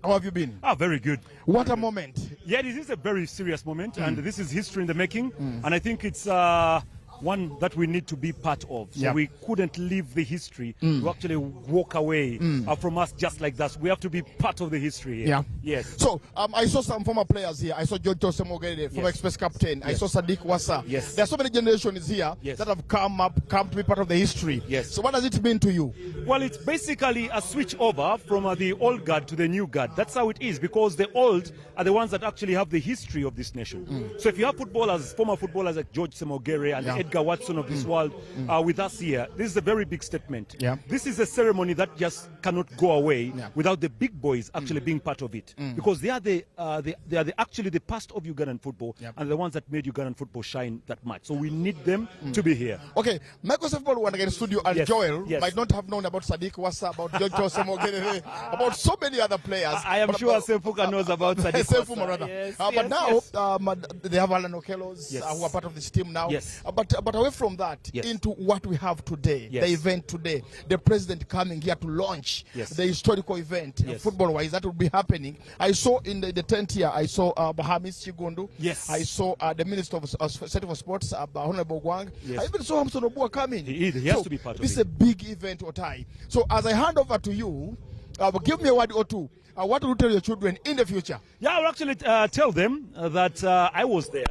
How have you been? Very good. What a moment. Yeah, this is a very serious moment, and this is history in the making, and I think it's one that we need to be part of. So we couldn't leave the history to actually walk away from us just like that. We have to be part of the history here. Yeah. Yes. So I saw some former players here. I saw George Museveni, former Express captain. I saw Sadiq Wassa. Yes. There are so many generations here that have come to be part of the history. Yes. So what does it mean to you? Well, it's basically a switch over from the old guard to the new guard. That's how it is, because the old are the ones that actually have the history of this nation. So if you have footballers, former footballers like George Semogere and Edgar Watson of this world with us here, this is a very big statement. This is a ceremony that just cannot go away without the big boys actually being part of it, because they are actually the past of Ugandan football and the ones that made Ugandan football shine that much. So we need them to be here. Okay, Microsoft Football want to get in studio, and Joel might not have known about Sadiq Wassa, about George Semogere, about so many other players. I am sure Sefuka knows about Sadiq Wassa. But now they have Alan Okellos who are part of this team now. But away from that, into what we have today, the event today, the president coming here to launch the historical event, football-wise, that will be happening. I saw in the tent here, I saw Bahamis Chigundu. I saw the Minister of Center for Sports, Honorable Gwang. I even saw Hamson Obua coming. He has to be part of it. This is a big event, Otai. So as I hand over to you, give me a word or two. What will you tell your children in the future? Yeah, I will actually tell them that I was there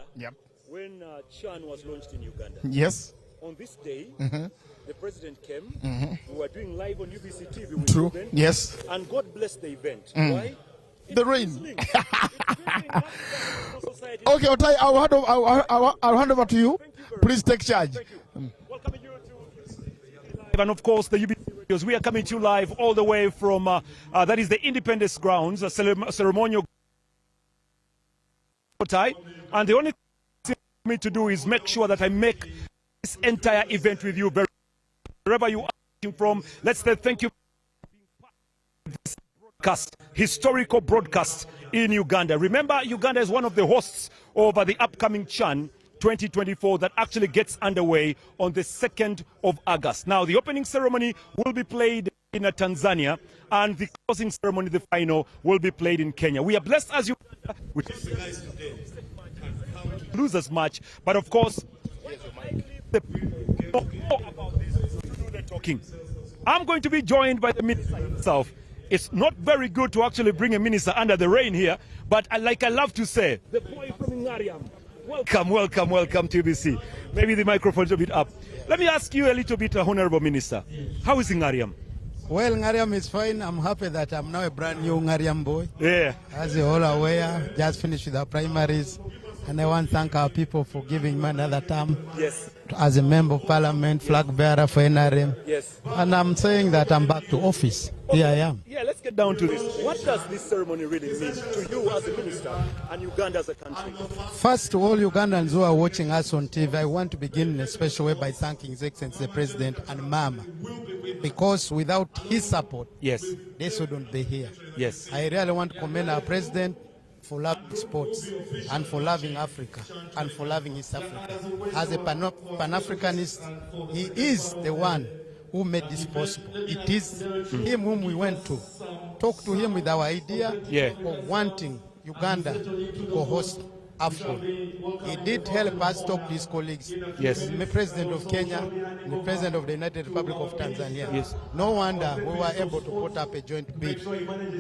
when Chan was launched in Uganda. Yes. On this day, the president came. We were doing live on UBC TV with Ruben. Yes. And God bless the event. Why? The rain. Okay, Otai, I'll hand over to you. Please take charge. Thank you. Welcoming you to live, and of course the UBC radios. We are coming to you live all the way from that is the Independence Grounds, a ceremonial. And the only thing for me to do is make sure that I make this entire event with you. Wherever you are watching from, let's say thank you for being part of this broadcast, historical broadcast in Uganda. Remember, Uganda is one of the hosts of the upcoming Chan 2024 that actually gets underway on the 2nd of August. Now, the opening ceremony will be played in Tanzania, and the closing ceremony, the final, will be played in Kenya. We are blessed as Uganda. We lose as much, but of course, talking. I'm going to be joined by the minister himself. It's not very good to actually bring a minister under the rain here, but like I love to say, the boy from Ngariam. Welcome, welcome, welcome to UBC. Maybe the microphone's a bit up. Let me ask you a little bit, Honorable Minister. How is Ngariam? Well, Ngariam is fine. I'm happy that I'm now a brand new Ngariam boy. Yeah. As you're all aware, just finished with our primaries. And I want to thank our people for giving me another term as a member of parliament, flag bearer for NRM. Yes. And I'm saying that I'm back to office. Here I am. Yeah, let's get down to this. What does this ceremony really mean to you as a minister and Uganda as a country? First, to all Ugandans who are watching us on TV, I want to begin in a special way by thanking His Excellency the President and Mama. Because without his support, this wouldn't be here. Yes. I really want to commend our President for loving sports and for loving Africa and for loving East Africa. As a Pan-Africanist, he is the one who made this possible. It is him whom we went to talk to him with our idea of wanting Uganda to co-host AFCON. He did help us talk to his colleagues. Yes. The President of Kenya, the President of the United Republic of Tanzania. Yes. No wonder we were able to put up a joint bid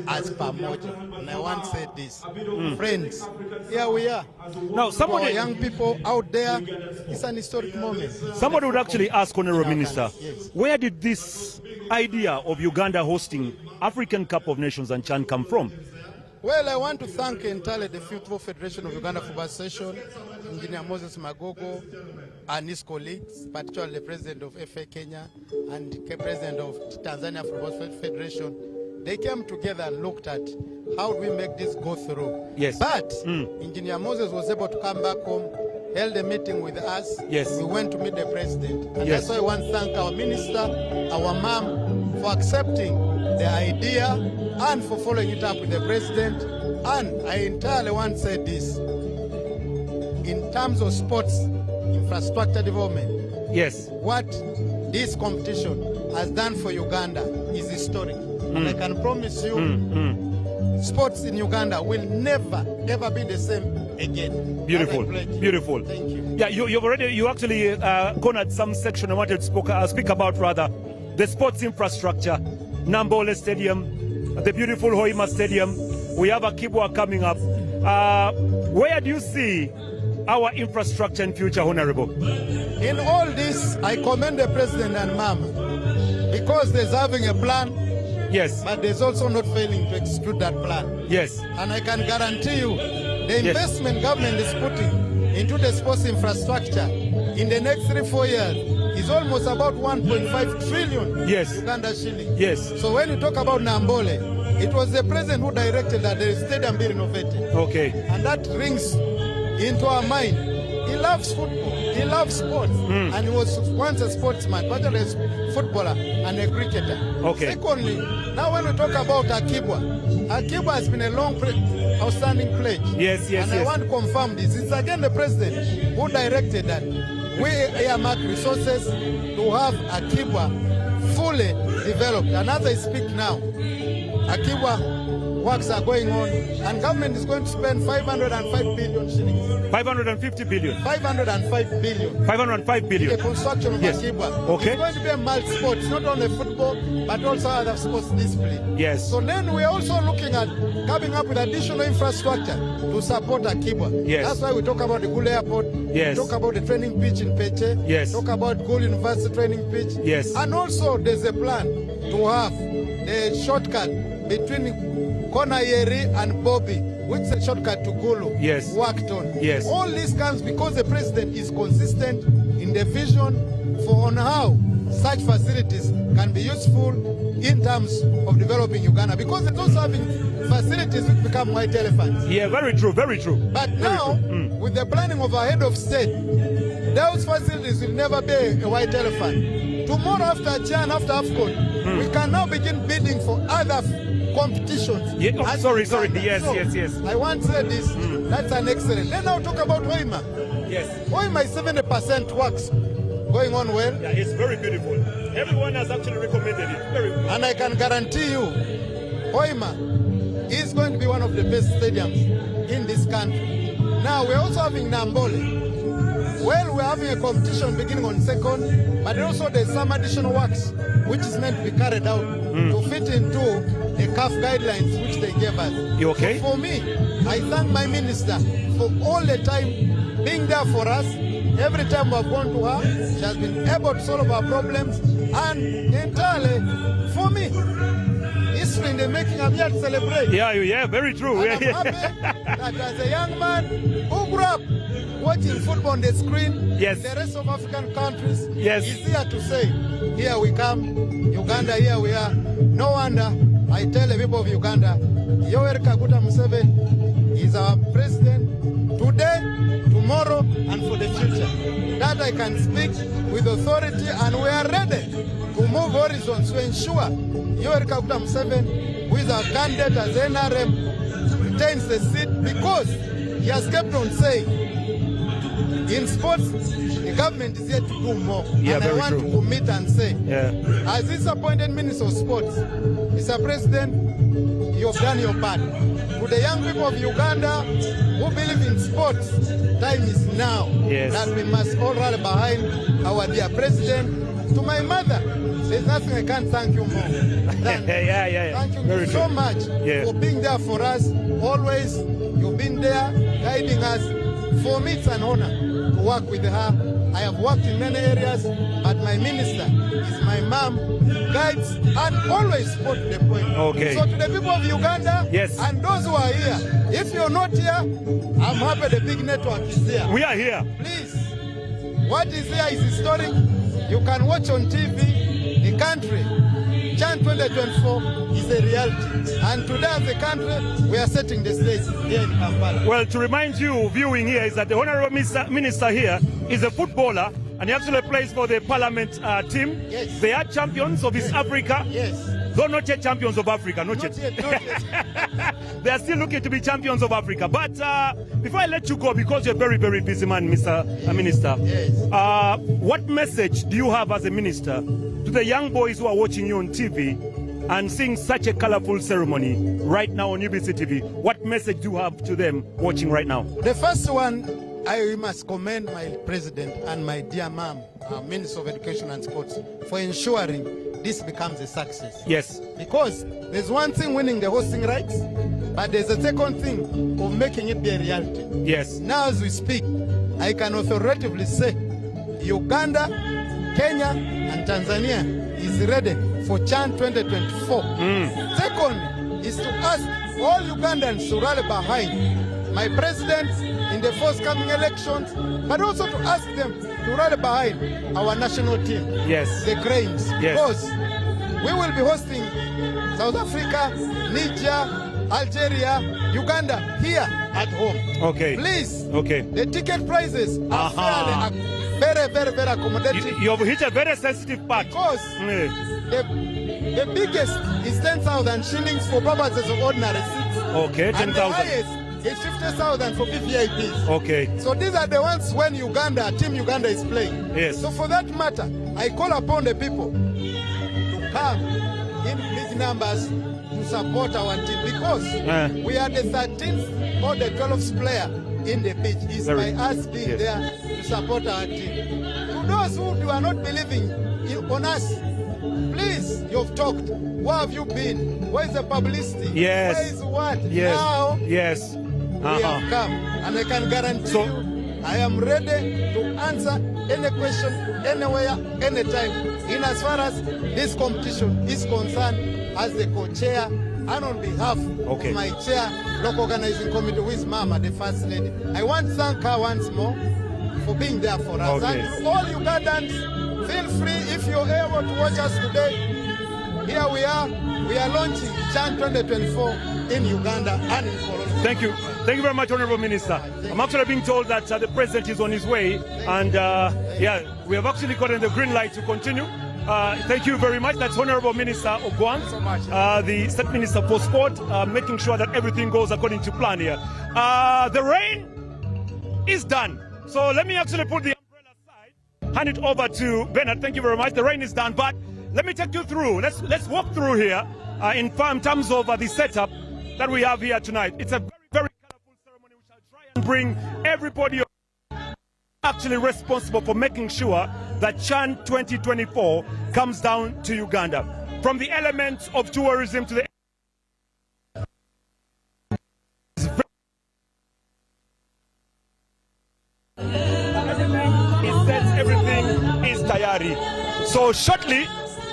as per Moja. And I want to say this. Friends, here we are. Now, somebody, for young people out there, it's an historic moment. Somebody would actually ask, Honorable Minister, where did this idea of Uganda hosting African Cup of Nations and Chan come from? Well, I want to thank entirely the Football Federation of Uganda Football Association, Engineer Moses Magogo, and his colleagues, particularly the President of FA Kenya and the President of Tanzania Football Federation. They came together and looked at how do we make this go through. Yes. But Engineer Moses was able to come back home, held a meeting with us. Yes. We went to meet the President. And that's why I want to thank our minister, our mom, for accepting the idea and for following it up with the President. And I entirely want to say this. In terms of sports infrastructure development, what this competition has done for Uganda is historic. And I can promise you, sports in Uganda will never, ever be the same again. Beautiful, beautiful. Thank you. Yeah, you actually cornered some section I wanted to speak about, rather, the sports infrastructure, Nambole Stadium, the beautiful Hoima Stadium. We have Akibwa coming up. Where do you see our infrastructure in future, Honorable? In all this, I commend the President and Mama, because there's having a plan. Yes. But there's also not failing to execute that plan. Yes. And I can guarantee you, the investment government is putting into the sports infrastructure in the next 3-4 years is almost about 1.5 trillion Uganda shilling. Yes. So when you talk about Nambole, it was the president who directed that the stadium be renovated. Okay. And that rings into our mind. He loves football. He loves sports. And he was once a sportsman, but a footballer and a cricketer. Okay. Secondly, now when we talk about Akibwa has been a long outstanding pledge. Yes, yes, and I want to confirm this. It's again the president who directed that we earmark resources to have Akibwa fully developed. And as I speak now, Akibwa works are going on, and government is going to spend 505 billion shillings. 550 billion. 505 billion. 505 billion. The construction of Akibwa. Okay. It's going to be a multi-sport, not only football, but also other sports discipline. Yes. So then we're also looking at coming up with additional infrastructure to support Akibwa. Yes. That's why we talk about the Gulu Airport. Yes. We talk about the training pitch in Peche. Yes. Talk about Gulu University training pitch. Yes. And also there's a plan to have the shortcut between Konayeri and Bobby, which is a shortcut to Gulu, worked on. Yes. All this comes because the president is consistent in the vision for on how such facilities can be useful in terms of developing Uganda, because it's also having facilities which become white elephants. Yeah, very true, very true. But now, with the planning of our head of state, those facilities will never be a white elephant. Tomorrow after Chan, after AFCON, we can now begin bidding for other competitions. Yeah, oh, sorry. Yes, so, yes. I want to say this. That's an excellent. Then now talk about Hoima. Yes. Hoima is 70% works going on well. Yeah, it's very beautiful. Everyone has actually recommended it. Very good. And I can guarantee you, Hoima is going to be one of the best stadiums in this country. Now we're also having Nambole. Well, we're having a competition beginning on 2nd, but also there's some additional works which is meant to be carried out to fit into the CAF guidelines which they gave us. You okay? So for me, I thank my minister for all the time being there for us. Every time we've gone to her, she has been able to solve our problems. And entirely, for me, history in the making, I'm here to celebrate. Yeah, very true. And I'm happy that as a young man who grew up watching football on the screen, the rest of African countries, is here to say, here we come, Uganda, here we are. No wonder I tell the people of Uganda, Yoweri Kaguta Museveni is our president today, tomorrow, and for the future. That I can speak with authority, and we are ready to move horizons to ensure Yoweri Kaguta Museveni, who is our candidate as NRM, retains the seat, because he has kept on saying, in sports, the government is here to do more. And I want to commit and say, as this appointed Minister of Sports, Mr. President, you have done your part. To the young people of Uganda who believe in sports, time is now that we must all rally behind our dear President. To my mother, there's nothing I can't thank you more than thank you so much for being there for us. Always, you've been there guiding us. For me, it's an honor to work with her. I have worked in many areas, but my minister is my mom, guides, and always support the point. Okay. So to the people of Uganda, and those who are here, if you're not here, I'm happy the big network is here. We are here. Please, what is here is historic. You can watch on TV, the country. Chan 2024 is a reality. And today as a country, we are setting the stage here in Kampala. Well, to remind you, viewing here, is that the Honorable Minister here is a footballer, and he actually plays for the Parliament team. Yes. They are champions of East Africa. Yes. Though not yet champions of Africa, not yet. They are still looking to be champions of Africa. But before I let you go, because you're a very, very busy man, Mr. Minister, what message do you have as a minister to the young boys who are watching you on TV and seeing such a colorful ceremony right now on UBC TV, what message do you have to them watching right now? The first one, I must commend my president and my dear mom, Minister of Education and Sports, for ensuring this becomes a success. Yes. Because there's one thing winning the hosting rights, but there's a second thing of making it be a reality. Yes. Now as we speak, I can authoritatively say Uganda, Kenya, and Tanzania is ready for CHAN 2024. Second is to ask all Ugandans to rally behind my president in the forthcoming elections, but also to ask them to rally behind our national team, yes, the Cranes, yes, because we will be hosting South Africa, Niger, Algeria, Uganda here at home. Okay. Please. Okay. The ticket prices are fairly, very accommodative. You have hit a very sensitive part. Because the biggest is 10,000 shillings for purposes of ordinary seats. Okay, 10,000. And the highest is 50,000 for VVIPs. Okay. So these are the ones when Team Uganda is playing. Yes. So for that matter, I call upon the people to come in big numbers to support our team, because we are the 13th or the 12th player in the pitch. It's by us being there to support our team. To those who are not believing on us, please, you've talked. Where have you been? Where is the publicity? Yes. Where is what? Yes. Now, yes. we have come, and I can guarantee you, I am ready to answer any question, anywhere, anytime, in as far as this competition is concerned, as the co-chair, and on behalf of my chair, local organizing committee, who is Mama, the First Lady. I want to thank her once more for being there for us. And to all Ugandans, feel free, if you're able to watch us today, here we are launching CHAN 2024 in Uganda and in Colombia. Thank you. Thank you very much, Honorable Minister. I'm actually being told that the President is on his way, and we have actually gotten the green light to continue. Thank you very much. That's Honorable Minister Ogwang, the State Minister for Sport, making sure that everything goes according to plan here. The rain is done. So let me actually put the umbrella aside, hand it over to Bernard. Thank you very much. The rain is done, but let me take you through. Let's walk through here in terms of the setup that we have here tonight. It's a very, very colorful ceremony. We shall try and bring everybody actually responsible for making sure that CHAN 2024 comes down to Uganda. From the elements of tourism to the everything is tayari. So shortly,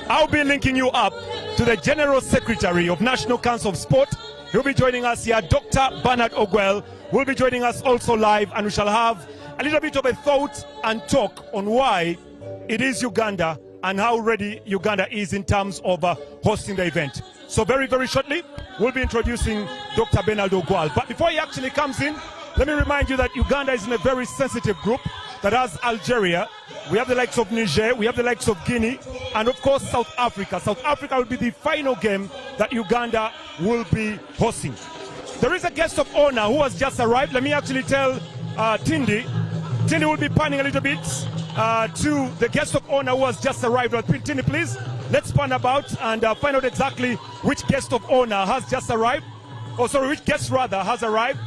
I'll be linking you up to the General Secretary of National Council of Sport. He'll be joining us here. Dr. Bernard Ogwell will be joining us also live, and we shall have a little bit of a thought and talk on why it is Uganda and how ready Uganda is in terms of hosting the event. So very, very shortly, we'll be introducing Dr. Bernard Ogwell. But before he actually comes in, let me remind you that Uganda is in a very sensitive group that has Algeria. We have the likes of Niger, we have the likes of Guinea, and of course South Africa. South Africa will be the final game that Uganda will be hosting. There is a guest of honor who has just arrived. Let me actually tell Tindi. Tindi will be panning a little bit to the guest of honor who has just arrived. Tindi, please, let's pan about and find out exactly which guest of honor has just arrived. Oh, sorry, which guest rather has arrived.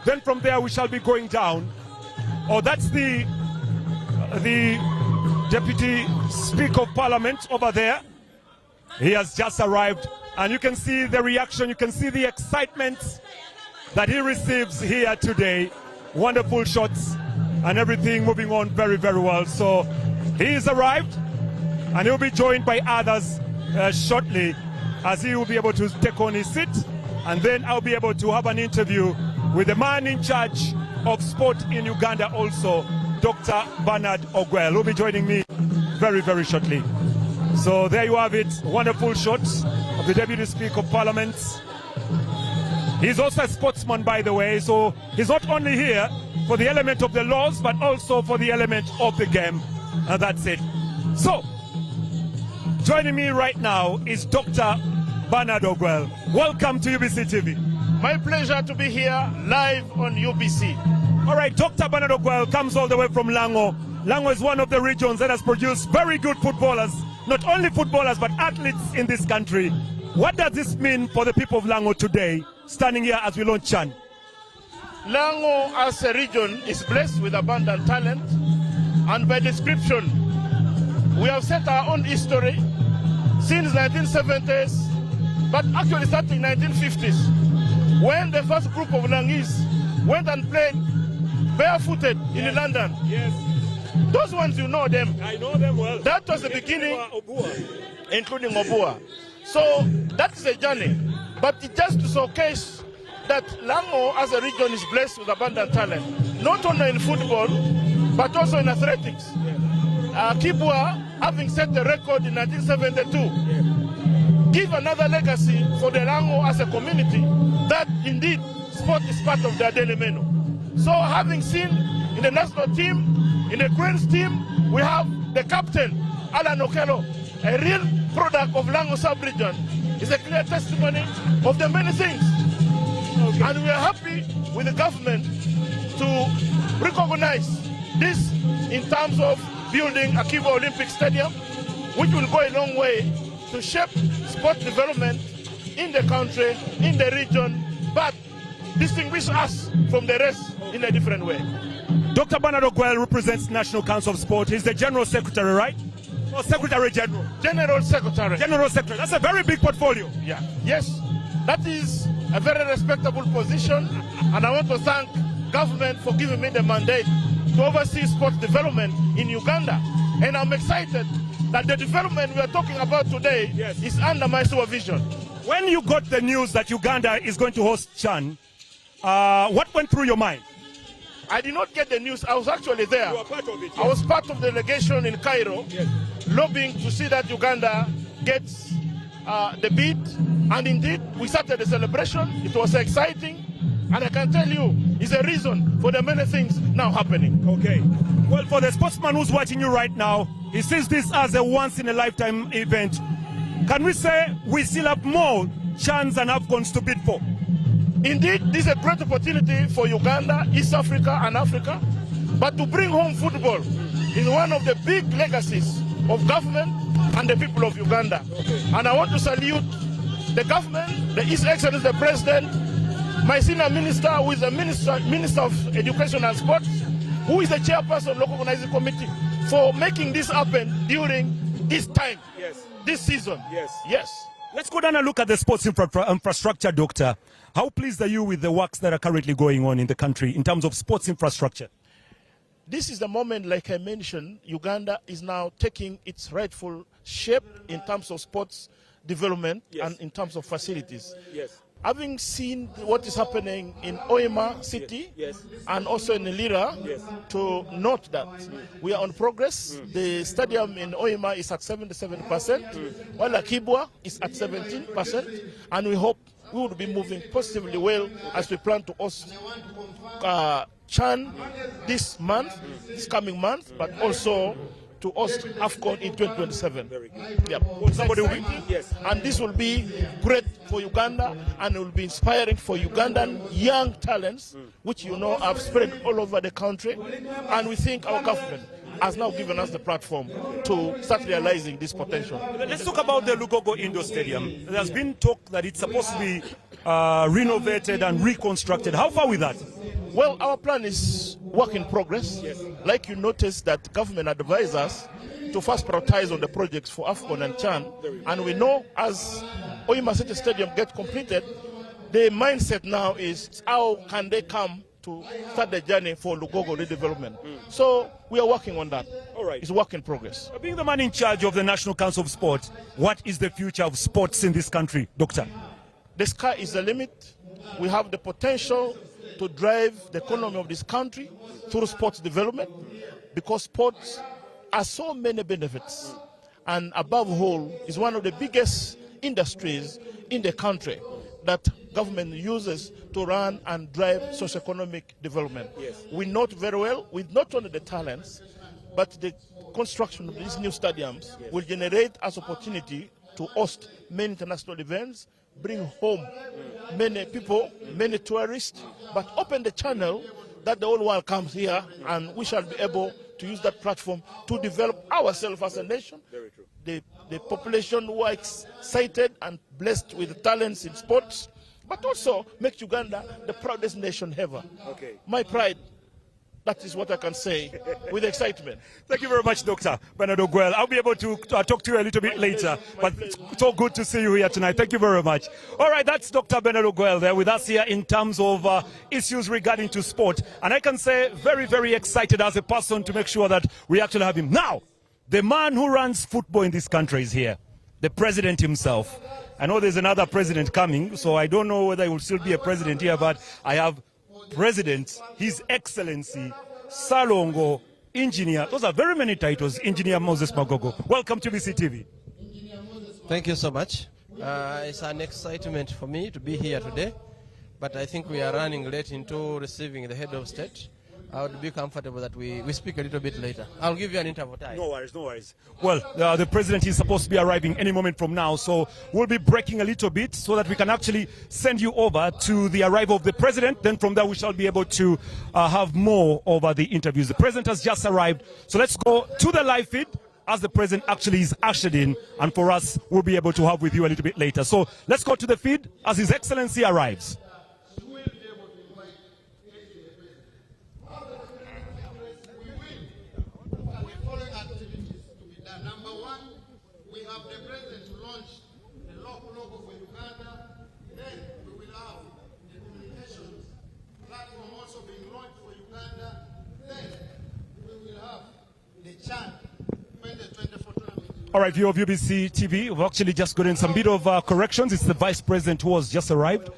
Then from there we shall be going down. Oh, that's the Deputy Speaker of Parliament over there. He has just arrived, and you can see the reaction, you can see the excitement that he receives here today. Wonderful shots and everything moving on very, very well. So he's arrived, and he'll be joined by others shortly, as he will be able to take on his seat, and then I'll be able to have an interview with the man in charge of sport in Uganda also, Dr. Bernard Ogwell, who will be joining me very, very shortly. So there you have it, wonderful shots of the Deputy Speaker of Parliament. He's also a sportsman, by the way, so he's not only here for the element of the laws, but also for the element of the game, and that's it. So, joining me right now is Dr. Bernard Ogwell. Welcome to UBC TV. My pleasure to be here live on UBC. All right, Dr. Bernard Ogwell comes all the way from Lango. Lango is one of the regions that has produced very good footballers, not only footballers, but athletes in this country. What does this mean for the people of Lango today, standing here as we launch Chan? Lango as a region is blessed with abundant talent, and by description, we have set our own history since 1970s, but actually starting 1950s, when the first group of Langese went and played barefooted in London. Yes. Those ones, you know them. I know them well. That was the beginning, including Obua. So that is a journey, but it's just to showcase that Lango as a region is blessed with abundant talent, not only in football, but also in athletics. Kibwa, having set the record in 1972, give another legacy for the Lango as a community that indeed sport is part of their daily menu. So having seen in the national team, in the Queen's team, we have the captain, Alan Okello, a real product of Lango sub-region. It's a clear testimony of the many things. Okay. And we are happy with the government to recognize this in terms of building Akiva Olympic Stadium, which will go a long way to shape sport development in the country, in the region, but distinguish us from the rest in a different way. Dr. Bernard Oguel represents National Council of Sport. He's the General Secretary, right? Or Secretary General? General Secretary. General Secretary. That's a very big portfolio. Yeah. Yes. That is a very respectable position, and I want to thank government for giving me the mandate to oversee sports development in Uganda. And I'm excited that the development we are talking about today is under my supervision. When you got the news that Uganda is going to host Chan, what went through your mind? I did not get the news. I was actually there. You were part of it. I was part of the delegation in Cairo, lobbying to see that Uganda gets the bid. And indeed, we started the celebration. It was exciting. And I can tell you, it's a reason for the many things now happening. Okay. Well, for the sportsman who's watching you right now, he sees this as a once-in-a-lifetime event. Can we say we still have more Chans and Afghans to bid for? Indeed, this is a great opportunity for Uganda, East Africa, and Africa. But to bring home football is one of the big legacies of government and the people of Uganda. Okay. And I want to salute the government, the His Excellency, the President, my senior minister, who is the Minister of Education and Sports, who is the chairperson of the local organizing committee, for making this happen during this time, this season. Yes. Let's go down and look at the sports infrastructure, Doctor. How pleased are you with the works that are currently going on in the country in terms of sports infrastructure? This is the moment, like I mentioned, Uganda is now taking its rightful shape in terms of sports development and in terms of facilities. Having seen what is happening in Hoima City and also in Lira, to note that we are on progress. The stadium in Hoima is at 77%, while Akibwa is at 17%, and we hope we will be moving positively well as we plan to host Chan this coming month, but also to host AFCON in 2027. Somebody will be, and this will be great for Uganda, and it will be inspiring for Ugandan young talents, which you know have spread all over the country. And we think our government has now given us the platform to start realizing this potential. Let's talk about the Lugogo Indoor Stadium. There's been talk that it's supposed to be renovated and reconstructed. How far with that? Well, our plan is work in progress. Like you noticed that government advised us to first prioritize on the projects for AFCON and Chan. And we know as Hoima City Stadium gets completed, the mindset now is how can they come to start the journey for Lugogo redevelopment. So we are working on that. All right. It's work in progress. Being the man in charge of the National Council of Sport, what is the future of sports in this country, Doctor? The sky is the limit. We have the potential to drive the economy of this country through sports development, because sports has so many benefits, and above all is one of the biggest industries in the country that government uses to run and drive socio-economic development. We note very well with not only the talents, but the construction of these new stadiums will generate us opportunity to host many international events, bring home many people, many tourists, but open the channel that the whole world comes here, and we shall be able to to use that platform to develop ourselves as a nation. Very true. The population who are excited and blessed with talents in sports, but also make Uganda the proudest nation ever. Okay. My pride. That is what I can say with excitement. Thank you very much, Dr. Bernard Oguel. I'll be able to talk to you a little bit later, but it's so good to see you here tonight. Thank you very much. All right, that's Dr. Bernard Oguel there with us here in terms of issues regarding to sport. And I can say very, very excited as a person to make sure that we actually have him. Now, the man who runs football in this country is here, the president himself. I know there's another president coming, so I don't know whether he will still be a president here, but I have President, His Excellency, Salongo, Engineer. Those are very many titles. Engineer Moses Magogo. Welcome to BCTV. Thank you so much. It's an excitement for me to be here today, but I think we are running late into receiving the head of state. I would be comfortable that we speak a little bit later. I'll give you an interval time. No worries, no worries. Well, the president is supposed to be arriving any moment from now, so we'll be breaking a little bit so that we can actually send you over to the arrival of the president. Then from there we shall be able to have more over the interviews. The president has just arrived, so let's go to the live feed as the president actually is ushered in, and for us, we'll be able to have with you a little bit later. So let's go to the feed as His Excellency arrives. All right, viewer of UBC TV, we've actually just gotten some bit of corrections. It's the Vice President who has just arrived.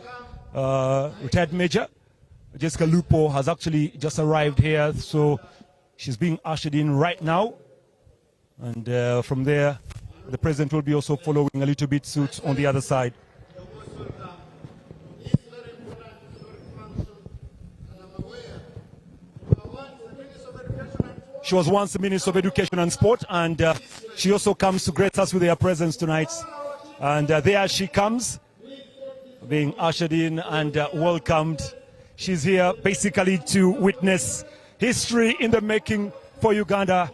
Retired Major Jessica Lupo has actually just arrived here, so she's being ushered in right now. And from there, the President will be also following a little bit suit on the other side. She was once the Minister of Education and Sport, and she also comes to grace us with her presence tonight. And there she comes, being ushered in and welcomed. She's here basically to witness history in the making for Uganda.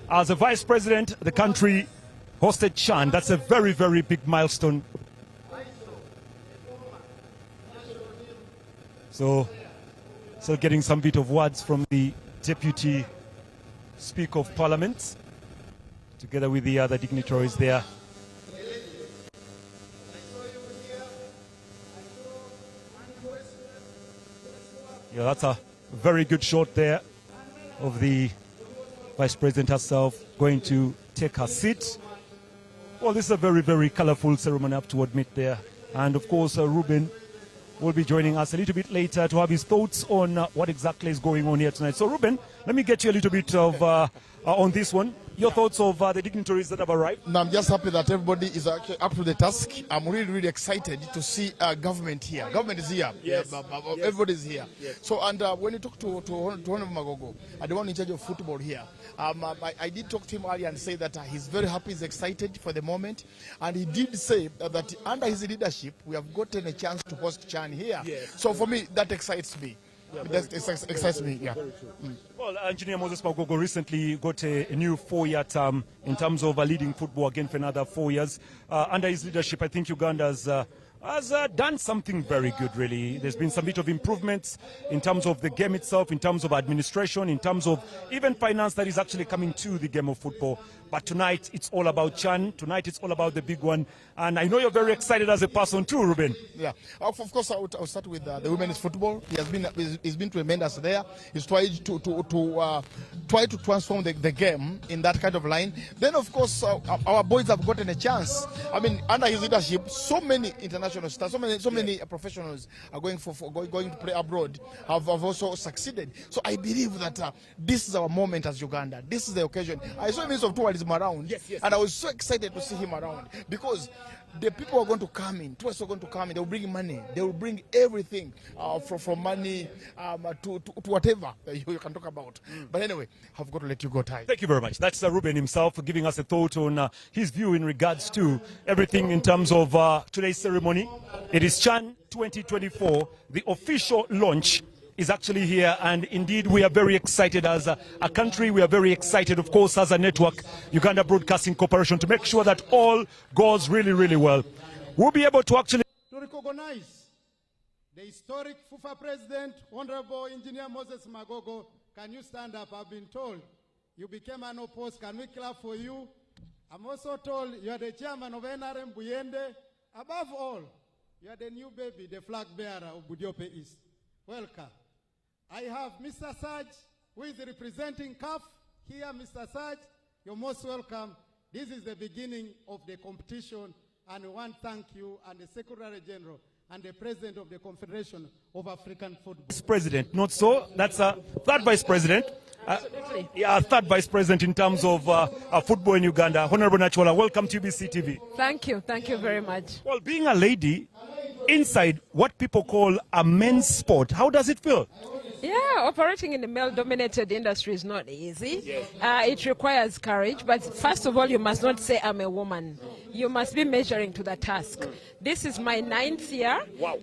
As a Vice President, the country hosted CHAN. That's a very, very big milestone. So, still getting some bit of words from the Deputy Speaker of Parliament, together with the other dignitaries there. Yeah, that's a very good shot there of the Vice President herself going to take her seat. Well, this is a very, very colorful ceremony, I have to admit there. And of course, Ruben will be joining us a little bit later to have his thoughts on what exactly is going on here tonight. So, Ruben, let me get you a little bit of on this one. Your thoughts of the dignitaries that have arrived? No, I'm just happy that everybody is actually up to the task. I'm really, really excited to see government here. Government is here. Yes. Everybody is here. Yes. So, and when you talk to Honorable Magogo, the one in charge of football here, I did talk to him earlier and say that he's very happy, he's excited for the moment. And he did say that under his leadership, we have gotten a chance to host CHAN here. Yes. So for me, that excites me. Yeah, that excites me, yeah. Well, Engineer Moses Magogo recently got a new 4-year term in terms of leading football again for another 4 years. Under his leadership, I think Uganda's has done something very good, really. There's been some bit of improvements in terms of the game itself, in terms of administration, in terms of even finance that is actually coming to the game of football. But tonight, it's all about CHAN. Tonight, it's all about the big one. And I know you're very excited as a person too, Ruben. Yeah, of course, I'll start with the women's football. He's been tremendous there. He's tried to transform the game in that kind of line. Then, of course, our boys have gotten a chance. I mean, under his leadership, so many international stars, so many professionals are going to play abroad have also succeeded. So I believe that this is our moment as Uganda. This is the occasion. I saw Minister of Tourism around, yes. And I was so excited to see him around because the people are going to come in, tourists are going to come in, they will bring money, they will bring everything from money to whatever you can talk about. But anyway, I've got to let you go, Ty. Thank you very much. That's Ruben himself giving us a thought on his view in regards to everything in terms of today's ceremony. It is CHAN 2024, the official launch is actually here, and indeed we are very excited as a country. We are very excited, of course, as a network, Uganda Broadcasting Corporation, to make sure that all goes really, really well. We'll be able to actually recognize the historic FUFA President, Honorable Engineer Moses Magogo. Can you stand up? I've been told you became an opposed. Can we clap for you? I'm also told you are the chairman of NRM Buyende. Above all, you are the new baby, the flag bearer of Budiope East. Welcome. I have Mr. Saj, who is representing CAF. Here, Mr. Saj, you're most welcome. This is the beginning of the competition, and we want to thank you and the Secretary General and the President of the Confederation of African Football. Vice President, not so. That's a third Vice President. Third Vice President in terms of football in Uganda. Honorable Nachola, welcome to UBC TV. Thank you very much. Well, being a lady inside what people call a men's sport, how does it feel? Yeah, operating in the male-dominated industry is not easy. It requires courage, but first of all, you must not say I'm a woman. You must be measuring to the task. This is my 9th year,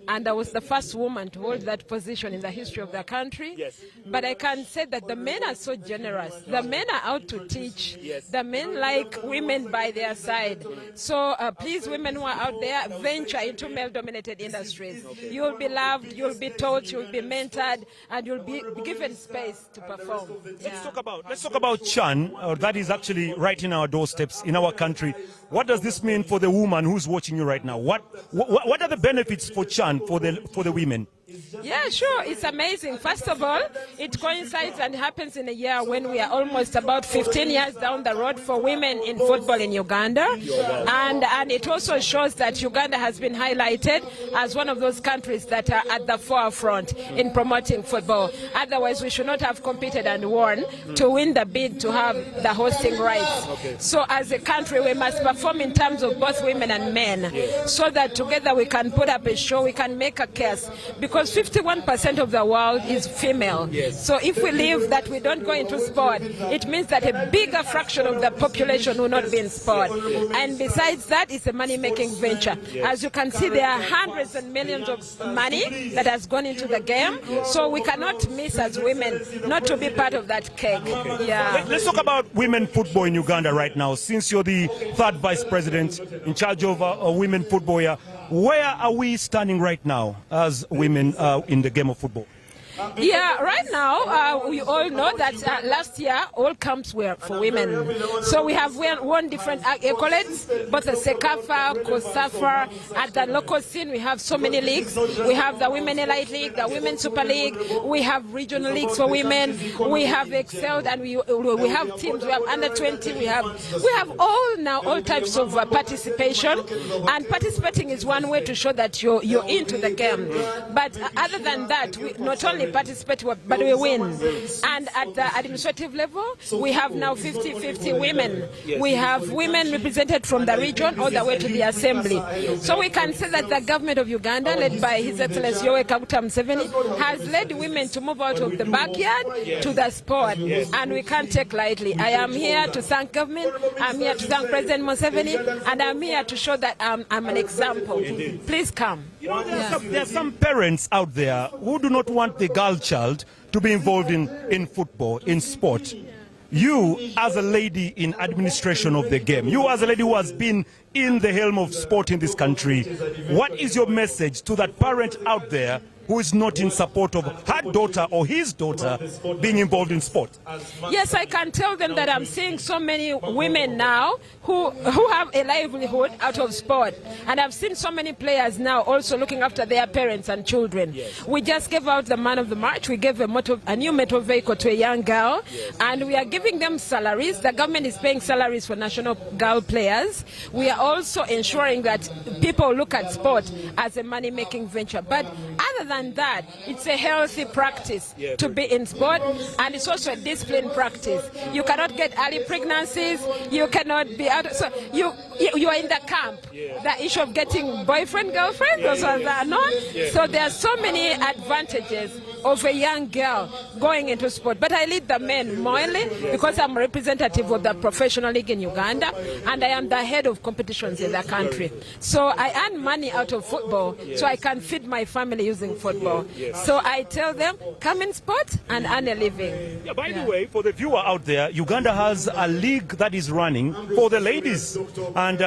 and I was the first woman to hold that position in the history of the country. But I can say that the men are so generous. The men are out to teach. The men like women by their side. So please, women who are out there, venture into male-dominated industries. You'll be loved, you'll be taught, you'll be mentored, and you'll be given space to perform. Let's talk about Chan. That is actually right in our doorsteps in our country. What does this mean for the woman who's watching you right now? What are the benefits for Chan, for the women? Yeah, sure. It's amazing. First of all, it coincides and happens in a year when we are almost about 15 years down the road for women in football in Uganda. And it also shows that Uganda has been highlighted as one of those countries that are at the forefront in promoting football. Otherwise, we should not have competed and won to win the bid to have the hosting rights. So as a country, we must perform in terms of both women and men so that together we can put up a show, we can make a case. Because 51% of the world is female. So if we leave that we don't go into sport, it means that a bigger fraction of the population will not be in sport. And besides that, it's a money-making venture. As you can see, there are hundreds and millions of money that has gone into the game. So we cannot miss as women not to be part of that cake. Let's talk about women football in Uganda right now. Since you're the third Vice President in charge of women football here, where are we standing right now as women in the game of football? Yeah, right now, we all know that last year, all camps were for women. So we have won different accolades, both the Sekafa, Kosafa. At the local scene, we have so many leagues. We have the Women Elite League, the Women Super League. We have regional leagues for women. We have excelled, and we have teams. We have under 20. We have all types of participation. And participating is one way to show that you're into the game. But other than that, we not only participate, but we win. And at the administrative level, we have now 50-50 women. We have women represented from the region all the way to the assembly. So we can say that the government of Uganda, led by His Excellency Yoweri Kaguta Museveni, has led women to move out of the backyard to the sport. And we can't take lightly. I am here to thank government, I'm here to thank President Museveni, and I'm here to show that I'm an example. Please come. You know, there are some parents out there who do not want the girl child to be involved in football, in sport. You, as a lady in administration of the game, you as a lady who has been in the helm of sport in this country, what is your message to that parent out there who is not in support of her daughter or his daughter being involved in sport? Yes, I can tell them that I'm seeing so many women now who have a livelihood out of sport. And I've seen so many players now also looking after their parents and children. We just gave out the Man of the March. We gave a new motor vehicle to a young girl, and we are giving them salaries. The government is paying salaries for national girl players. We are also ensuring that people look at sport as a money-making venture. But other than that, it's a healthy practice to be in sport, and it's also a disciplined practice. You cannot get early pregnancies. You cannot be out. So you are in the camp. The issue of getting boyfriend, girlfriend, those ones are not. So there are so many advantages of a young girl going into sport. But I lead the men mainly because I'm representative of the professional league in Uganda, and I am the head of competitions in the country. So I earn money out of football, so I can feed my family using football. So I tell them, come in sport and earn a living. Yeah, by the way, for the viewer out there, Uganda has a league that is running for the ladies. And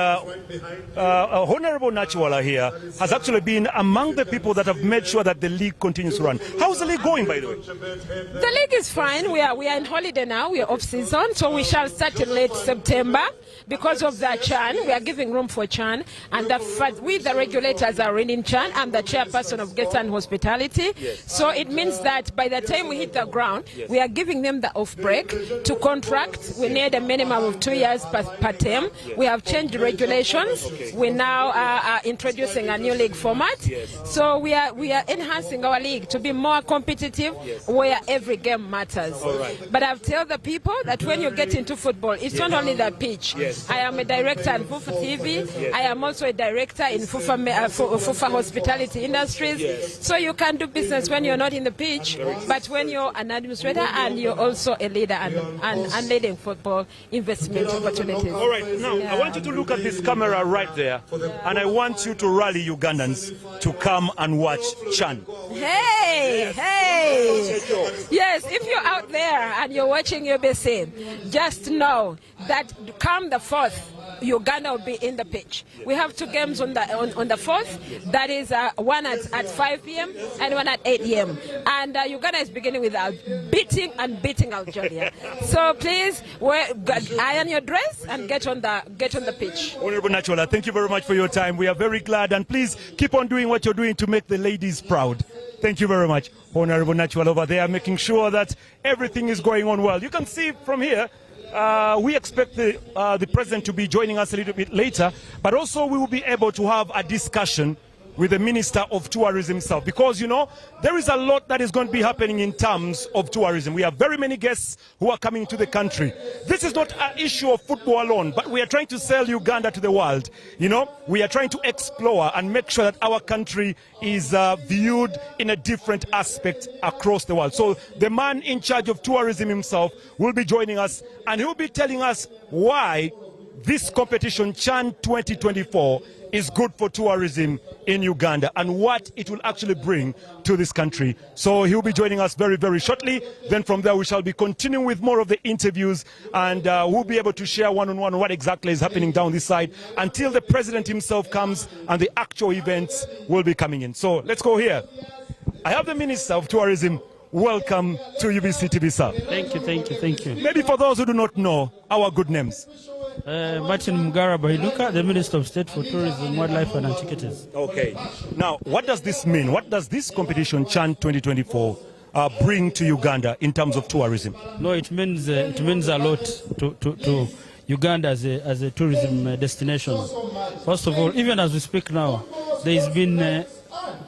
Honorable Nachiwala here has actually been among the people that have made sure that the league continues to run. How's the league going, by the way? The league is fine. We are in holiday now. We are off season, so we shall start in late September. Because of the CHAN, we are giving room for CHAN, and we, the regulators, are reading CHAN. I'm the chairperson of Guest and Hospitality. So it means that by the time we hit the ground, we are giving them the off break to contract. We need a minimum of 2 years per term. We have changed regulations. We now are introducing a new league format. So we are enhancing our league to be more competitive, where every game matters. But I've told the people that when you get into football, it's not only the pitch. I am a director in Fufa TV. I am also a director in Fufa Hospitality Industries. So you can do business when you're not in the pitch, but when you're an administrator and you're also a leader and leading football investment opportunities. All right, now I want you to look at this camera right there, and I want you to rally Ugandans to come and watch CHAN. Hey! Yes, if you're out there and you're watching UBC, just know that come the 4th, Uganda will be in the pitch. We have 2 games on the 4th. That is one at 5 p.m. and one at 8 p.m. And Uganda is beginning with beating Algeria. So please iron your dress and get on the pitch. Honorable Nachiwala, thank you very much for your time. We are very glad, and please keep on doing what you're doing to make the ladies proud. Thank you very much. Honorable Nachiwala over there, making sure that everything is going on well. You can see from here. We expect the president to be joining us a little bit later, but also we will be able to have a discussion with the Minister of Tourism himself, because, you know, there is a lot that is going to be happening in terms of tourism. We have very many guests who are coming to the country. This is not an issue of football alone, but we are trying to sell Uganda to the world. You know, we are trying to explore and make sure that our country is viewed in a different aspect across the world. So the man in charge of tourism himself will be joining us, and he will be telling us why this competition, CHAN 2024, is good for tourism in Uganda and what it will actually bring to this country. So he'll be joining us very, very shortly. Then from there we shall be continuing with more of the interviews, and we'll be able to share one-on-one what exactly is happening down this side until the president himself comes and the actual events will be coming in. So let's go here. I have the Minister of Tourism. Welcome to UBC TV, sir. Thank you. Maybe for those who do not know our good names. Martin Mugara Bahiduka, the Minister of State for Tourism, Wildlife and Antiquities. Okay. Now, what does this mean? What does this competition, CHAN 2024, bring to Uganda in terms of tourism? No, it means a lot to Uganda as a tourism destination. First of all, even as we speak now, there has been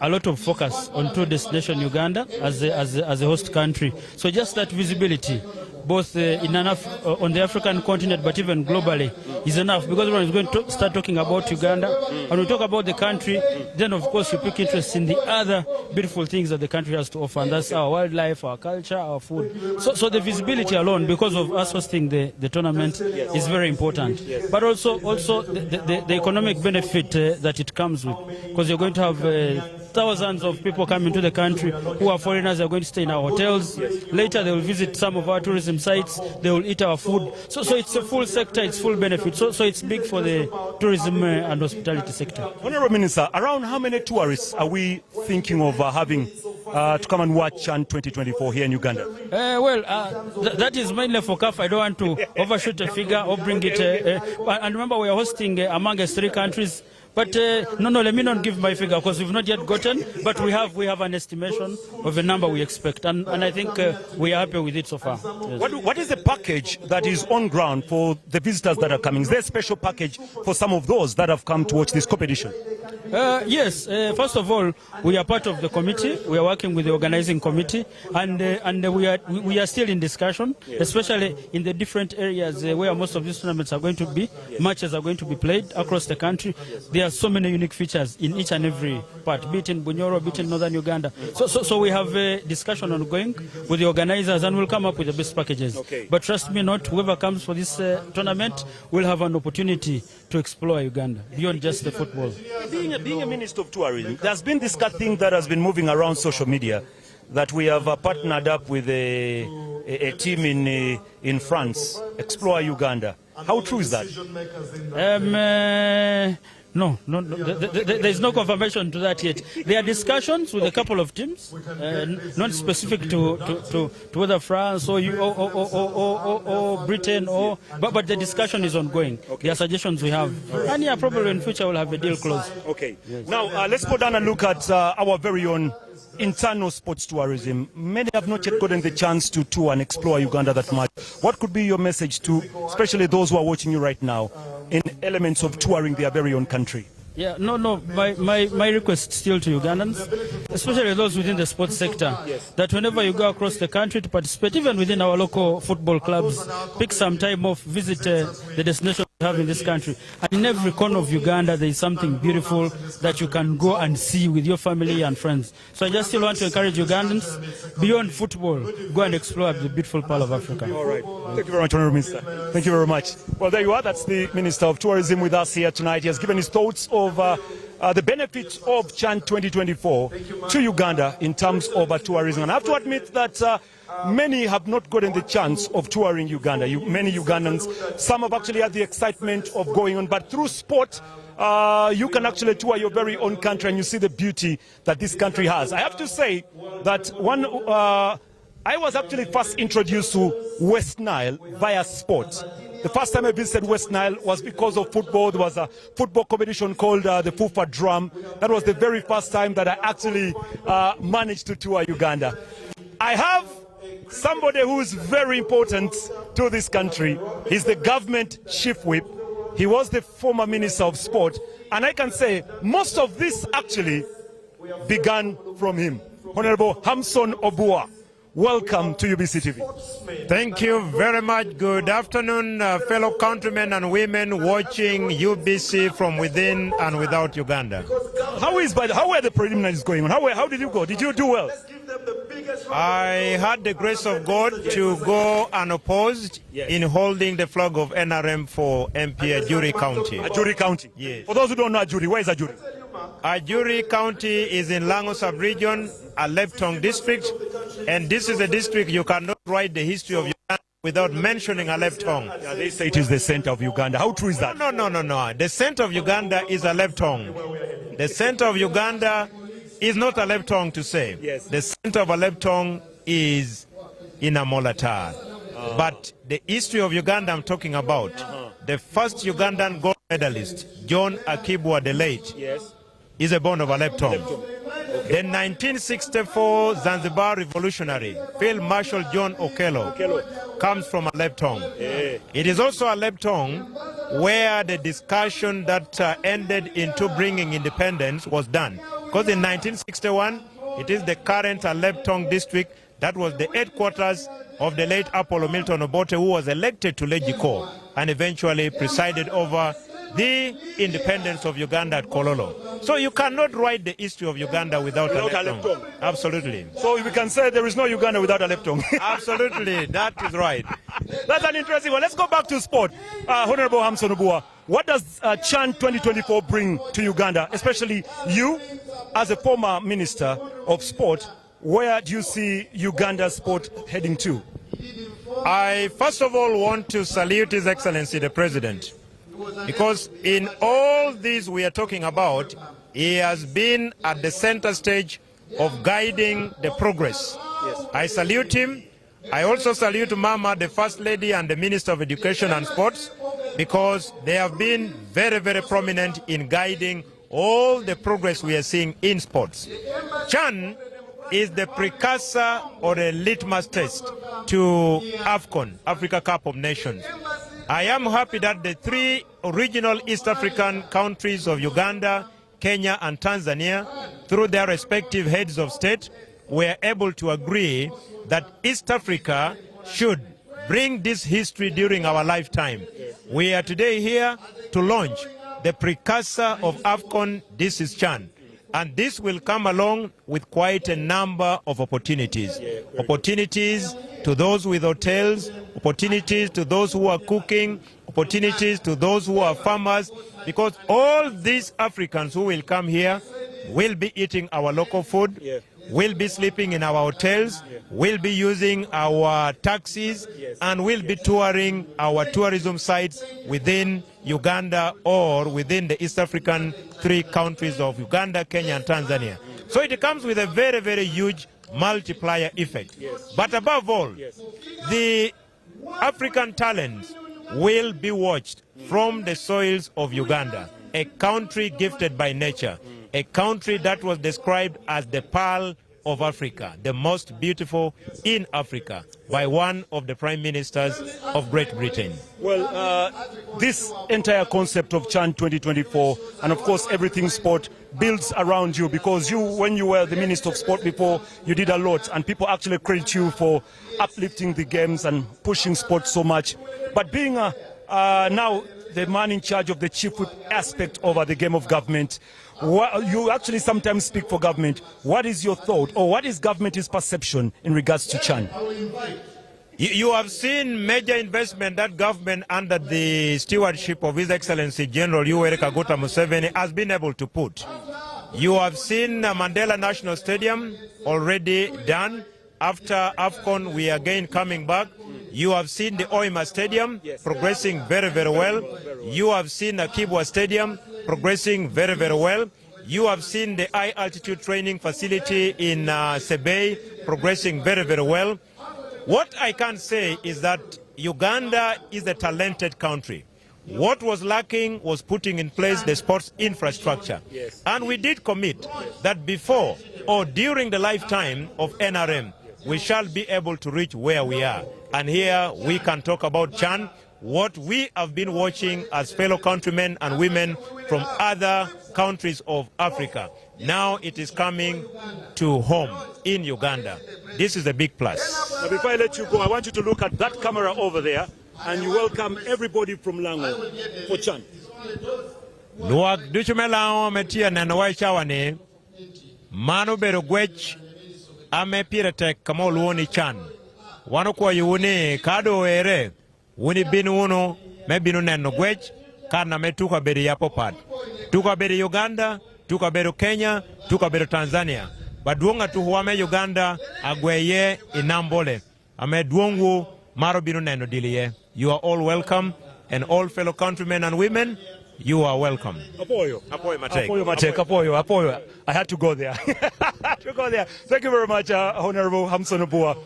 a lot of focus on tour destination Uganda as a host country. So just that visibility, both on the African continent, but even globally, is enough, because when we're going to start talking about Uganda, when we talk about the country, then of course you pick interest in the other beautiful things that the country has to offer, and that's our wildlife, our culture, our food. So the visibility alone, because of us hosting the tournament, is very important. But also the economic benefit that it comes with, because you're going to have thousands of people coming to the country who are foreigners. They're going to stay in our hotels. Later they will visit some of our tourism sites. They will eat our food. So it's a full sector, it's full benefit. So it's big for the tourism and hospitality sector. Honorable Minister, around how many tourists are we thinking of having to come and watch CHAN 2024 here in Uganda? That is mainly for CAF. I don't want to overshoot a figure or bring it. And remember, we are hosting among us 3 countries. But no, let me not give my figure, because we've not yet gotten, but we have an estimation of a number we expect, and I think we are happy with it so far. Yes. What is the package that is on ground for the visitors that are coming? Is there a special package for some of those that have come to watch this competition? Yes, first of all, we are part of the committee. We are working with the organizing committee, and we are still in discussion, especially in the different areas where most of these tournaments are going to be. Matches are going to be played across the country. There are so many unique features in each and every part, be it in Bunyoro, be it in northern Uganda. So we have a discussion ongoing with the organizers, and we'll come up with the best packages. Okay. But trust me not, whoever comes for this tournament will have an opportunity to explore Uganda beyond just the football. Being a minister of tourism, there's been this thing that has been moving around social media that we have partnered up with a team in France, Explore Uganda. How true is that? No, there's no confirmation to that yet. There are discussions with a couple of teams, not specific to whether France or Britain, but the discussion is ongoing. Okay. There are suggestions we have, and yeah, probably in future we'll have a deal closed. Okay. Yes. Now let's go down and look at our very own internal sports tourism. Many have not yet gotten the chance to tour and explore Uganda that much. What could be your message to, especially those who are watching you right now, in elements of touring their very own country? Yeah, no. My request still to Ugandans, especially those within the sports sector, that whenever you go across the country to participate, even within our local football clubs, pick some time off, visit the destination we have in this country. And in every corner of Uganda, there is something beautiful that you can go and see with your family and friends. So I just still want to encourage Ugandans, beyond football, go and explore the beautiful part of Africa. All right. Thank you very much, Honourable Minister. Thank you very much. Well, there you are. That's the Minister of Tourism with us here tonight. He has given his thoughts of the benefits of Chan 2024 to Uganda in terms of tourism. And I have to admit that many have not gotten the chance of touring Uganda. Many Ugandans, some have actually had the excitement of going on, but through sport, you can actually tour your very own country and you see the beauty that this country has. I have to say that I was actually first introduced to West Nile via sport. The first time I visited West Nile was because of football. There was a football competition called the Fufa Drum. That was the very first time that I actually managed to tour Uganda. I have somebody who is very important to this country. He's the government chief whip. He was the former minister of sport. And I can say most of this actually began from him. Honorable Hamson Obua. Welcome to UBC TV. Thank you very much. Good afternoon, fellow countrymen and women watching UBC from within and without Uganda. How were the preliminaries going on? How did you go? Did you do well? I had the grace of God to go unopposed in holding the flag of NRM for MP Ajuri County. Ajuri County? Yes. For those who don't know Ajuri, where is Ajuri? Ajuri County is in Lango Sub-Region, a Leptong district, and this is a district you cannot write the history of Uganda without mentioning a Leptong. Yeah, they say it is the center of Uganda. How true is that? No. The center of Uganda is a Leptong. The center of Uganda is not a Leptong to say. Yes. The center of a Leptong is in a Molatar. But the history of Uganda I'm talking about, the first Ugandan gold medalist, John Akibwa the late, is a born of a Leptong. The 1964 Zanzibar revolutionary, Field Marshal John Okello, comes from a Leptong. It is also a Leptong where the discussion that ended into bringing independence was done. Because in 1961, it is the current Leptong district that was the headquarters of the late Apollo Milton Obote, who was elected to Legiko and eventually presided over the independence of Uganda at Kololo. So you cannot write the history of Uganda without a Leptong. Absolutely. So we can say there is no Uganda without a Leptong. Absolutely, that is right. That's an interesting one. Let's go back to sport. Honorable Hamson Obua, what does Chan 2024 bring to Uganda, especially you as a former minister of sport? Where do you see Uganda's sport heading to? I first of all want to salute His Excellency the President, because in all these we are talking about, he has been at the center stage of guiding the progress. I salute him. I also salute Mama, the First Lady, and the Minister of Education and Sports, because they have been very, very prominent in guiding all the progress we are seeing in sports. Chan is the precursor or a litmus test to AFCON, Africa Cup of Nations. I am happy that the three original East African countries of Uganda, Kenya and Tanzania, through their respective heads of state, were able to agree that East Africa should bring this history during our lifetime. We are today here to launch the precursor of AFCON, this is CHAN. And this will come along with quite a number of opportunities. Opportunities to those with hotels, opportunities to those who are cooking, opportunities to those who are farmers, because all these Africans who will come here will be eating our local food, will be sleeping in our hotels, will be using our taxis, and will be touring our tourism sites within Uganda or within the East African 3 countries of Uganda, Kenya, and Tanzania. So it comes with a very, very huge multiplier effect. But above all, the African talents will be watched from the soils of Uganda, a country gifted by nature, a country that was described as the pearl of Africa, the most beautiful in Africa, by one of the prime ministers of Great Britain. Well, this entire concept of CHAN 2024, and of course everything sport, builds around you, because you, when you were the Minister of Sport before, you did a lot, and people actually credit you for uplifting the games and pushing sport so much. But being now the man in charge of the chief whip aspect over the game of government, you actually sometimes speak for government. What is your thought, or what is government's perception in regards to CHAN? You have seen major investment that government under the stewardship of His Excellency General Museveni has been able to put. You have seen Mandela National Stadium already done. After AFCON, we are again coming back. You have seen the Oima Stadium progressing very, very well. You have seen the Kibwa Stadium progressing very, very well. You have seen the high altitude training facility in Sebei progressing very, very well. What I can say is that Uganda is a talented country. What was lacking was putting in place the sports infrastructure. And we did commit that before or during the lifetime of NRM, we shall be able to reach where we are. And here we can talk about CHAN, what we have been watching as fellow countrymen and women from other countries of Africa. Now it is coming to home in Uganda. This is a big plus. Now before I let you go, I want you to look at that camera over there, and you welcome everybody from Lango for CHAN. Luak duchumela metia nanawai chawane manu berogwech ame piretek kamo luoni CHAN. Wano kwa yuuni kado ere wuni binu uno me binu neno gwech kana me tuka beri yapo pad. Tuka beri Uganda, tuka beri Kenya, tuka beri Tanzania. Baduonga tuhuame Uganda agweye inambole. Ame duongu maro binu neno diliye. You are all welcome, and all fellow countrymen and women, you are welcome. Apoyo. Apoyo Matek. Apoyo Matek. Apoyo. Apoyo. I had to go there. Thank you very much, Honorable Hamson Obua.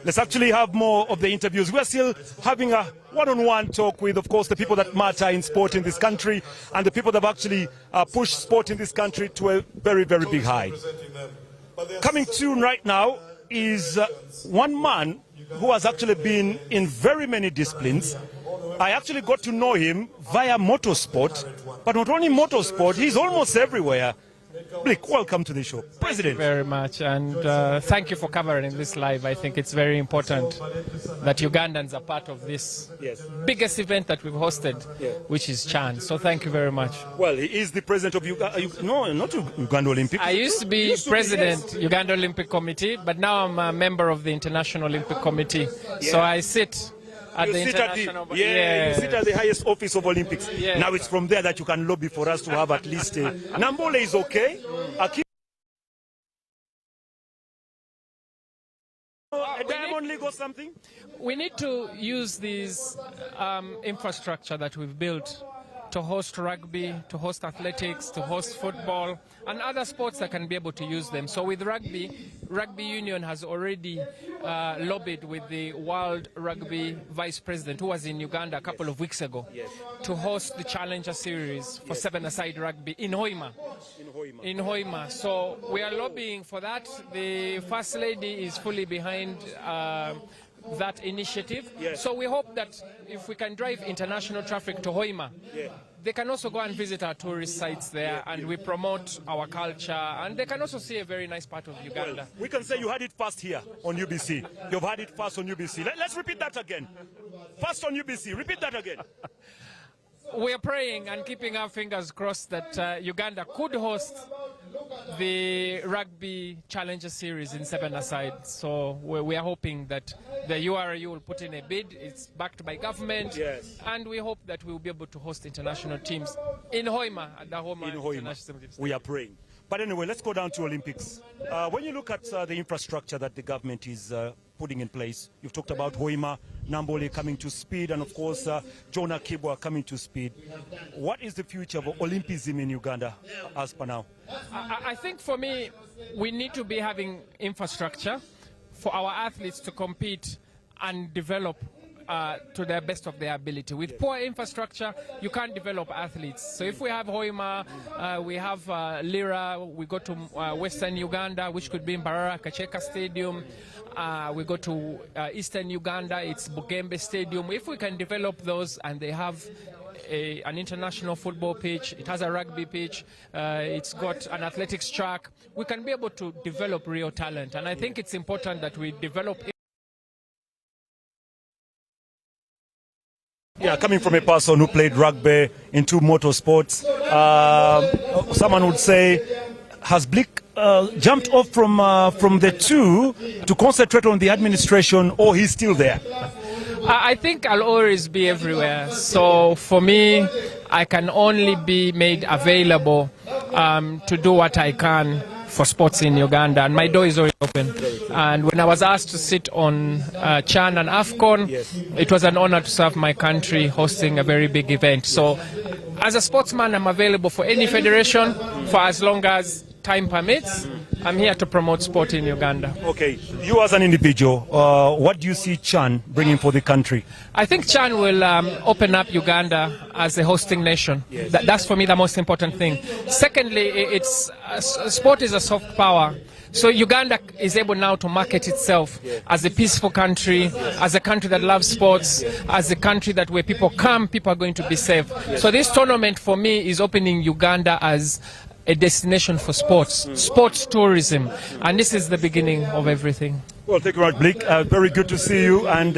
Let's actually have more of the interviews. We are still having a one-on-one talk with, of course, the people that matter in sport in this country, and the people that have actually pushed sport in this country to a very, very big high. Coming soon right now is one man who has actually been in very many disciplines. I actually got to know him via motorsport, but not only motorsport, he's almost everywhere. Blick, welcome to the show. President. Thank you very much, and thank you for covering this live. I think it's very important that Ugandans are part of this biggest event that we've hosted, which is CHAN. So thank you very much. Well, he is the president of Uganda. No, not Uganda Olympic. I used to be president, Uganda Olympic Committee, but now I'm a member of the International Olympic Committee. So I sit at the international... You sit at the highest office of Olympics. Now it's from there that you can lobby for us to have at least a... Nambole is okay. A Diamond League or something? We need to use this infrastructure that we've built to host rugby, to host athletics, to host football, and other sports that can be able to use them. So with rugby, Rugby Union has already lobbied with the World Rugby Vice President, who was in Uganda a couple of weeks ago, to host the Challenger Series for seven-a-side rugby in Hoima. In Hoima. So we are lobbying for that. The First Lady is fully behind that initiative. So we hope that if we can drive international traffic to Hoima, they can also go and visit our tourist sites there, and we promote our culture, and they can also see a very nice part of Uganda. Well, we can say you had it first here on UBC. You've had it first on UBC. Let's repeat that again. First on UBC. Repeat that again. We are praying and keeping our fingers crossed that Uganda could host the Rugby Challenger Series in 7-a-side. So we are hoping that the URU will put in a bid. It's backed by government. And we hope that we will be able to host international teams in Hoima, at the Hoima International Teams. We are praying. But anyway, let's go down to Olympics. When you look at the infrastructure that the government is putting in place, you've talked about Hoima, Nambole coming to speed, and of course, John Akibwa coming to speed. What is the future of Olympism in Uganda as per now? I think for me, we need to be having infrastructure for our athletes to compete and develop to the best of their ability. With poor infrastructure, you can't develop athletes. So if we have Hoima, we have Lira, we go to Western Uganda, which could be in Mbarara Kacheka Stadium. We go to Eastern Uganda, it's Bugembe Stadium. If we can develop those and they have an international football pitch, it has a rugby pitch, it's got an athletics track, we can be able to develop real talent. And I think it's important that we develop. Yeah, coming from a person who played rugby into motorsports, someone would say, has Blick jumped off from the two to concentrate on the administration, or he's still there? I think I'll always be everywhere. So for me, I can only be made available to do what I can for sports in Uganda, and my door is always open. And when I was asked to sit on Chan and AFCON, it was an honor to serve my country hosting a very big event. So as a sportsman, I'm available for any federation for as long as time permits. I'm here to promote sport in Uganda. Okay, you as an individual, what do you see Chan bringing for the country? I think Chan will open up Uganda as a hosting nation. That's for me the most important thing. Secondly, sport is a soft power. So Uganda is able now to market itself as a peaceful country, as a country that loves sports, as a country that where people come, people are going to be safe. So this tournament for me is opening Uganda as a destination for sports, sports tourism, and this is the beginning of everything. Well, thank you very much, Blick. Very good to see you, and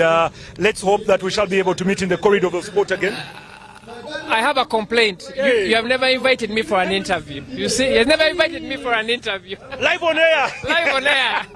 let's hope that we shall be able to meet in the corridor of sport again. I have a complaint. You have never invited me for an interview. You see, you have never invited me for an interview. Live on air. Live on air.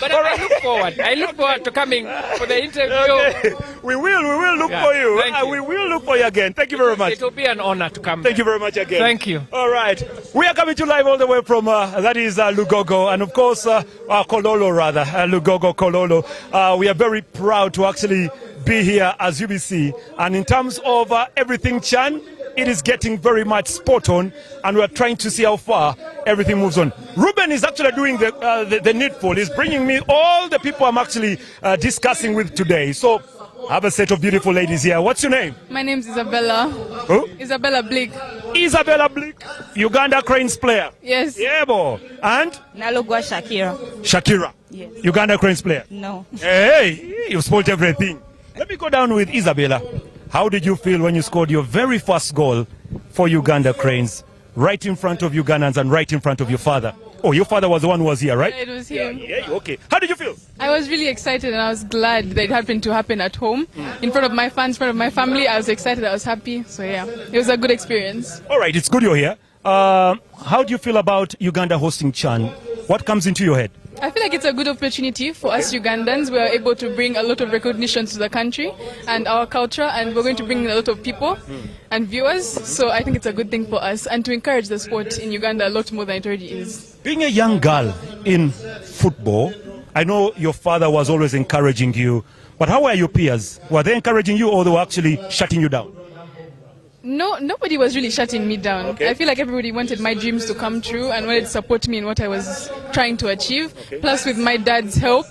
But I look forward. I look forward to coming for the interview. Okay. We will look for you. We will look for you again. Thank you very much. It will be an honor to come. Thank you very much again. Thank you. All right. We are coming to live all the way from, that is Lugogo, and of course, Kololo rather, Lugogo, Kololo. We are very proud to actually be here as UBC, and in terms of everything Chan, it is getting very much spot on, and we're trying to see how far everything moves on. Ruben is actually doing the needful. He's bringing me all the people I'm actually discussing with today. So I have a set of beautiful ladies here. What's your name? My name's Isabella. Who? Isabella Blick. Isabella Blick, Uganda Cranes player. Yes. Yeah, boy. And? Nalogwa Shakira. Shakira. Yes. Uganda Cranes player. No. Hey, you spoiled everything. Let me go down with Isabella. How did you feel when you scored your very first goal for Uganda Cranes, right in front of Ugandans and right in front of your father? Oh, your father was the one who was here, right? Yeah, it was him. Yeah, okay. How did you feel? I was really excited, and I was glad that it happened to happen at home, in front of my fans, in front of my family. I was excited, I was happy. So yeah, it was a good experience. All right, it's good you're here. How do you feel about Uganda hosting Chan? What comes into your head? I feel like it's a good opportunity for us Ugandans. We are able to bring a lot of recognition to the country and our culture, and we're going to bring in a lot of people and viewers. So I think it's a good thing for us, and to encourage the sport in Uganda a lot more than it already is. Being a young girl in football, I know your father was always encouraging you, but how were your peers? Were they encouraging you, or they were actually shutting you down? No, nobody was really shutting me down. Okay. I feel like everybody wanted my dreams to come true and wanted to support me in what I was trying to achieve. Okay. Plus, with my dad's help,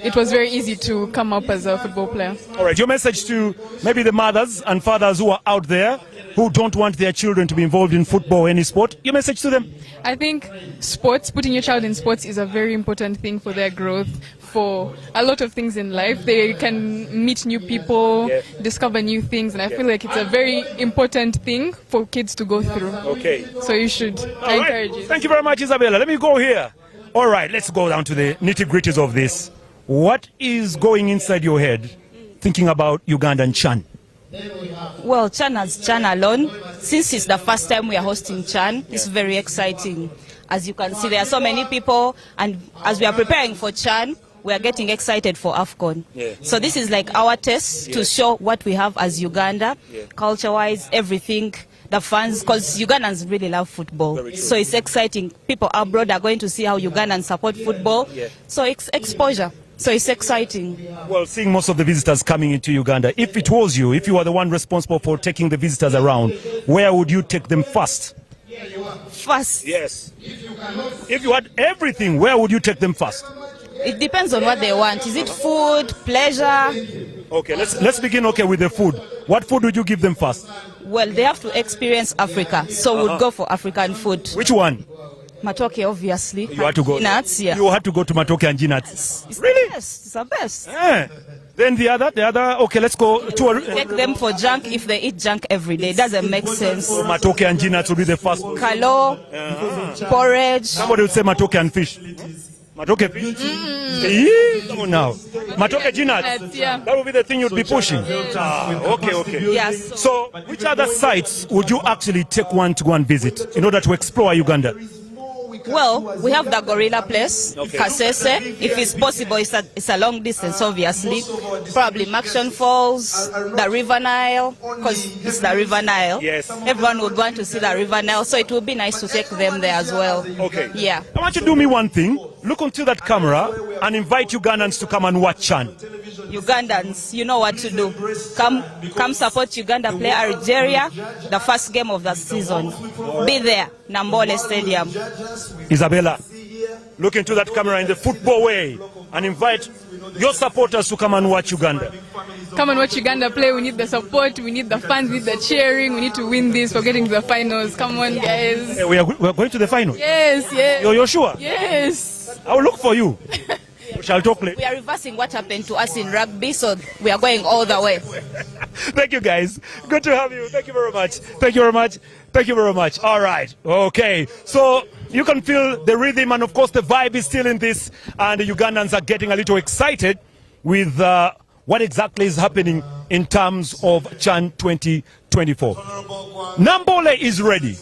it was very easy to come up as a football player. All right, your message to maybe the mothers and fathers who are out there who don't want their children to be involved in football or any sport, your message to them? I think sports, putting your child in sports is a very important thing for their growth, for a lot of things in life. They can meet new people, discover new things, and I feel like it's a very important thing for kids to go through. Okay. So you should. I encourage you. Thank you very much, Isabella. Let me go here. All right, let's go down to the nitty-gritties of this. What is going inside your head thinking about Ugandan Chan? Well, Chan as Chan alone, since it's the first time we are hosting Chan, it's very exciting. As you can see, there are so many people, and as we are preparing for Chan, we are getting excited for AFCON. So this is like our test to show what we have as Uganda, culture-wise, everything. The fans, because Ugandans really love football. So it's exciting. People abroad are going to see how Ugandans support football. So it's exposure. So it's exciting. Well, seeing most of the visitors coming into Uganda, if it was you, if you were the one responsible for taking the visitors around, where would you take them first? First? Yes. If you had everything, where would you take them first? It depends on what they want. Is it food, pleasure? Okay, let's begin with the food. What food would you give them first? Well, they have to experience Africa, so we'll go for African food. Which one? Matoke, obviously. You had to go. Nuts, yeah. You had to go to Matoke and G-nuts. It's really? The best. It's the best. Then the other. Okay, let's go to take them for junk if they eat junk every day. It doesn't make sense. So Matoke and G-nuts will be the first. Kalo, porridge. Somebody would say Matoke and fish. Matoke fish? Come on now. Matoke G-nuts. That would be the thing you'd be pushing. Okay. Yes. So which other sites would you actually take one to go and visit in order to explore Uganda? Well, we have the gorilla place, Kasese. If it's possible, it's a long distance, obviously. Probably Maction Falls, the River Nile, because it's the River Nile. Yes. Everyone would want to see the River Nile, so it would be nice to take them there as well. Okay. Yeah. I want you to do me one thing. Look into that camera and invite Ugandans to come and watch Chan. Ugandans, you know what to do. Come support Uganda play Algeria, the first game of the season. Be there, Nambole Stadium. Isabella, look into that camera in the football way and invite your supporters to come and watch Uganda. Come and watch Uganda play. We need the support, we need the fans, we need the cheering, we need to win this for getting to the finals. Come on, guys. We are going to the final? Yes. You're sure? Yes. I'll look for you. We shall talk later. We are reversing what happened to us in rugby, so we are going all the way. Thank you, guys. Good to have you. Thank you very much. Thank you very much. Thank you very much. All right. Okay. So you can feel the rhythm, and of course the vibe is still in this, and the Ugandans are getting a little excited with what exactly is happening in terms of Chan 2024. Nambole is ready.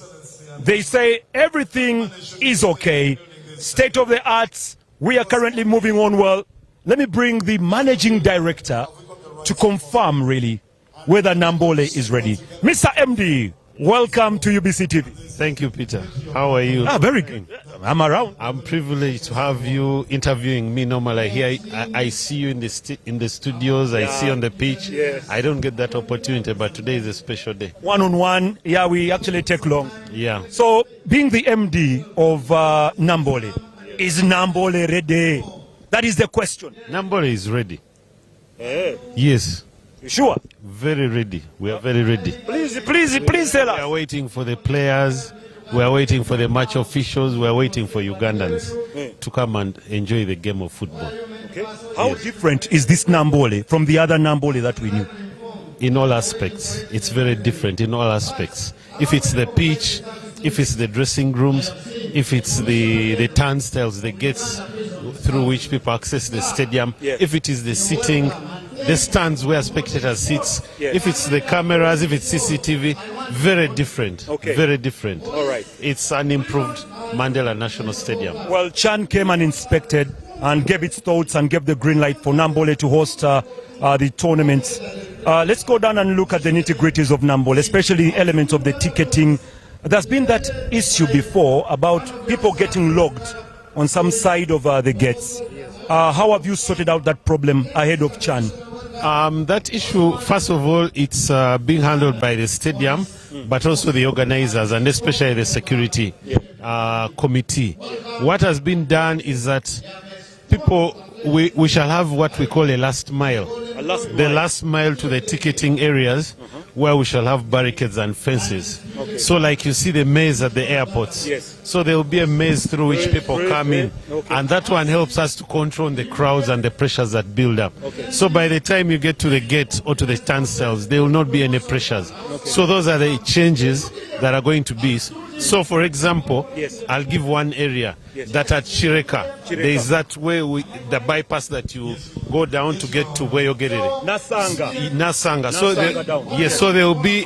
They say everything is okay. State of the art. We are currently moving on well. Let me bring the managing director to confirm really whether Nambole is ready. Mr. MD, welcome to UBC TV. Thank you, Peter. How are you? Very good. I'm around. I'm privileged to have you interviewing me. Normally here I see you in the studios, I see on the pitch. Yes. I don't get that opportunity, but today is a special day. One-on-one, we actually take long. Yeah. So, being the MD of Nambole, is Nambole ready? That is the question. Nambole is ready. Yes. You sure? Very ready. We are very ready. Please tell us. We are waiting for the players. We are waiting for the match officials. We are waiting for Ugandans to come and enjoy the game of football. Okay. How different is this Nambole from the other Nambole that we knew? In all aspects. It's very different in all aspects. If it's the pitch, if it's the dressing rooms, if it's the turnstiles, the gates through which people access the stadium, if it is the seating, the stands where spectators sit, if it's the cameras, if it's CCTV, very different. Very different. All right. It's an improved Mandela National Stadium. Well, Chan came and inspected and gave its thoughts and gave the green light for Nambole to host the tournament. Let's go down and look at the nitty-gritties of Nambole, especially elements of the ticketing. There's been that issue before about people getting logged on some side of the gates. How have you sorted out that problem ahead of Chan? That issue, first of all, it's being handled by the stadium, but also the organizers and especially the security committee. What has been done is that we shall have what we call a last mile. The last mile to the ticketing areas where we shall have barricades and fences. Okay. So like you see the maze at the airports. Yes. So there will be a maze through which people come in. Okay. And that one helps us to control the crowds and the pressures that build up. Okay. So by the time you get to the gate or to the turnstiles, there will not be any pressures. Okay. So those are the changes that are going to be. So for example, yes. I'll give one area. Yes. That at Chireka, there is that way, the bypass that you go down to get to where you're getting it. Nasanga. So Down. so there will be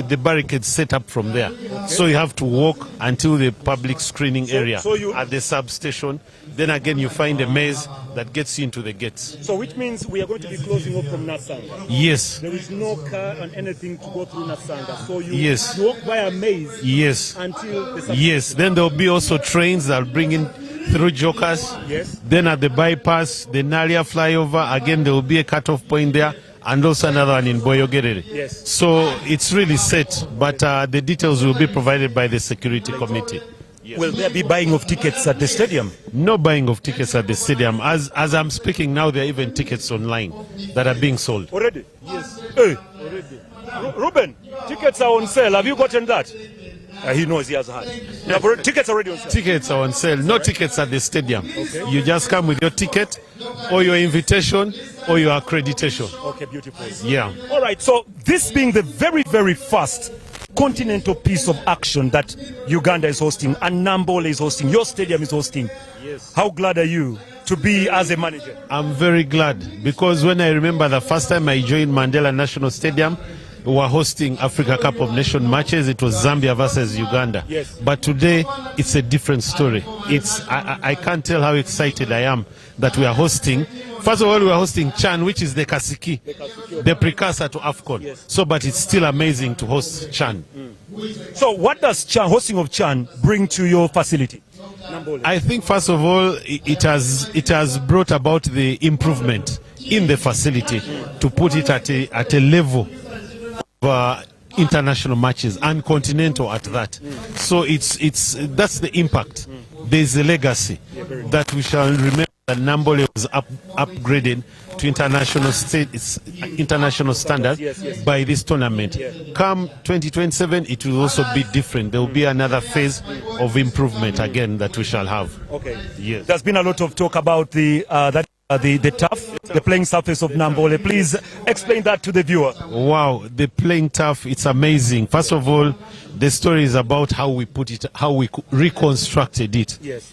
the barricade set up from there. Okay. So you have to walk until the public screening area you, at the substation. Then again you find a maze that gets you into the gates. So which means we are going to be closing off from Nasanga. Yes. There is no car and anything to go through Nasanga. So you, yes. you walk by a maze. Yes. Until the yes. Then there will be also trains that will bring in through Jokers. Yes. Then at the bypass, the Nalia flyover, again there will be a cut-off point there. And also another one in Boyogerere. Yes. So it's really set, but the details will be provided by the security committee. Yes. Will there be buying of tickets at the stadium? No buying of tickets at the stadium. As I'm speaking now, there are even tickets online that are being sold. Already? Yes. Hey. Already. Ruben, tickets are on sale. Have you gotten that? He knows he has had. Tickets already on sale. Tickets are on sale. No tickets at the stadium. Okay. You just come with your ticket or your invitation or your accreditation. Okay, beautiful. Yeah. All right, so this being the very, very first continental piece of action that Uganda is hosting and Namboole is hosting, your stadium is hosting. Yes. How glad are you to be as a manager? I'm very glad because when I remember the first time I joined Mandela National Stadium, we were hosting Africa Cup of Nations matches. It was Zambia versus Uganda. Yes. But today, it's a different story. I can't tell how excited I am that we are hosting. First of all, we are hosting Chan, which is the Kasiki, the precursor to AFCON. Yes. So, but it's still amazing to host Chan. So what does hosting of Chan bring to your facility? I think, first of all, it has brought about the improvement in the facility to put it at a level international matches and continental at that. So that's the impact. There's a legacy that we shall remember that Namboole was upgraded to international standards by this tournament. Come 2027, it will also be different. There will be another phase of improvement again that we shall have. Okay. Yes. There's been a lot of talk about the turf, the playing surface of Namboole. Please explain that to the viewer. Wow, the playing turf, it's amazing. First of all, the story is about how we put it, how we reconstructed it. Yes.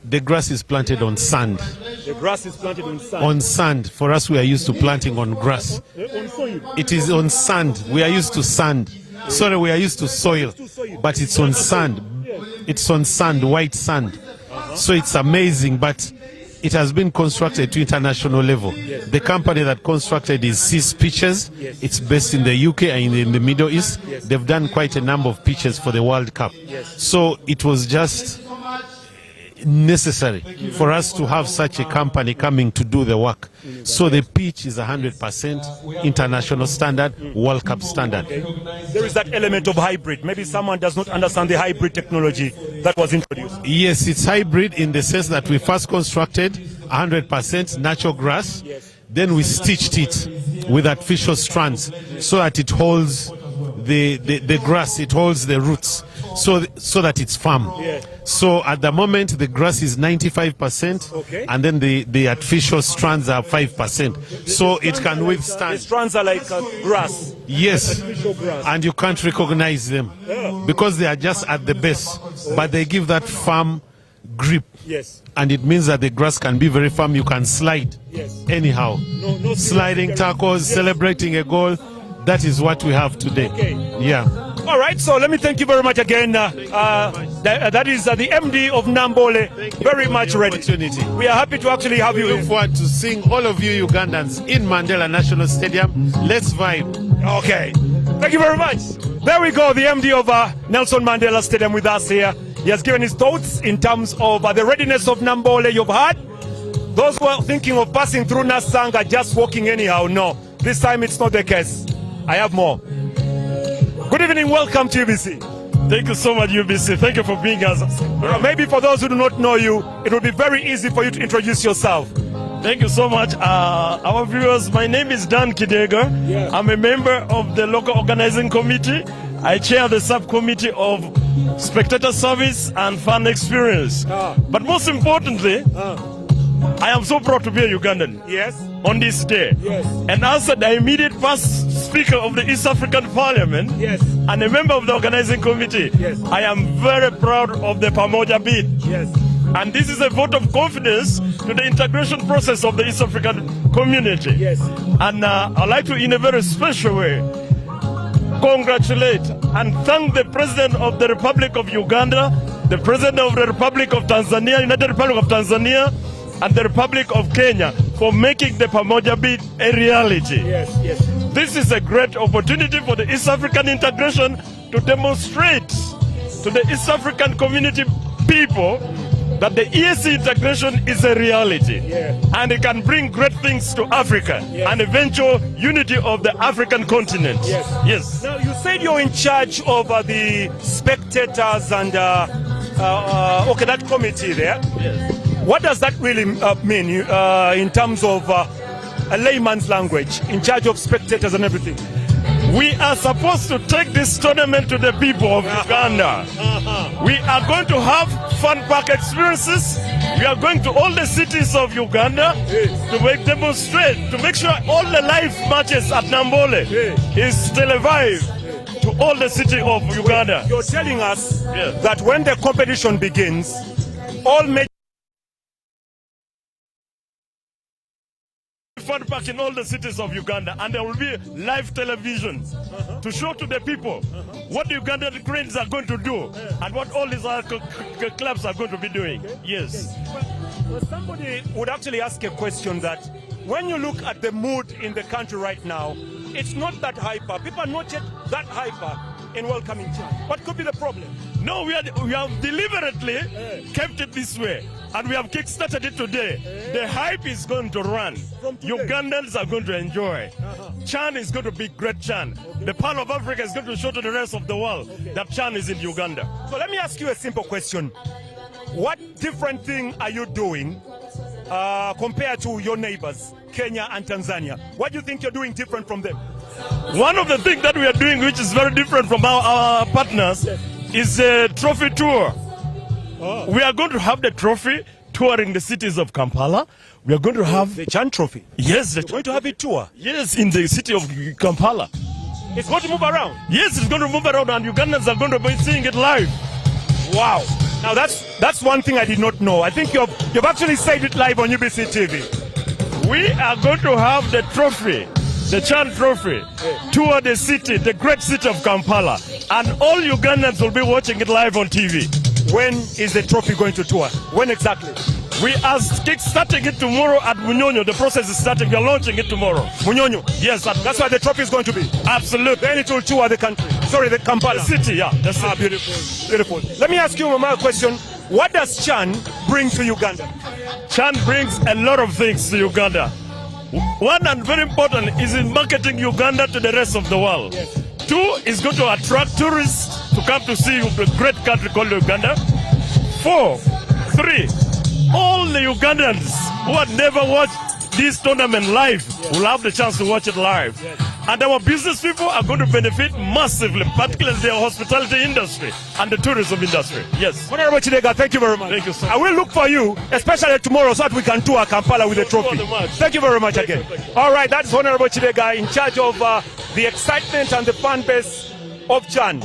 The grass is planted on sand. The grass is planted on sand. On sand. For us, we are used to planting on grass. On soil. It is on sand. We are used to sand. Sorry, we are used to soil, but it's on sand. It's on sand, white sand. So it's amazing, but it has been constructed to international level. Yes. The company that constructed is Seas Pitches. Yes. It's based in the UK and in the Middle East. Yes. They've done quite a number of pitches for the World Cup. Yes. So it was just necessary for us to have such a company coming to do the work. So the pitch is 100% international standard, World Cup standard. Okay. There is that element of hybrid. Maybe someone does not understand the hybrid technology that was introduced. Yes, it's hybrid in the sense that we first constructed 100% natural grass. Yes. Then we stitched it with artificial strands so that it holds the grass, it holds the roots, so that it's firm. Yeah. So at the moment the grass is 95%, okay, and then the artificial strands are 5%. So it can withstand. The strands are like grass. Yes, grass. And you can't recognize them because they are just at the base, but they give that firm grip. Yes. And it means that the grass can be very firm. You can slide. Yes. Anyhow. No sliding tackles, yes, celebrating a goal. That is what we have today. Okay. Yeah. All right, so let me thank you very much again. That is the MD of Namboole. Very much ready. We are happy to actually have you. We look forward to seeing all of you Ugandans in Mandela National Stadium. Let's vibe. Okay. Thank you very much. There we go, the MD of Nelson Mandela Stadium with us here. He has given his thoughts in terms of the readiness of Namboole. You've heard those who are thinking of passing through Nasanga just walking anyhow. No, this time it's not the case. I have more. Good evening, welcome to UBC. Thank you so much, UBC. Thank you for being us. Maybe for those who do not know you, it will be very easy for you to introduce yourself. Thank you so much. Our viewers, my name is Dan Kidega. Yeah. I'm a member of the local organizing committee. I chair the subcommittee of spectator service and fan experience. But most importantly, I am so proud to be a Ugandan. Yes. On this day. Yes. And as the immediate past speaker of the East African Parliament, yes, and a member of the organizing committee, yes, I am very proud of the Pamoja bid. Yes. And this is a vote of confidence to the integration process of the East African community. Yes. And I'd like to, in a very special way, congratulate and thank the President of the Republic of Uganda, the President of the Republic of Tanzania, United Republic of Tanzania, and the Republic of Kenya for making the Pamoja bid a reality. Yes, yes. This is a great opportunity for the East African integration to demonstrate to the East African community people that the EAC integration is a reality, yeah, and it can bring great things to Africa, yes, and eventual unity of the African continent. Yes. Yes. Now, you said you're in charge of the spectators and okay, that committee there. Yes. What does that really mean in terms of a layman's language, in charge of spectators and everything? We are supposed to take this tournament to the people of Uganda. We are going to have fun park experiences. We are going to all the cities of Uganda to demonstrate, to make sure all the live matches at Nambole is televised to all the city of Uganda. You're telling us that when the competition begins, all major fun park in all the cities of Uganda, and there will be live television to show to the people what the Ugandan cranes are going to do and what all these other clubs are going to be doing. Yes. Well, somebody would actually ask a question that when you look at the mood in the country right now, it's not that hyper. People are not yet that hyper in welcoming Chan. What could be the problem? No, we have deliberately kept it this way, and we have kick-started it today. The hype is going to run. Ugandans are going to enjoy. Chan is going to be great Chan. The Pearl of Africa is going to show to the rest of the world that Chan is in Uganda. So let me ask you a simple question. What different thing are you doing compared to your neighbors, Kenya and Tanzania? What do you think you're doing different from them? One of the things that we are doing which is very different from our partners is a trophy tour. We are going to have the trophy touring the cities of Kampala. We are going to have the Chan Trophy. Yes, we're going to have a tour. Yes, in the city of Kampala. It's going to move around. Yes, it's going to move around, and Ugandans are going to be seeing it live. Wow. Now that's one thing I did not know. I think you've actually said it live on UBC TV. We are going to have the trophy, the Chan Trophy, tour the city, the great city of Kampala, and all Ugandans will be watching it live on TV. When is the trophy going to tour? When exactly? We are kick-starting it tomorrow at Munyonyo. The process is starting. We are launching it tomorrow. Munyonyo? Yes. That's where the trophy is going to be? Absolutely. Then it will tour the country. Sorry, the Kampala. The city, yeah. The city. Ah, beautiful. Beautiful. Let me ask you Mama, a question. What does Chan bring to Uganda? Chan brings a lot of things to Uganda. One, and very important, is in marketing Uganda to the rest of the world. Yes. Two, is going to attract tourists to come to see the great country called Uganda. Three, all the Ugandans who have never watched this tournament live will have the chance to watch it live. Yes. And our business people are going to benefit massively, particularly the hospitality industry and the tourism industry. Yes. Honorable Chidega, thank you very much. Thank you, sir. I will look for you, especially tomorrow, so that we can tour Kampala with the trophy. Thank you very much again. All right, that's Honorable Chidega in charge of the excitement and the fan base of Chan.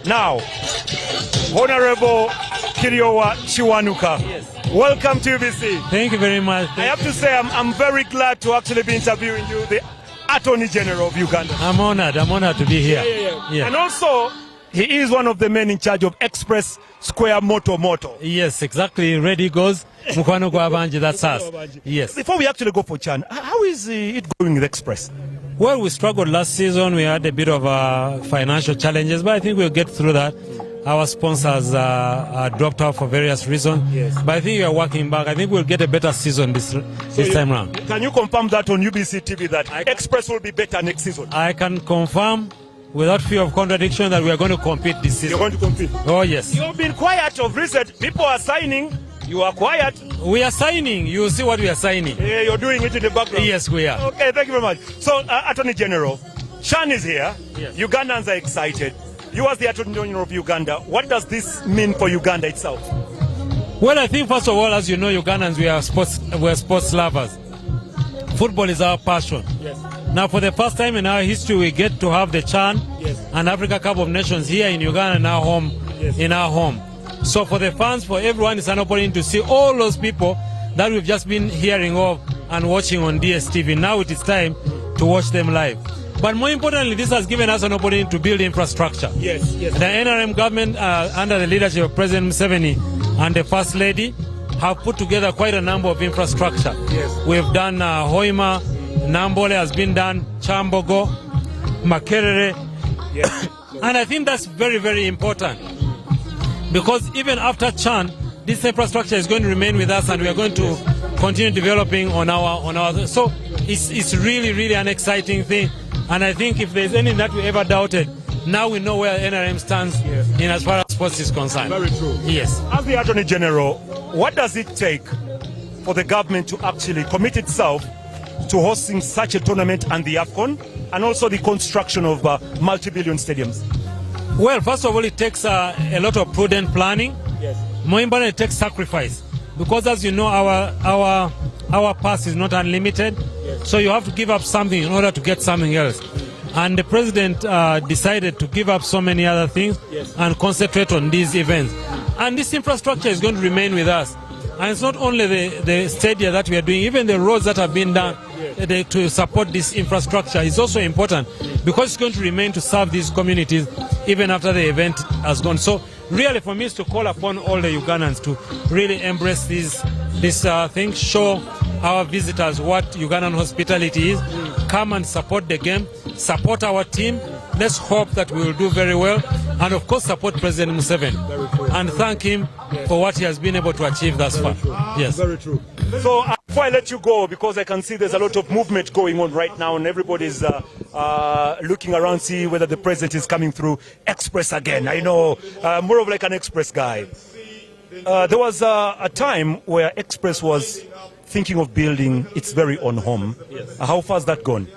Now, Honorable Kiriowa Chiwanuka. Yes. Welcome to UBC. Thank you very much. I have to say I'm very glad to actually be interviewing you, the Attorney General of Uganda. I'm honored to be here. Yeah. And also, he is one of the men in charge of Express Square Moto. Yes, exactly. Ready goes. Mukwano kwa Banji, that's us. Yes. Before we actually go for Chan, how is it going with Express? Well, we struggled last season. We had a bit of financial challenges, but I think we'll get through that. Our sponsors dropped out for various reasons. Yes. But I think we are working back. I think we'll get a better season this time round. Can you confirm that on UBC TV that Express will be better next season? I can confirm without fear of contradiction that we are going to compete this season. You're going to compete? Oh, yes. You've been quiet of recent. People are signing You are quiet. We are signing. You see what we are signing. Yeah, you're doing it in the background. Yes, we are. Okay, thank you very much. So, Attorney General, Chan is here. Yes. Ugandans are excited. You as the Attorney General of Uganda, what does this mean for Uganda itself? Well, I think first of all, as you know, Ugandans, we're sports lovers. Football is our passion. Yes. Now, for the first time in our history, we get to have the Chan and Africa Cup of Nations here in Uganda, in our home. Yes. In our home. So for the fans, for everyone, it's an opportunity to see all those people that we've just been hearing of and watching on DSTV. Now it is time to watch them live. But more importantly, this has given us an opportunity to build infrastructure. Yes, yes. The NRM government, under the leadership of President Museveni and the First Lady, have put together quite a number of infrastructure. Yes. We've done Hoima, Nambole has been done, Chambogo, Makerere. Yes. And I think that's very, very important. Because even after Chan, this infrastructure is going to remain with us and we are going to continue developing on our so it's really, really an exciting thing. And I think if there's anything that we ever doubted, now we know where NRM stands in as far as sports is concerned. Very true. Yes. As the Attorney General, what does it take for the government to actually commit itself to hosting such a tournament and the AFCON and also the construction of multi-billion stadiums? Well, first of all, it takes a lot of prudent planning. Yes. More importantly, it takes sacrifice. Because as you know, our past is not unlimited. Yes. So you have to give up something in order to get something else. And the president decided to give up so many other things and concentrate on these events. And this infrastructure is going to remain with us. And it's not only the stadia that we are doing, even the roads that have been done to support this infrastructure is also important because it's going to remain to serve these communities even after the event has gone. So really for me is to call upon all the Ugandans to really embrace this thing, show our visitors what Ugandan hospitality is, come and support the game, support our team. Let's hope that we will do very well, and of course support President Museveni and thank him for what he has been able to achieve thus far. Yes. Very true. So before I let you go, because I can see there's a lot of movement going on right now and everybody's looking around, see whether the president is coming through Express again. I know, more of like an Express guy. There was a time where Express was thinking of building its very own home. Yes. How far has that gone?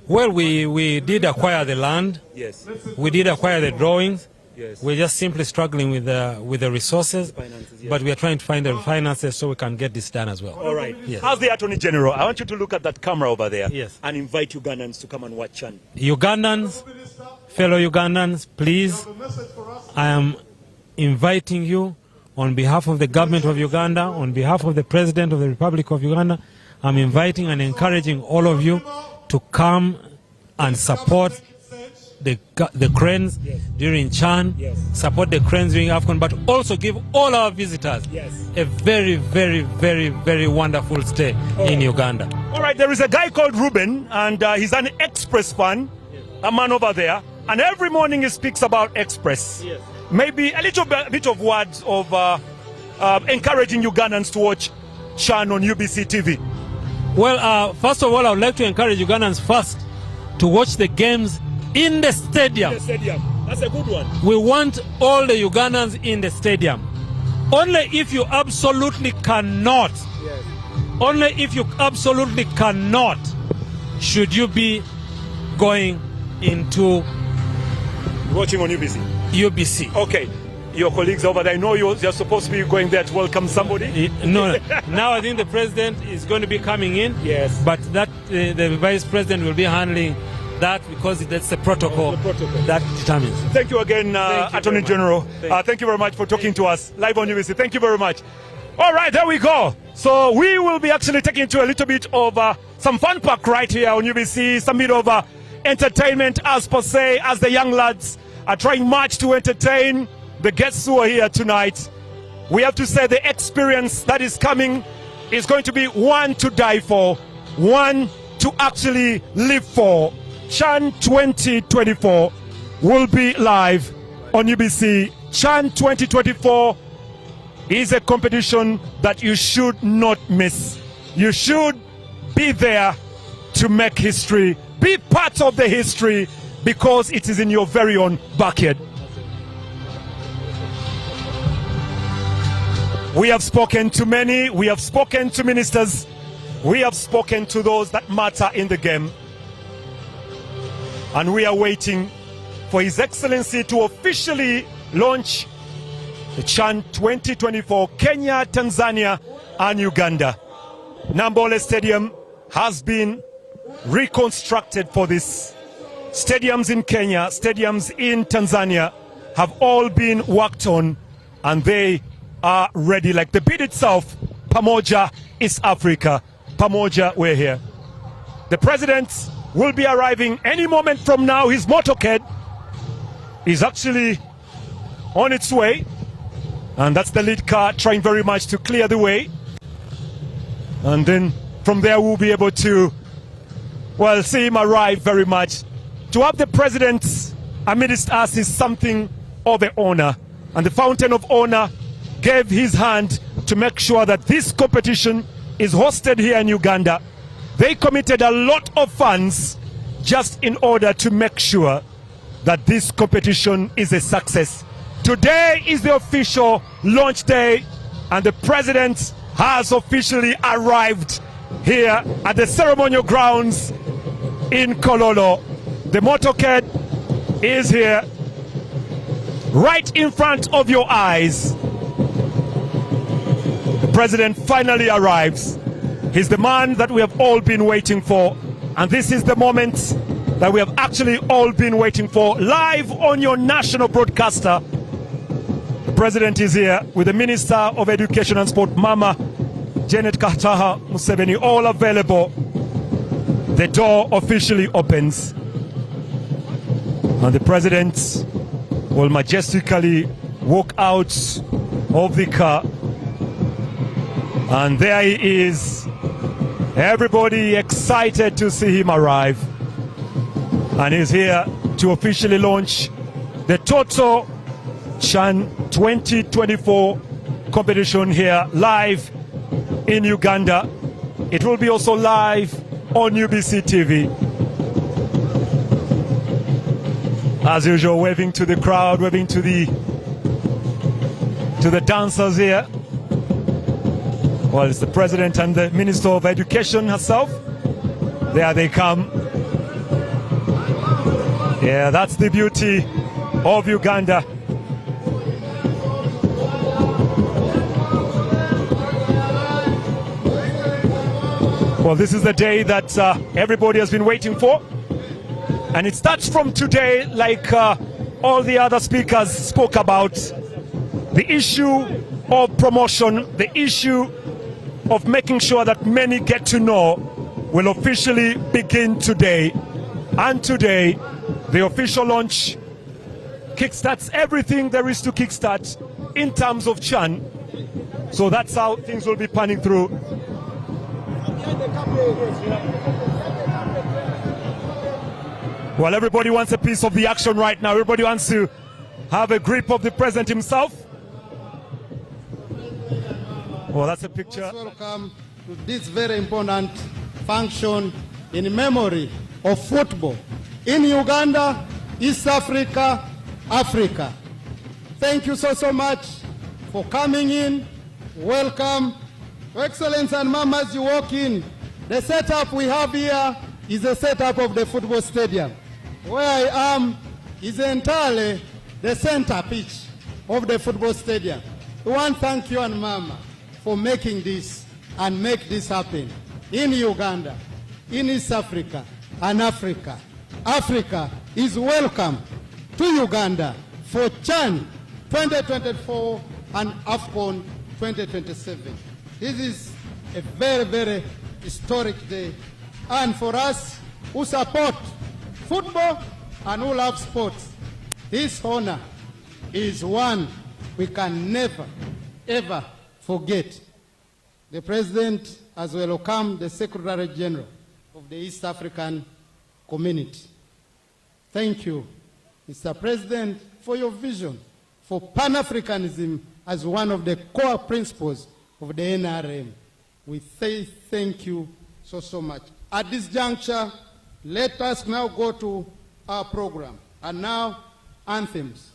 Well, we did acquire the land. Yes. We did acquire the drawings. Yes. We're just simply struggling with the resources, but we are trying to find the finances so we can get this done as well. All right. Yes. As the Attorney General, I want you to look at that camera over there and invite Ugandans to come and watch Chan. Ugandans, fellow Ugandans, please, I am inviting you on behalf of the government of Uganda, on behalf of the President of the Republic of Uganda, I'm inviting and encouraging all of you to come and support the cranes during Chan, support the cranes during AFCON, but also give all our visitors a very, very, very, very wonderful stay in Uganda. All right, there is a guy called Ruben, and he's an Express fan, a man over there, and every morning he speaks about Express. Maybe a little bit of words of encouraging Ugandans to watch Chan on UBC TV. Well, first of all, I would like to encourage Ugandans first to watch the games in the stadium. In the stadium. That's a good one. We want all the Ugandans in the stadium. Only if you absolutely cannot, only if you absolutely cannot, should you be going into watching on UBC. UBC. Okay. Your colleagues over there, I know you're supposed to be going there to welcome somebody. No. Now I think the president is going to be coming in. Yes. But that the vice president will be handling that because that's the protocol, that determines. Thank you again, Attorney General. Thank you very much for talking to us live on UBC. Thank you very much. All right, there we go. So we will be actually taking you to a little bit of some fun park right here on UBC, some bit of entertainment as per se, as the young lads are trying much to entertain the guests who are here tonight. We have to say the experience that is coming is going to be one to die for, one to actually live for. Chan 2024 will be live on UBC. Chan 2024 is a competition that you should not miss. You should be there to make history, be part of the history, because it is in your very own backyard. We have spoken to many, we have spoken to ministers, we have spoken to those that matter in the game. And we are waiting for His Excellency to officially launch the CHAN 2024, Kenya, Tanzania, and Uganda. Nambole Stadium has been reconstructed for this. Stadiums in Kenya, stadiums in Tanzania have all been worked on, and they are ready. Like the bid itself, Pamoja is Africa. Pamoja, we're here. The president will be arriving any moment from now. His motorcade is actually on its way, and that's the lead car trying very much to clear the way. And then from there we'll be able to, well, see him arrive very much. To have the president amidst us is something of an honor, and the Fountain of Honor gave his hand to make sure that this competition is hosted here in Uganda. They committed a lot of funds just in order to make sure that this competition is a success. Today is the official launch day, and the president has officially arrived here at the ceremonial grounds in Kololo. The motorcade is here right in front of your eyes. The president finally arrives. He's the man that we have all been waiting for, and this is the moment that we have actually all been waiting for, live on your national broadcaster. The president is here with the Minister of Education and Sport, Mama Janet Kataha Museveni, all available. The door officially opens, and the president will majestically walk out of the car, and there he is. Everybody excited to see him arrive, and he's here to officially launch the Toto CHAN 2024 competition here live in Uganda. It will be also live on UBC TV. As usual, waving to the crowd, waving to the dancers here. Well, it's the president and the Minister of Education herself. There they come. Yeah, that's the beauty of Uganda. Well, this is the day that everybody has been waiting for. And it starts from today, like all the other speakers spoke about. The issue of promotion, the issue of making sure that many get to know will officially begin today. And today, the official launch kickstarts everything there is to kickstart in terms of CHAN. So that's how things will be panning through. Well, everybody wants a piece of the action right now. Everybody wants to have a grip of the president himself. Well, that's a picture. Welcome to this very important function in memory of football in Uganda, East Africa, Africa. Thank you so much for coming in. Welcome. Your Excellency and Mama, as you walk in, the setup we have here is the setup of the football stadium. Where I am is entirely the center pitch of the football stadium. We want to thank you and Mama for making this and make this happen in Uganda, in East Africa, and Africa. Africa is welcome to Uganda for CHAN 2024 and AFCON 2027. This is a very, very historic day. And for us who support football and who love sports, this honor is one we can never, ever forget. The President has welcomed the Secretary General of the East African Community. Thank you, Mr. President, for your vision for Pan-Africanism as one of the core principles of the NRM. We say thank you so much. At this juncture, let us now go to our program. And now, anthems.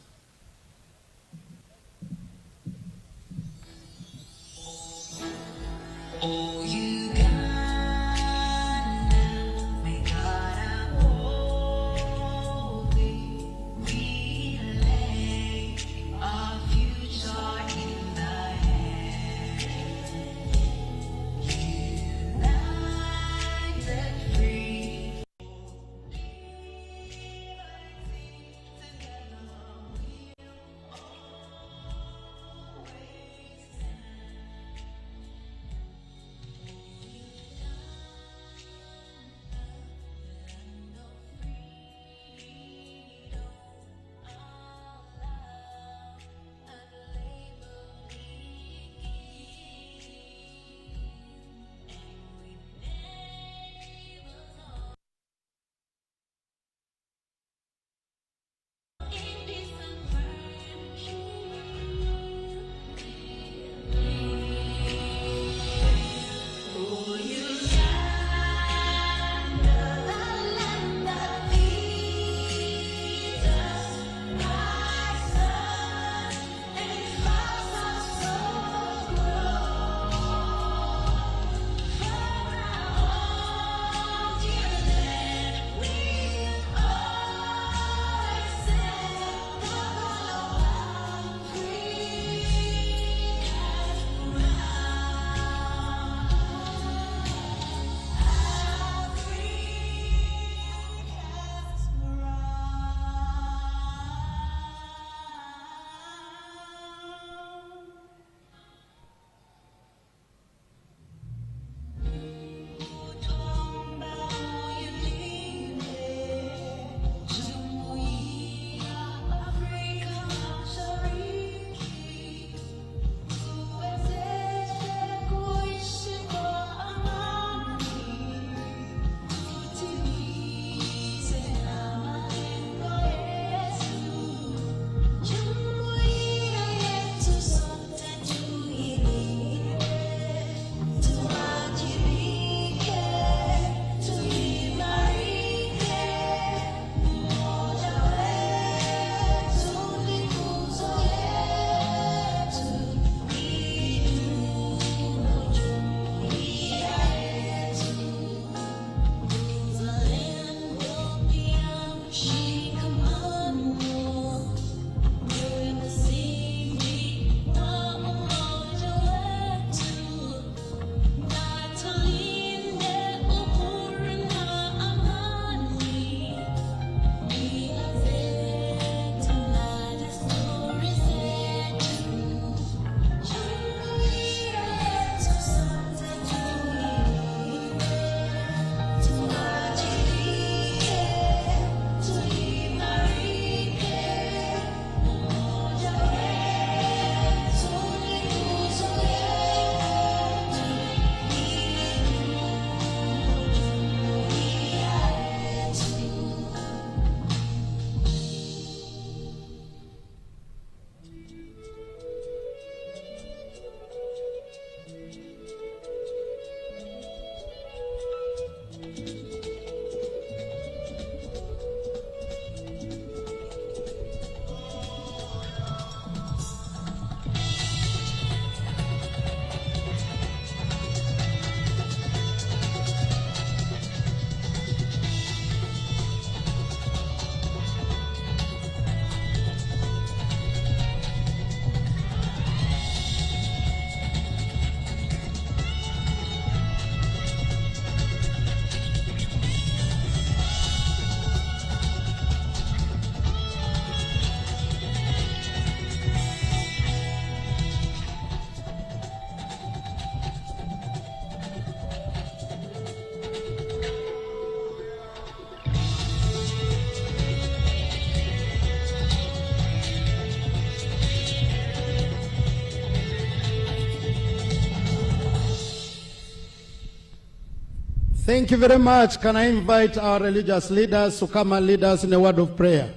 Thank you very much. Can I invite our religious leaders to come and lead us in a word of prayer?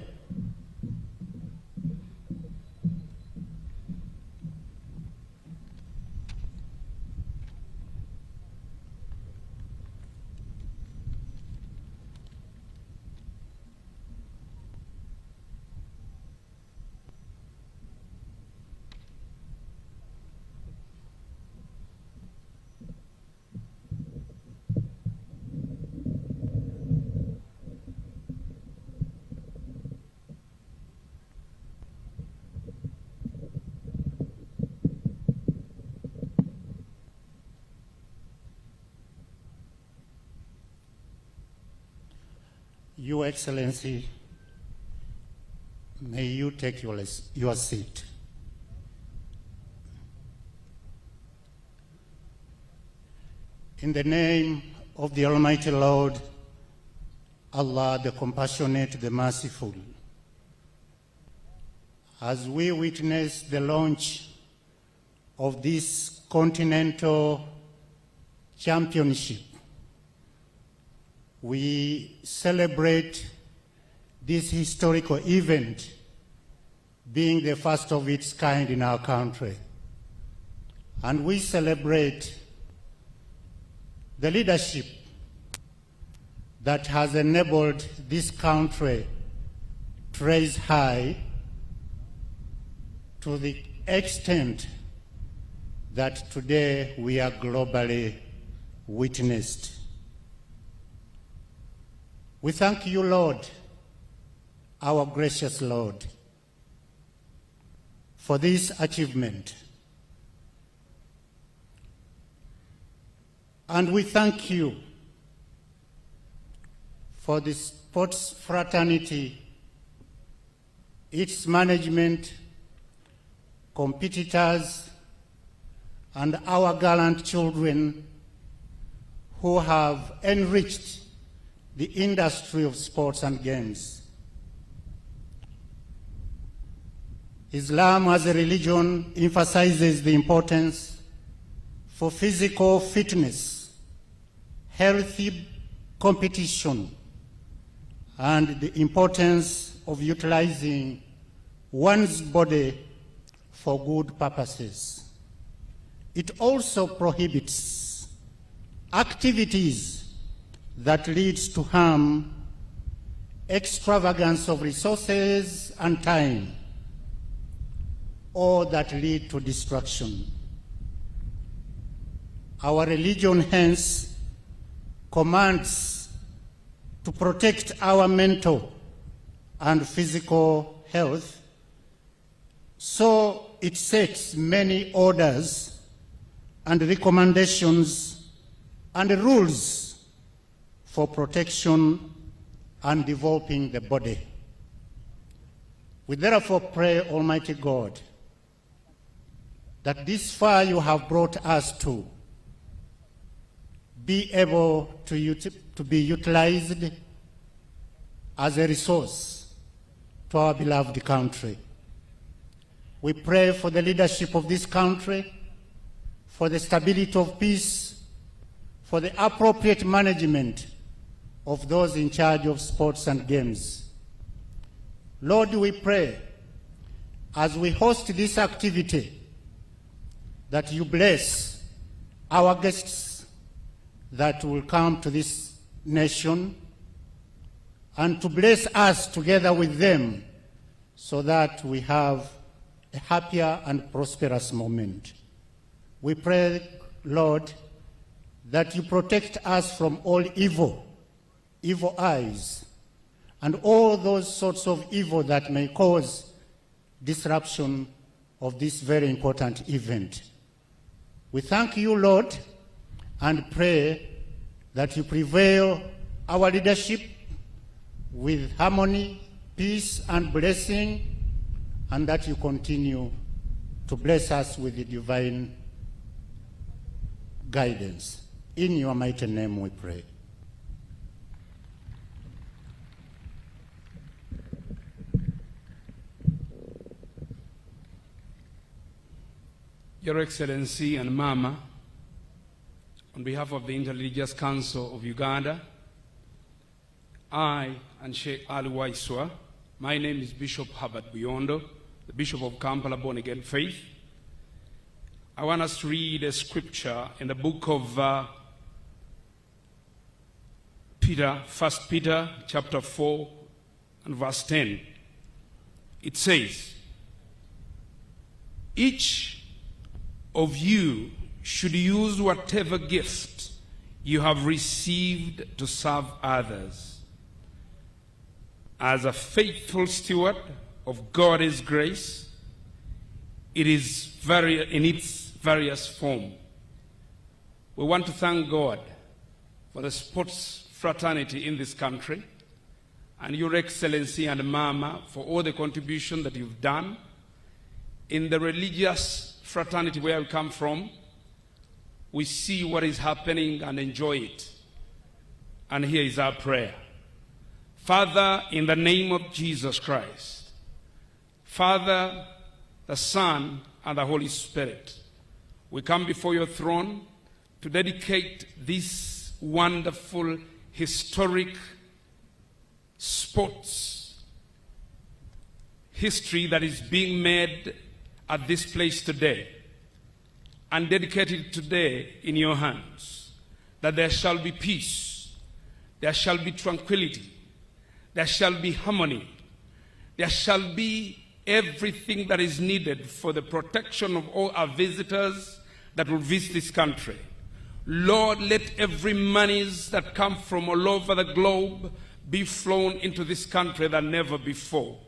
Your Excellency, may you take your seat. In the name of the Almighty Lord, Allah, the compassionate, the merciful, as we witness the launch of this continental championship, we celebrate this historical event being the first of its kind in our country. And we celebrate the leadership that has enabled this country to rise high to the extent that today we are globally witnessed. We thank you, Lord, our gracious Lord, for this achievement. And we thank you for the sports fraternity, its management, competitors, and our gallant children who have enriched the industry of sports and games. Islam as a religion emphasizes the importance for physical fitness, healthy competition, and the importance of utilizing one's body for good purposes. It also prohibits activities that leads to harm, extravagance of resources and time, or that lead to destruction. Our religion hence commands to protect our mental and physical health, so it sets many orders and recommendations and rules for protection and developing the body. We therefore pray, Almighty God, that this far you have brought us to be able to be utilized as a resource to our beloved country. We pray for the leadership of this country, for the stability of peace, for the appropriate management of those in charge of sports and games. Lord, we pray as we host this activity that you bless our guests that will come to this nation and to bless us together with them so that we have a happier and prosperous moment. We pray, Lord, that you protect us from all evil eyes, and all those sorts of evil that may cause disruption of this very important event. We thank you, Lord, and pray that you prevail our leadership with harmony, peace, and blessing, and that you continue to bless us with the divine guidance. In your mighty name we pray. Your Excellency and Mama, on behalf of the Interreligious Council of Uganda, I and Sheikh Ali Waiswa, my name is Bishop Herbert Buyondo, the Bishop of Kampala Born Again Faith. I want us to read a scripture in the book of Peter, 1 Peter chapter 4 and verse 10. It says, each of you should use whatever gift you have received to serve others as a faithful steward of God's grace. It is in its various form. We want to thank God for the sports fraternity in this country and Your Excellency and Mama for all the contribution that you've done. In the religious fraternity where we come from, we see what is happening and enjoy it. And here is our prayer. Father, in the name of Jesus Christ, Father, the Son, and the Holy Spirit, we come before your throne to dedicate this wonderful, historic sports history that is being made at this place today, and dedicate it today in your hands, that there shall be peace, there shall be tranquility, there shall be harmony, there shall be everything that is needed for the protection of all our visitors that will visit this country. Lord, let every monies that come from all over the globe be flown into this country than never before.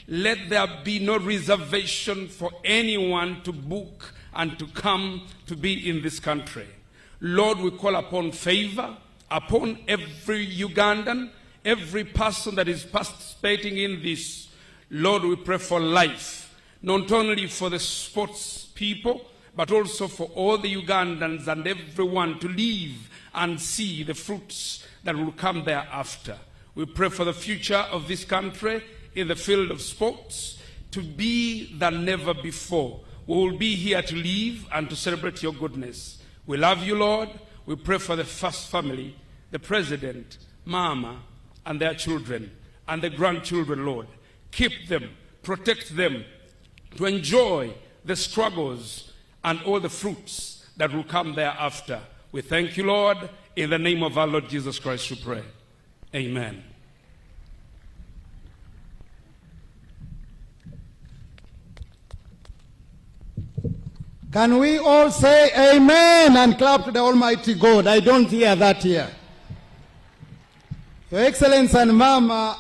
Let there be no reservation for anyone to book and to come to be in this country. Lord, we call upon favor upon every Ugandan, every person that is participating in this. Lord, we pray for life, not only for the sports people, but also for all the Ugandans and everyone to live and see the fruits that will come thereafter. We pray for the future of this country in the field of sports to be than never before. We will be here to live and to celebrate your goodness. We love you, Lord. We pray for the first family, the president, Mama, and their children, and the grandchildren, Lord. Keep them, protect them, to enjoy the struggles and all the fruits that will come thereafter. We thank you, Lord. In the name of our Lord Jesus Christ we pray. Amen. Can we all say amen and clap to the Almighty God? I don't hear that here. Your Excellency and Mama,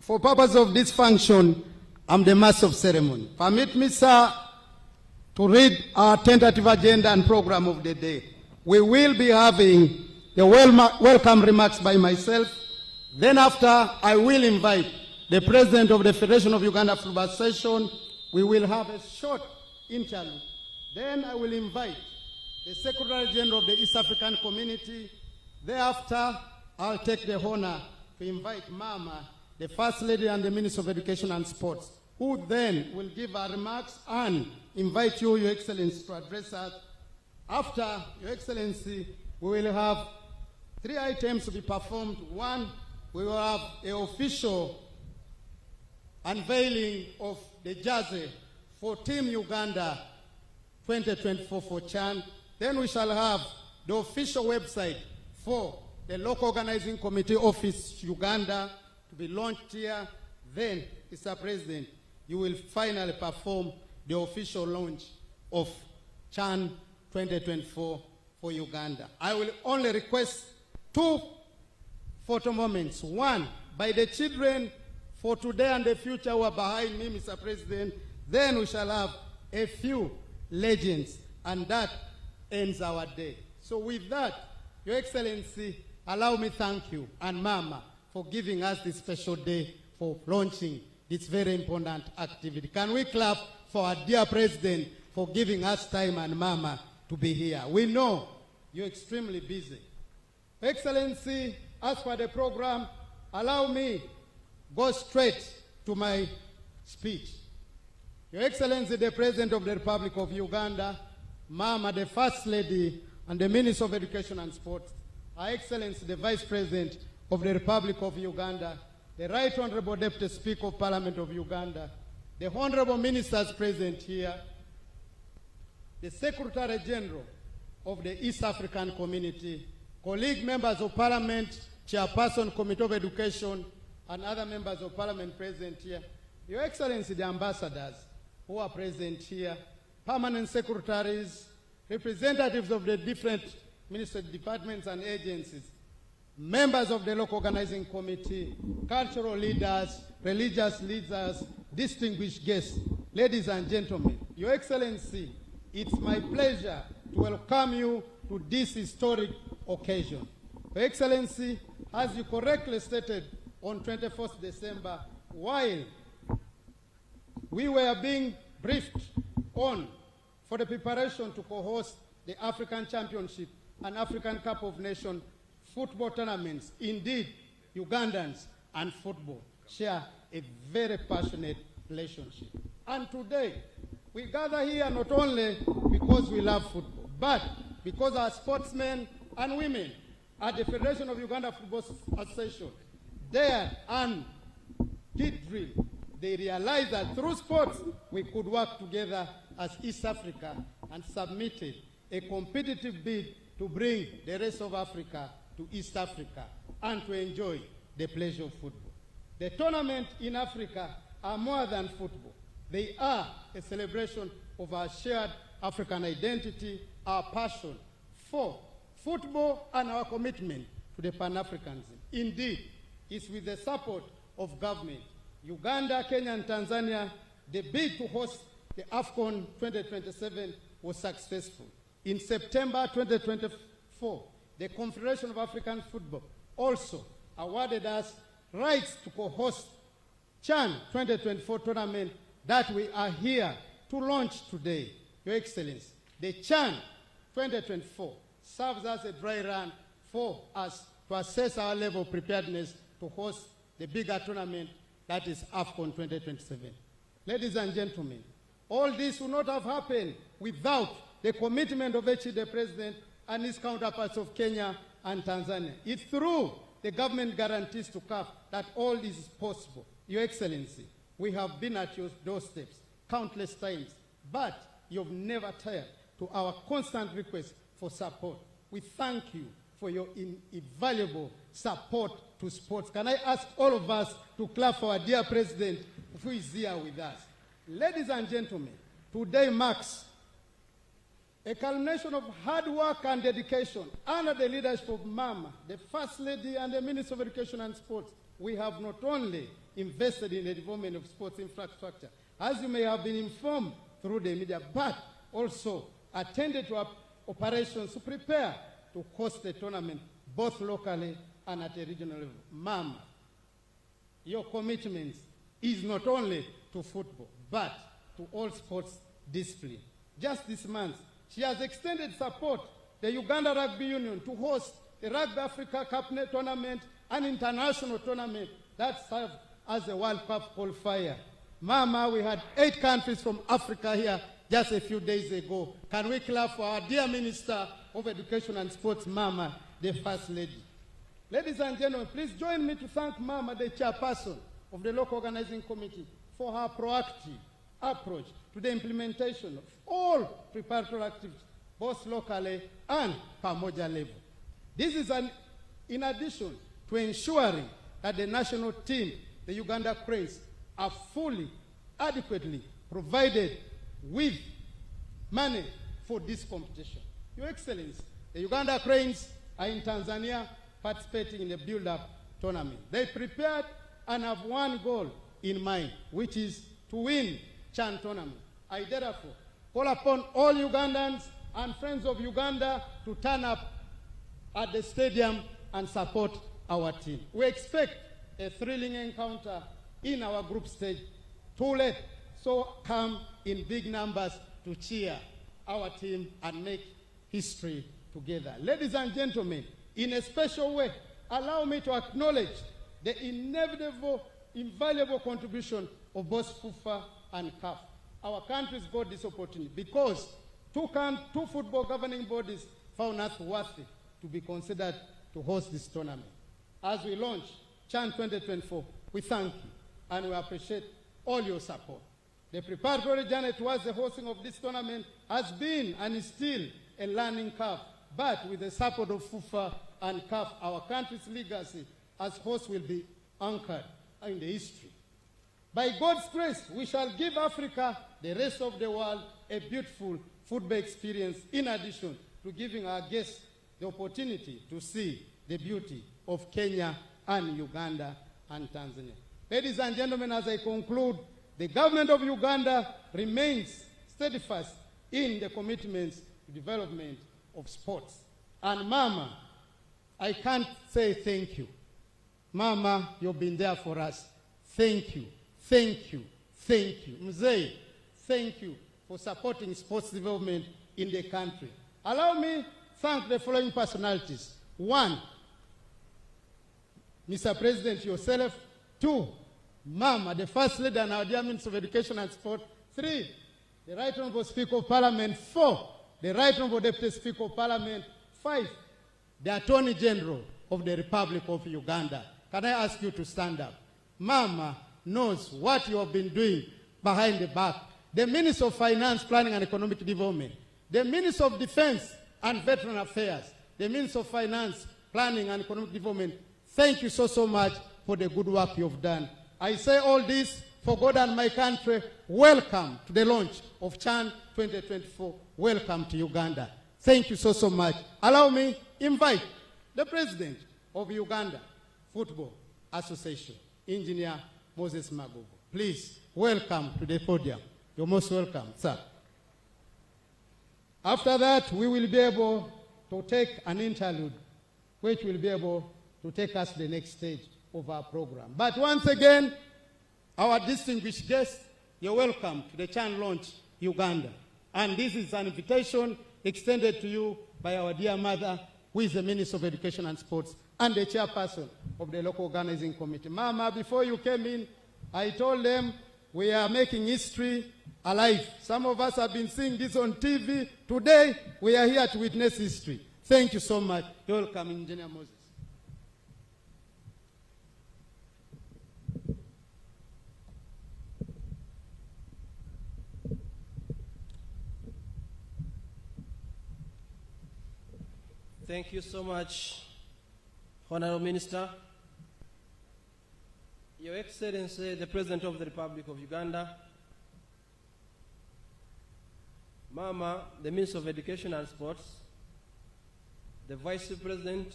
for purpose of this function, I'm the master of ceremony. Permit me, sir, to read our tentative agenda and program of the day. We will be having the welcome remarks by myself. Then after, I will invite the President of the Federation of Uganda Football Association. We will have a short interlude. Then I will invite the Secretary General of the East African Community. Thereafter, I'll take the honor to invite Mama, the First Lady and the Minister of Education and Sports, who then will give our remarks and invite you, Your Excellency, to address us. After, Your Excellency, we will have 3 items to be performed. One, we will have an official unveiling of the jersey for Team Uganda 2024 for CHAN. Then we shall have the official website for the local organizing committee office Uganda to be launched here. Then, Mr. President, you will finally perform the official launch of CHAN 2024 for Uganda. I will only request 2 photo moments. One, by the children for today and the future who are behind me, Mr. President. Then we shall have a few legends, and that ends our day. So with that, Your Excellency, allow me thank you and Mama for giving us this special day for launching this very important activity. Can we clap for our dear President for giving us time and Mama to be here? We know you're extremely busy. Your Excellency, as for the program, allow me go straight to my speech. Your Excellency, the President of the Republic of Uganda, Mama, the First Lady, and the Minister of Education and Sports, Her Excellency, the Vice President of the Republic of Uganda, the Right Honorable Deputy Speaker of Parliament of Uganda, the Honorable Ministers present here, the Secretary General of the East African Community, colleague members of Parliament, Chairperson, Committee of Education, and other members of Parliament present here, Your Excellency, the ambassadors who are present here, permanent secretaries, representatives of the different ministry departments and agencies, members of the local organizing committee, cultural leaders, religious leaders, distinguished guests, ladies and gentlemen, Your Excellency, it's my pleasure to welcome you to this historic occasion. Your Excellency, as you correctly stated, on 24th December, while we were being briefed on for the preparation to co-host the African Championship and African Cup of Nations football tournaments. Indeed, Ugandans and football share a very passionate relationship. And today, we gather here not only because we love football, but because our sportsmen and women at the Federation of Uganda Football Association dared and did drill. They realized that through sports, we could work together as East Africa and submitted a competitive bid to bring the rest of Africa to East Africa and to enjoy the pleasure of football. The tournaments in Africa are more than football. They are a celebration of our shared African identity, our passion for football, and our commitment to the Pan-Africanism. Indeed, it's with the support of government, Uganda, Kenya, and Tanzania, the bid to host the AFCON 2027 was successful. In September 2024, the Confederation of African Football also awarded us rights to co-host CHAN 2024 tournament that we are here to launch today. Your Excellency, the CHAN 2024 serves as a dry run for us to assess our level of preparedness to host the bigger tournament that is AFCON 2027. Ladies and gentlemen, all this would not have happened without the commitment of the President and his counterparts of Kenya and Tanzania. It's through the government guarantees to CAF that all this is possible. Your Excellency, we have been at your doorsteps countless times, but you've never tired to our constant request for support. We thank you for your invaluable support to sports. Can I ask all of us to clap for our dear President who is here with us? Ladies and gentlemen, today marks a culmination of hard work and dedication under the leadership of Mama, the First Lady and the Minister of Education and Sports. We have not only invested in the development of sports infrastructure, as you may have been informed through the media, but also attended to our operations to prepare to host the tournament both locally and at a regional level. Mama, your commitment is not only to football, but to all sports disciplines. Just this month, she has extended support to the Uganda Rugby Union to host the Rugby Africa Cup tournament, an international tournament that serves as a World Cup qualifier. Mama, we had 8 countries from Africa here just a few days ago. Can we clap for our dear Minister of Education and Sports, Mama, the First Lady? Ladies and gentlemen, please join me to thank Mama, the chairperson of the local organizing committee, for her proactive approach to the implementation of all preparatory activities, both locally and Pamoja level. This is in addition to ensuring that the national team, the Uganda Cranes, are fully, adequately provided with money for this competition. Your Excellency, the Uganda Cranes are in Tanzania participating in the build-up tournament. They prepared and have one goal in mind, which is to win CHAN tournament. I therefore call upon all Ugandans and friends of Uganda to turn up at the stadium and support our team. We expect a thrilling encounter in our group stage. So come in big numbers to cheer our team and make history together. Ladies and gentlemen, in a special way, allow me to acknowledge the inevitable, invaluable contribution of both FUFA and CAF. Our countries got this opportunity because two football governing bodies found us worthy to be considered to host this tournament. As we launch CHAN 2024, we thank you and we appreciate all your support. The preparatory journey towards the hosting of this tournament has been and is still a learning curve, but with the support of FUFA and CAF, our country's legacy as host will be anchored in the history. By God's grace, we shall give Africa, the rest of the world, a beautiful football experience, in addition to giving our guests the opportunity to see the beauty of Kenya and Uganda and Tanzania. Ladies and gentlemen, as I conclude, the government of Uganda remains steadfast in the commitments to development of sports. And Mama, I can't say thank you Mama, you've been there for us. Thank you, thank you, thank you. Mzee, thank you for supporting sports development in the country. Allow me to thank the following personalities. 1, Mr. President, yourself. 2, Mama, the First Lady and our dear Minister of Education and Sport. 3, the Right Honorable Speaker of Parliament. 4, the Right Honorable Deputy Speaker of Parliament. 5, the Attorney General of the Republic of Uganda. Can I ask you to stand up? Mama knows what you have been doing behind the back. The Minister of Finance, Planning and Economic Development, the Minister of Defense and Veteran Affairs, the Minister of Finance, Planning and Economic Development, thank you so much for the good work you've done. I say all this for God and my country. Welcome to the launch of CHAN 2024. Welcome to Uganda. Thank you so much. Allow me to invite the President of Uganda Football Association, Engineer Moses Magogo. Please, welcome to the podium. You're most welcome, sir. After that, we will be able to take an interlude, which will be able to take us to the next stage of our program. But once again, our distinguished guests, you're welcome to the CHAN launch, Uganda. And this is an invitation extended to you by our dear mother, who is the Minister of Education and Sports and the chairperson of the local organizing committee. Mama, before you came in, I told them we are making history alive. Some of us have been seeing this on TV. Today, we are here to witness history. Thank you so much. You're welcome, Engineer Moses. Thank you so much, Honorable Minister. Your Excellency, the President of the Republic of Uganda, Mama, the Minister of Education and Sports, the Vice President,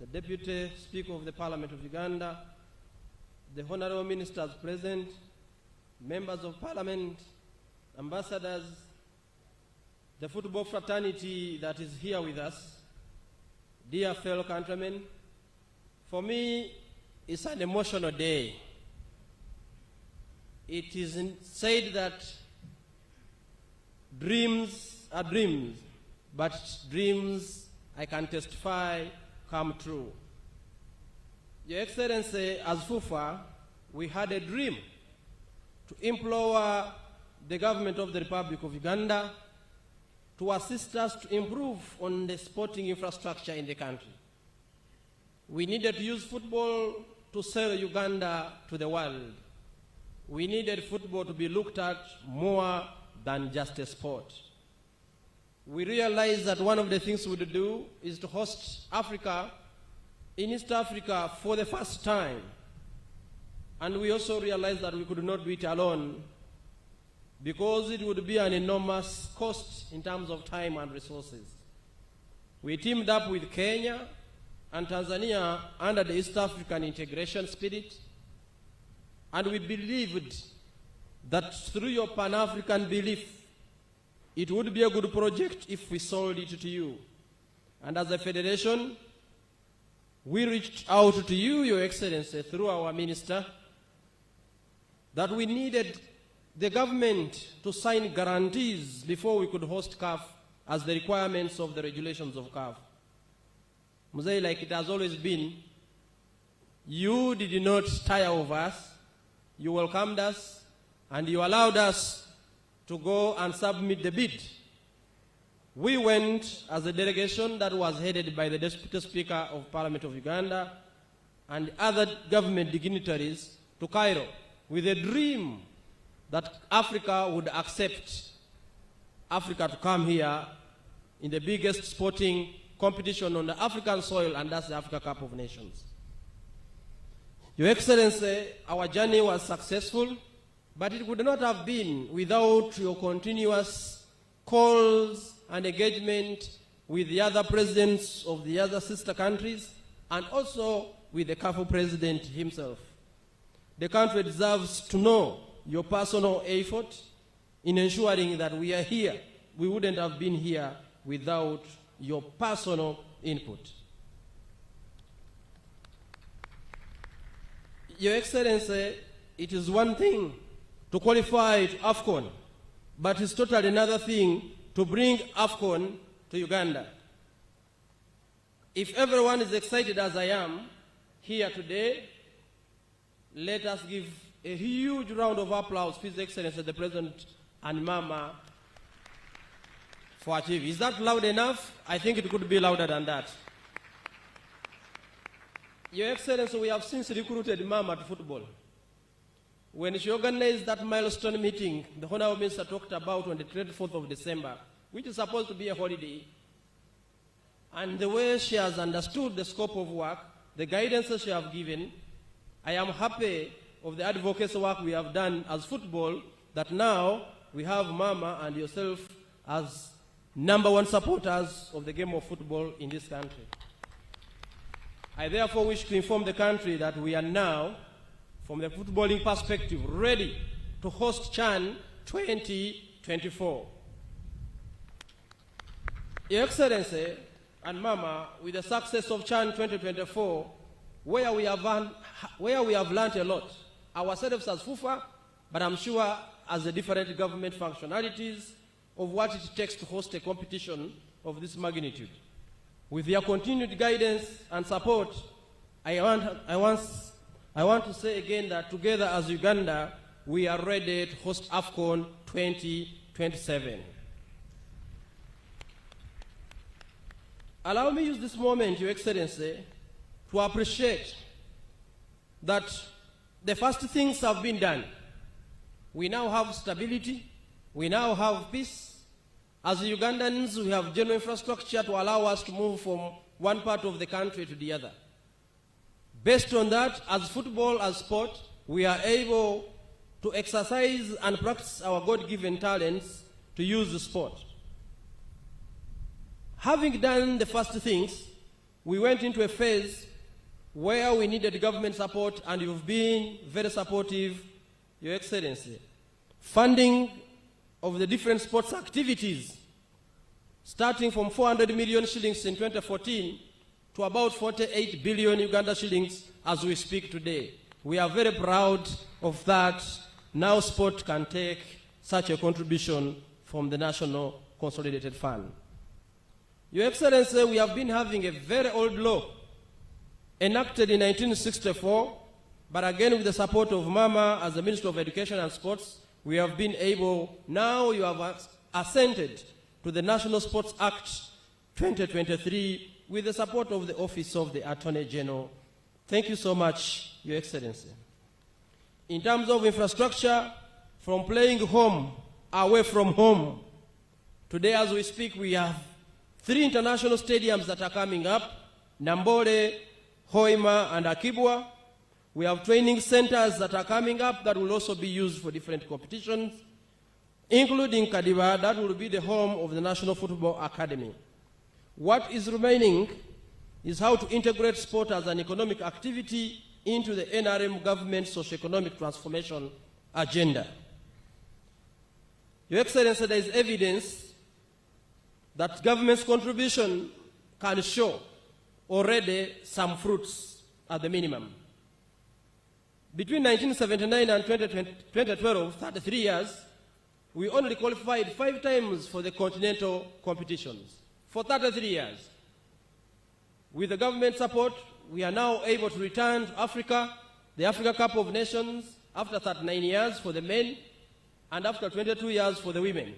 the Deputy Speaker of the Parliament of Uganda, the Honorable Ministers present, Members of Parliament, Ambassadors, the football fraternity that is here with us, dear fellow countrymen, for me, it's an emotional day. It is said that dreams are dreams, but dreams, I can testify, come true. Your Excellency, as FUFA, we had a dream to implore the government of the Republic of Uganda to assist us to improve on the sporting infrastructure in the country. We needed to use football to sell Uganda to the world. We needed football to be looked at more than just a sport. We realized that one of the things we would do is to host Africa in East Africa for the first time. And we also realized that we could not do it alone because it would be an enormous cost in terms of time and resources. We teamed up with Kenya and Tanzania under the East African integration spirit, and we believed that through your Pan-African belief, it would be a good project if we sold it to you. And as a federation, we reached out to you, Your Excellency, through our minister, that we needed the government to sign guarantees before we could host CAF as the requirements of the regulations of CAF. Mzee, like it has always been, you did not tire of us. You welcomed us, and you allowed us to go and submit the bid. We went as a delegation that was headed by the Deputy Speaker of Parliament of Uganda and other government dignitaries to Cairo with a dream that Africa would accept Africa to come here in the biggest sporting competition on the African soil, and that's the Africa Cup of Nations. Your Excellency, our journey was successful, but it would not have been without your continuous calls and engagement with the other presidents of the other sister countries, and also with the CAF president himself. The country deserves to know your personal effort in ensuring that we are here. We wouldn't have been here without your personal input. Your Excellency, it is one thing to qualify to AFCON, but it's totally another thing to bring AFCON to Uganda. If everyone is excited as I am here today, let us give a huge round of applause to His Excellency the President and Mama for achieving. Is that loud enough? I think it could be louder than that. Your Excellency, we have since recruited Mama to football. When she organized that milestone meeting, the Honorable Minister talked about on the 24th of December, which is supposed to be a holiday, and the way she has understood the scope of work, the guidance she has given, I am happy of the advocacy work we have done as football, that now we have Mama and yourself as #1 supporters of the game of football in this country. I therefore wish to inform the country that we are now, from the footballing perspective, ready to host CHAN 2024. Your Excellency and Mama, with the success of CHAN 2024, where we have learned a lot, ourselves as FUFA, but I'm sure as the different government functionalities of what it takes to host a competition of this magnitude. With their continued guidance and support, I want to say again that together as Uganda, we are ready to host AFCON 2027. Allow me to use this moment, Your Excellency, to appreciate that the first things have been done. We now have stability, we now have peace. As Ugandans, we have general infrastructure to allow us to move from one part of the country to the other. Based on that, as football, as sport, we are able to exercise and practice our God-given talents to use the sport. Having done the first things, we went into a phase where we needed government support, and you've been very supportive, Your Excellency. Funding of the different sports activities, starting from 400 million shillings in 2014 to about 48 billion Uganda shillings as we speak today. We are very proud of that. Now sport can take such a contribution from the National Consolidated Fund. Your Excellency, we have been having a very old law enacted in 1964, but again with the support of Mama as the Minister of Education and Sports, we have been able, now you have assented to the National Sports Act 2023 with the support of the Office of the Attorney General. Thank you so much, Your Excellency. In terms of infrastructure, from playing home, away from home, today as we speak, we have 3 international stadiums that are coming up, Nambole, Hoima, and Akibwa. We have training centers that are coming up that will also be used for different competitions, including Kadiba, that will be the home of the National Football Academy. What is remaining is how to integrate sport as an economic activity into the NRM government socio-economic transformation agenda. Your Excellency, there is evidence that government's contribution can show already some fruits at the minimum. Between 1979 and 2012, 33 years, we only qualified 5 times for the continental competitions. For 33 years. With the government support, we are now able to return to Africa, the Africa Cup of Nations, after 39 years for the men, and after 22 years for the women,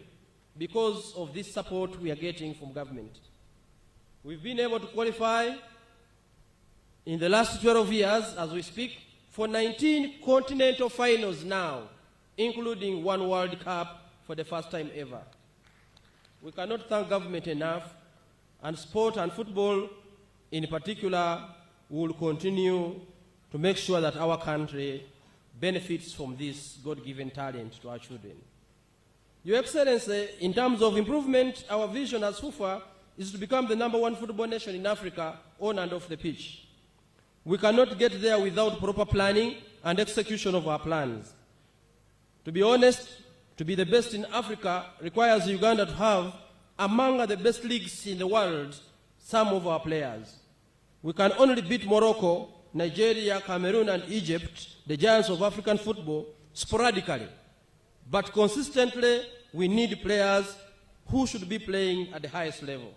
because of this support we are getting from government. We've been able to qualify in the last 12 years, as we speak, for 19 continental finals now, including 1 World Cup for the first time ever. We cannot thank government enough, and sport and football in particular will continue to make sure that our country benefits from this God-given talent to our children. Your Excellency, in terms of improvement, our vision as FUFA is to become the #1 football nation in Africa on and off the pitch. We cannot get there without proper planning and execution of our plans. To be honest, to be the best in Africa requires Uganda to have among the best leagues in the world some of our players. We can only beat Morocco Nigeria, Cameroon, and Egypt, the giants of African football, sporadically. But consistently, we need players who should be playing at the highest level.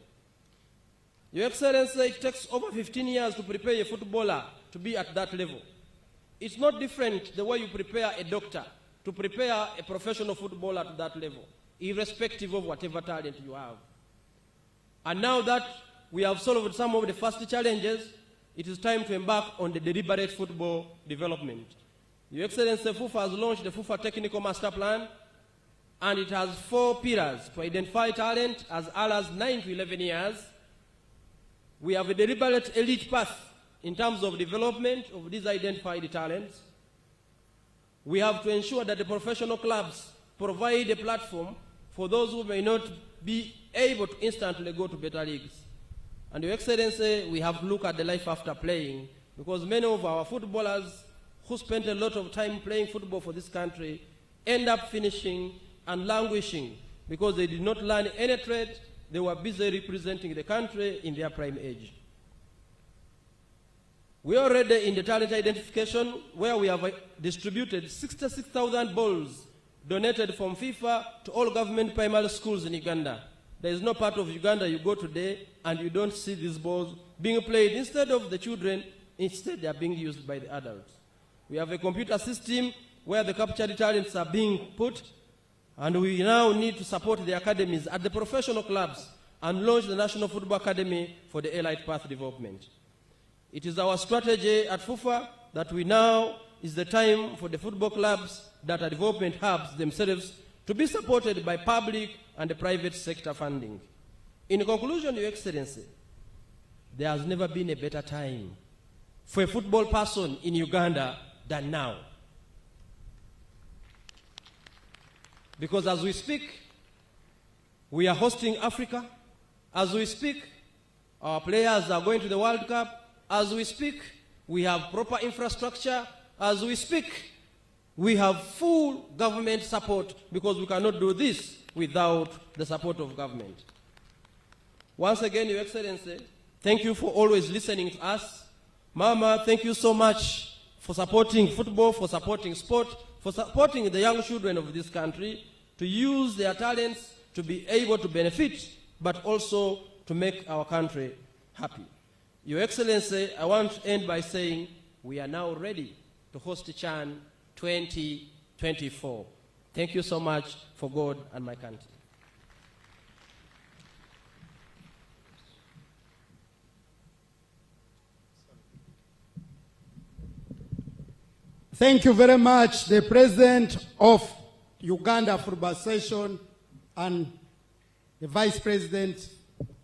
Your Excellency, it takes over 15 years to prepare a footballer to be at that level. It's not different the way you prepare a doctor to prepare a professional footballer to that level, irrespective of whatever talent you have. And now that we have solved some of the first challenges, it is time to embark on the deliberate football development. Your Excellency, FUFA has launched the FUFA Technical Master Plan, and it has 4 pillars to identify talent as early as 9 to 11 years. We have a deliberate elite path in terms of development of these identified talents. We have to ensure that the professional clubs provide a platform for those who may not be able to instantly go to better leagues. And Your Excellency, we have to look at the life after playing, because many of our footballers who spent a lot of time playing football for this country end up finishing and languishing because they did not learn any trade. They were busy representing the country in their prime age. We are already in the talent identification, where we have distributed 66,000 balls donated from FIFA to all government primary schools in Uganda. There is no part of Uganda you go today and you don't see these balls being played. Instead of the children, instead they are being used by the adults. We have a computer system where the captured talents are being put, and we now need to support the academies at the professional clubs and launch the National Football Academy for the elite path development. It is our strategy at FUFA that we now is the time for the football clubs that are development hubs themselves to be supported by public and the private sector funding. In conclusion, Your Excellency, there has never been a better time for a football person in Uganda than now. Because as we speak, we are hosting Africa. As we speak, our players are going to the World Cup. As we speak, we have proper infrastructure. As we speak, we have full government support, because we cannot do this without the support of government. Once again, Your Excellency, thank you for always listening to us. Mama, thank you so much for supporting football, for supporting sport, for supporting the young children of this country to use their talents to be able to benefit, but also to make our country happy. Your Excellency, I want to end by saying we are now ready to host CHAN 2024. Thank you so much for God and my country. Thank you very much, the President of Uganda Football Association and the Vice President,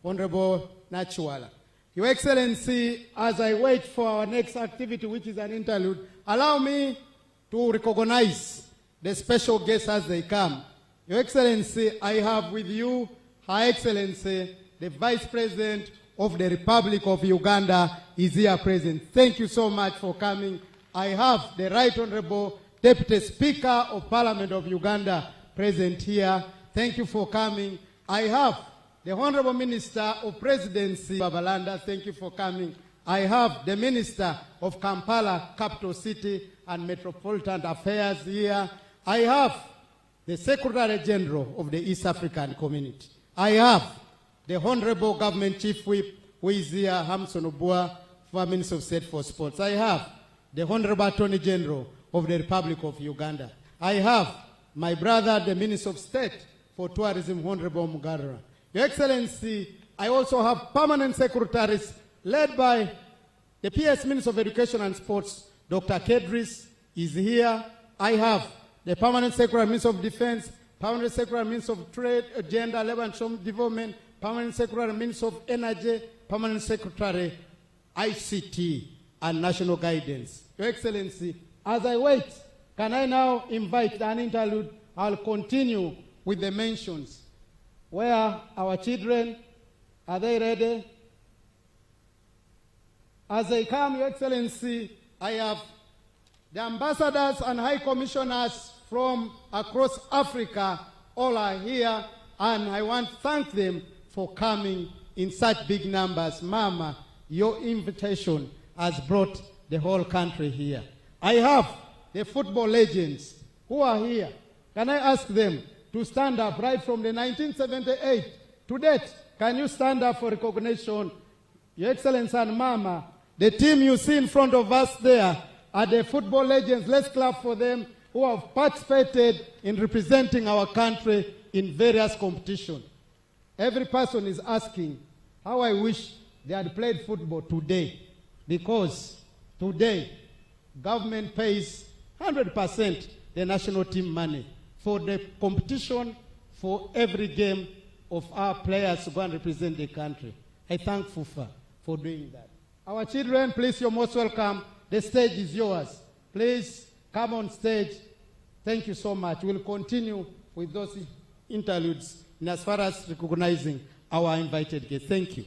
Honorable Nachiwala. Your Excellency, as I wait for our next activity, which is an interlude, allow me to recognize the special guests as they come. Your Excellency, I have with you Her Excellency, the Vice President of the Republic of Uganda is here present. Thank you so much for coming. I have the Right Honorable Deputy Speaker of Parliament of Uganda present here. Thank you for coming. I have the Honorable Minister of Presidency, Babalanda. Thank you for coming. I have the Minister of Kampala, Capital City and Metropolitan Affairs here. I have the Secretary General of the East African Community. I have the Honorable Government Chief Whip, who is here, Hamson Obua, former Minister of State for Sports. I have the Honorable Attorney General of the Republic of Uganda. I have my brother, the Minister of State for Tourism, Honorable Mugarra. Your Excellency, I also have permanent secretaries led by the PS Minister of Education and Sports, Dr. Kedris is here. I have the permanent secretary, Minister of Defense, permanent secretary, Minister of Trade, Gender, Labor and Social Development, permanent secretary, Minister of Energy, permanent secretary, ICT and National Guidance. Your Excellency, as I wait, can I now invite an interlude? I'll continue with the mentions. Where are our children? Are they ready? As they come, Your Excellency, I have the ambassadors and high commissioners from across Africa. All are here, and I want to thank them for coming in such big numbers. Mama, your invitation has brought the whole country here. I have the football legends who are here. Can I ask them to stand up right from the 1978 to date? Can you stand up for recognition? Your Excellency and Mama, the team you see in front of us there are the football legends. Let's clap for them who have participated in representing our country in various competitions. Every person is asking how I wish they had played football today, because today government pays 100% the national team money for the competition, for every game of our players to go and represent the country. I thank FUFA for doing that. Our children, please, you're most welcome. The stage is yours. Please come on stage. Thank you so much. We'll continue with those interludes in as far as recognizing our invited guests. Thank you.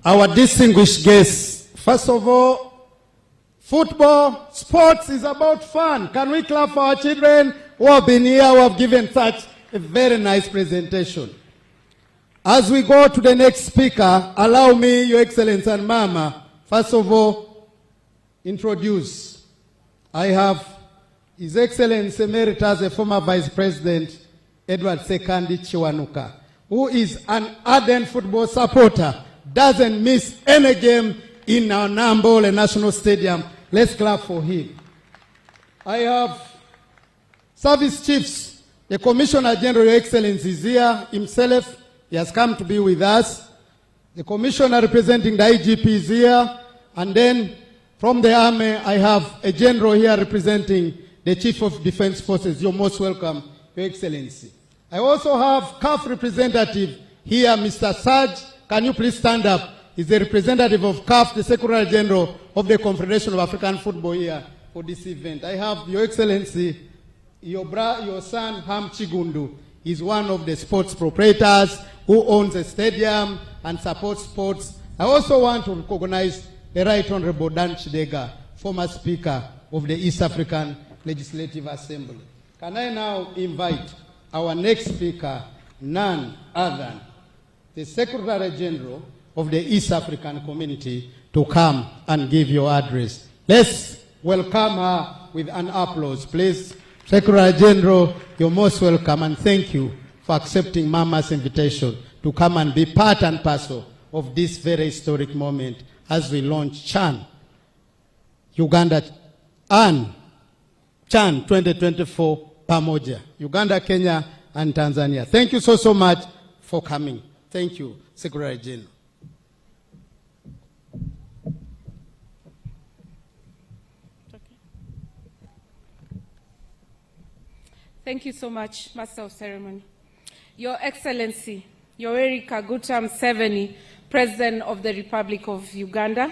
Our distinguished guests, first of all, football, sports is about fun. Can we clap for our children who have been here, who have given such a very nice presentation? As we go to the next speaker, allow me, Your Excellency and Mama, first of all, introduce. I have His Excellency Emeritus, the former Vice President, Edward Sekandi Chiwanuka, who is an ardent football supporter, doesn't miss any game in our Nambole National Stadium. Let's clap for him. I have Service Chiefs, the Commissioner General, Your Excellency, is here himself. He has come to be with us. The Commissioner representing the IGP is here. And then from the Army, I have a General here representing the Chief of Defense Forces. You're most welcome, Your Excellency. I also have CAF representative here, Mr. Saj. Can you please stand up? He's the representative of CAF, the Secretary General of the Confederation of African Football here for this event. I have Your Excellency, your son, Ham Chigundu. He's one of the sports proprietors who owns a stadium and supports sports. I also want to recognize the Right Honorable Dan Chidega, former Speaker of the East African Legislative Assembly. Can I now invite our next speaker, none other than the Secretary General of the East African Community, to come and give your address. Let's welcome her with an applause, please. Secretary General, you're most welcome, and thank you for accepting Mama's invitation to come and be part and parcel of this very historic moment as we launch CHAN Uganda and CHAN 2024 Pamoja, Uganda, Kenya, and Tanzania. Thank you so much for coming. Thank you, Secretary General. Thank you so much, Master of Ceremony. Your Excellency, Yoweri Kaguta Museveni, President of the Republic of Uganda.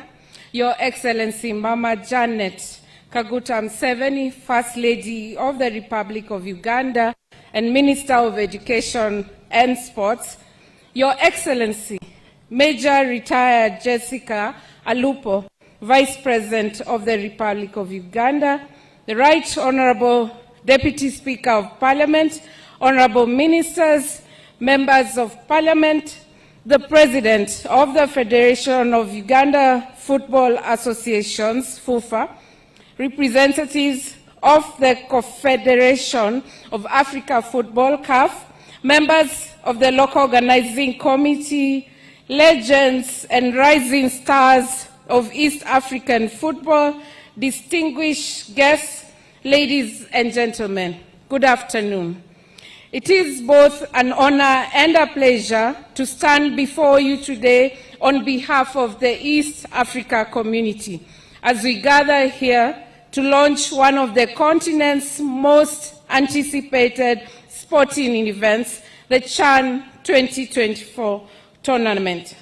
Your Excellency, Mama Janet Kaguta Museveni, First Lady of the Republic of Uganda and Minister of Education and Sports, Your Excellency, Major Retired Jessica Alupo, Vice President of the Republic of Uganda, the Right Honorable Deputy Speaker of Parliament, Honorable Ministers, Members of Parliament, the President of the Federation of Uganda Football Associations, FUFA, representatives of the Confederation of Africa Football, CAF, members of the local organizing committee, legends and rising stars of East African football, distinguished guests, ladies and gentlemen, good afternoon. It is both an honor and a pleasure to stand before you today on behalf of the East Africa community as we gather here to launch one of the continent's most anticipated sporting events, the CHAN 2024 tournament.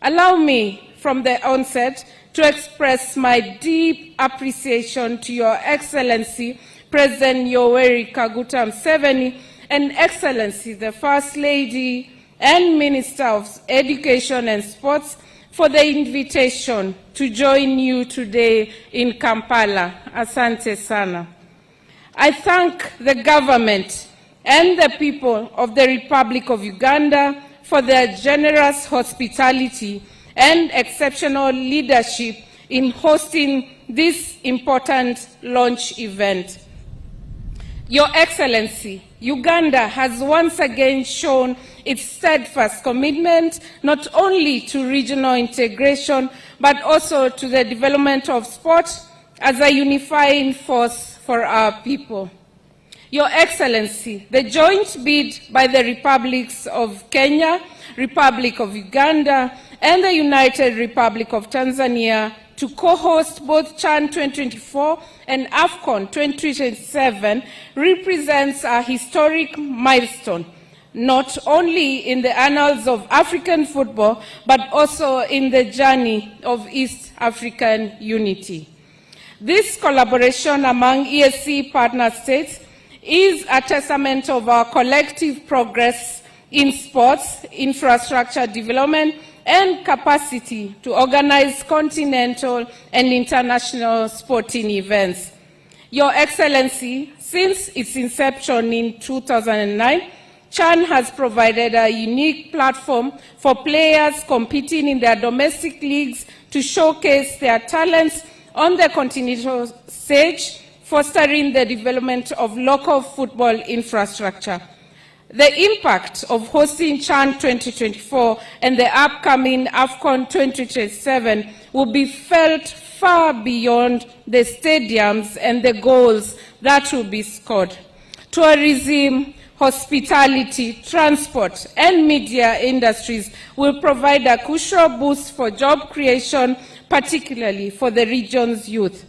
Allow me from the onset to express my deep appreciation to Your Excellency, President Yoweri Kaguta Museveni, and Excellency, the First Lady and Minister of Education and Sports, for the invitation to join you today in Kampala. Asante sana. I thank the government and the people of the Republic of Uganda for their generous hospitality and exceptional leadership in hosting this important launch event. Your Excellency, Uganda has once again shown its steadfast commitment not only to regional integration, but also to the development of sport as a unifying force for our people. Your Excellency, the joint bid by the Republics of Kenya, Republic of Uganda, and the United Republic of Tanzania to co-host both CHAN 2024 and AFCON 2027 represents a historic milestone, not only in the annals of African football, but also in the journey of East African unity. This collaboration among EAC partner states is a testament of our collective progress in sports, infrastructure development, and capacity to organize continental and international sporting events. Your Excellency, since its inception in 2009, CHAN has provided a unique platform for players competing in their domestic leagues to showcase their talents on the continental stage, fostering the development of local football infrastructure. The impact of hosting CHAN 2024 and the upcoming AFCON 2027 will be felt far beyond the stadiums and the goals that will be scored. Tourism, hospitality, transport, and media industries will provide a crucial boost for job creation, particularly for the region's youth.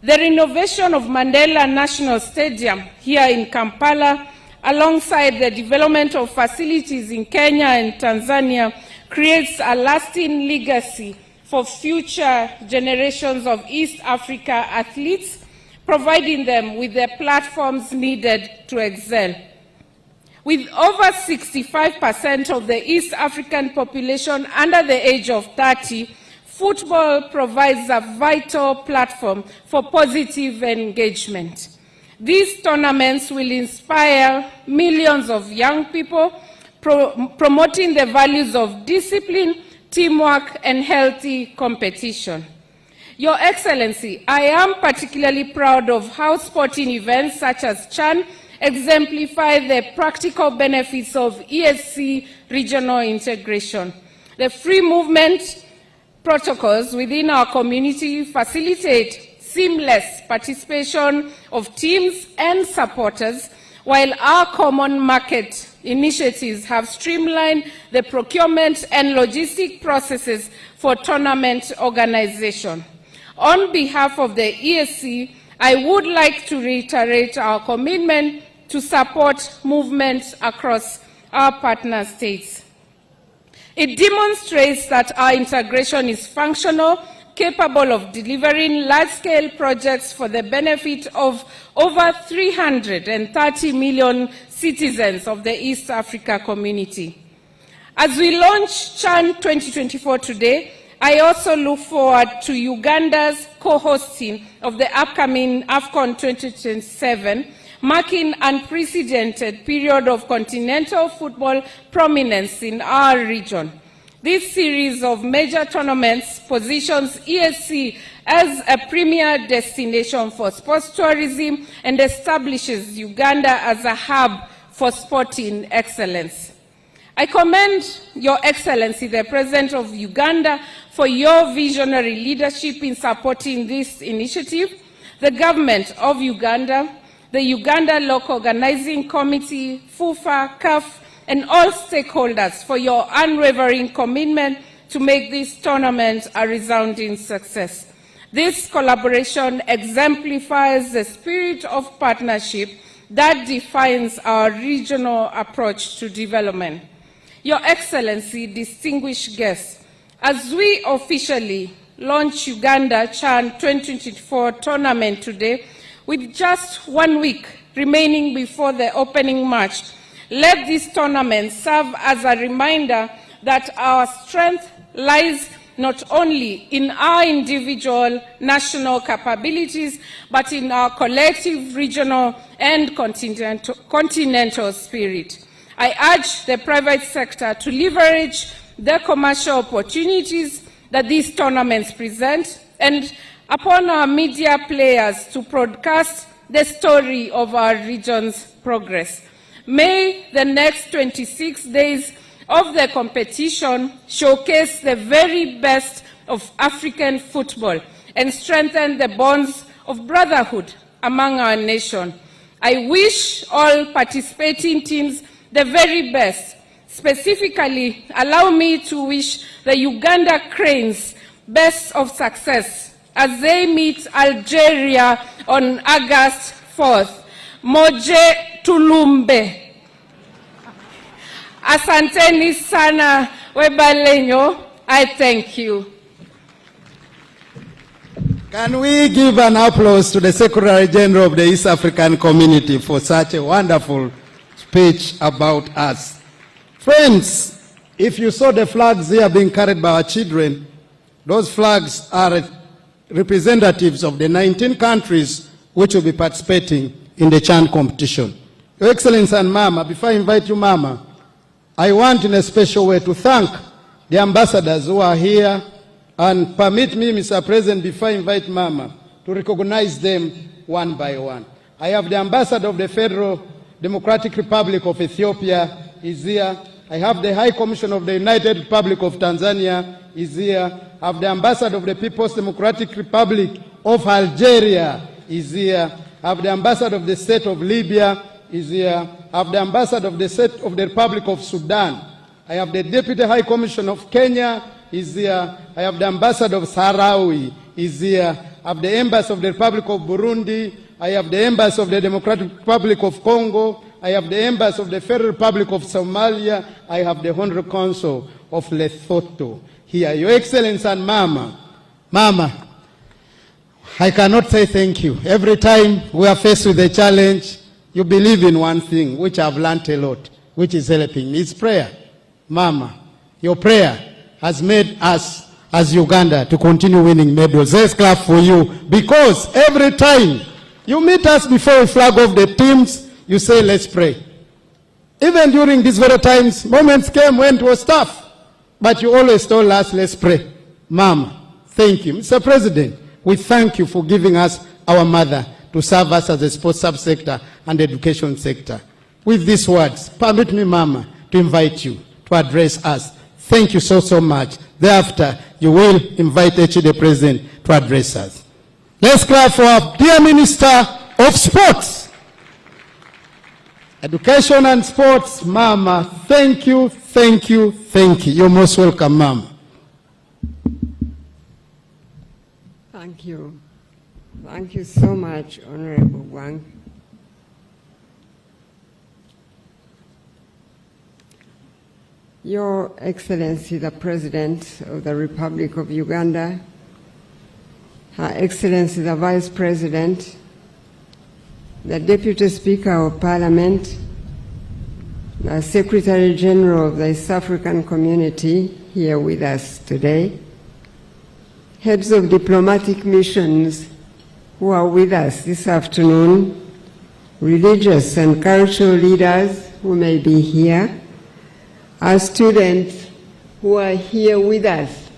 The renovation of Mandela National Stadium here in Kampala, alongside the development of facilities in Kenya and Tanzania, creates a lasting legacy for future generations of East Africa athletes, providing them with the platforms needed to excel. With over 65% of the East African population under the age of 30, football provides a vital platform for positive engagement. These tournaments will inspire millions of young people, promoting the values of discipline, teamwork, and healthy competition. Your Excellency, I am particularly proud of how sporting events such as CHAN exemplify the practical benefits of ESC regional integration. The free movement protocols within our community facilitate seamless participation of teams and supporters, while our common market initiatives have streamlined the procurement and logistic processes for tournament organization. On behalf of the ESC, I would like to reiterate our commitment to support movements across our partner states. It demonstrates that our integration is functional, capable of delivering large-scale projects for the benefit of over 330 million citizens of the East Africa community. As we launch CHAN 2024 today, I also look forward to Uganda's co-hosting of the upcoming AFCON 2027, marking an unprecedented period of continental football prominence in our region. This series of major tournaments positions ESC as a premier destination for sports tourism and establishes Uganda as a hub for sporting excellence. I commend Your Excellency, the President of Uganda, for your visionary leadership in supporting this initiative, the government of Uganda, the Uganda Local Organizing Committee, FUFA, CAF, and all stakeholders for your unwavering commitment to make this tournament a resounding success. This collaboration exemplifies the spirit of partnership that defines our regional approach to development. Your Excellency, distinguished guests, as we officially launch Uganda CHAN 2024 tournament today, with just 1 week remaining before the opening match, let this tournament serve as a reminder that our strength lies not only in our individual national capabilities, but in our collective regional and continental spirit. I urge the private sector to leverage the commercial opportunities that these tournaments present, and upon our media players to broadcast the story of our region's progress. May the next 26 days of the competition showcase the very best of African football and strengthen the bonds of brotherhood among our nation. I wish all participating teams the very best. Specifically, allow me to wish the Uganda Cranes best of success as they meet Algeria on August 4th. Moje Tulumbe. Asanteni sana webalenyo. I thank you. Can we give an applause to the Secretary General of the East African Community for such a wonderful speech about us? Friends, if you saw the flags here being carried by our children, those flags are representatives of the 19 countries which will be participating in the CHAN competition. Your Excellency and Mama, before I invite you, Mama, I want in a special way to thank the ambassadors who are here, and permit me, Mr. President, before I invite Mama, to recognize them one by one. I have the ambassador of the Federal Democratic Republic of Ethiopia is here. I have the High Commissioner of the United Republic of Tanzania is here. I have the ambassador of the People's Democratic Republic of Algeria is here. I have the ambassador of the State of Libya is here. I have the ambassador of the State of the Republic of Sudan. I have the Deputy High Commissioner of Kenya is here. I have the ambassador of Sahrawi is here. I have the embassy of the Republic of Burundi. I have the embassy of the Democratic Republic of Congo. I have the embassy of the Federal Republic of Somalia. I have the Honorary Consul of Lesotho here. Your Excellency and Mama, Mama, I cannot say thank you. Every time we are faced with a challenge, you believe in one thing, which I've learned a lot, which is helping me. It's prayer. Mama, your prayer has made us as Uganda to continue winning medals. Let's clap for you, because every time you meet us before we flag off the teams, you say, let's pray. Even during these very times, moments came when it was tough, but you always told us, let's pray. Mama, thank you. Mr. President, we thank you for giving us our mother to serve us as a sports subsector and education sector. With these words, permit me, Mama, to invite you to address us. Thank you so, so much. Thereafter, you will invite the President to address us. Let's clap for our dear Minister of Sports. Education and Sports, Mama. Thank you, thank you, thank you. You're most welcome, Mama. Thank you. Thank you so much, Honorable Wang. Your Excellency, the President of the Republic of Uganda, Her Excellency the Vice President, the Deputy Speaker of Parliament, the Secretary General of the East African Community here with us today, heads of diplomatic missions who are with us this afternoon, religious and cultural leaders who may be here, our students who are here with us.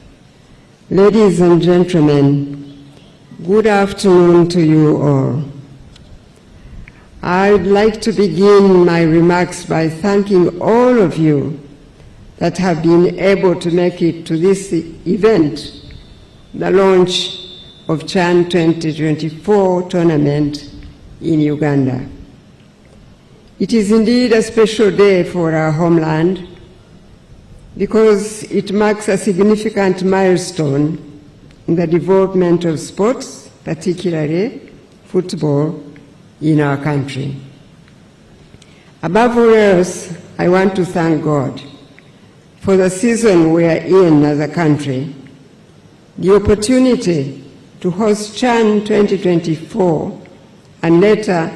Ladies and gentlemen, good afternoon to you all. I would like to begin my remarks by thanking all of you that have been able to make it to this event, the launch of CHAN 2024 tournament in Uganda. It is indeed a special day for our homeland because it marks a significant milestone in the development of sports, particularly football, in our country. Above all else, I want to thank God for the season we are in as a country. The opportunity to host CHAN 2024 and later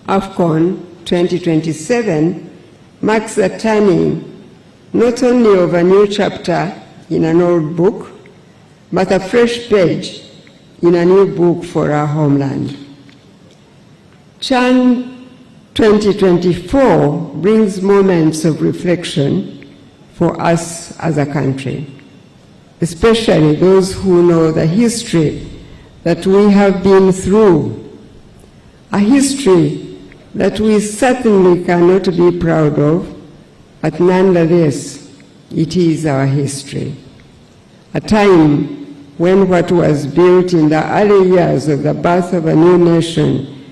AFCON 2027 marks the turning not only of a new chapter in an old book, but a fresh page in a new book for our homeland. CHAN 2024 brings moments of reflection for us as a country, especially those who know the history that we have been through, a history that we certainly cannot be proud of, but nonetheless, it is our history. A time when what was built in the early years of the birth of a new nation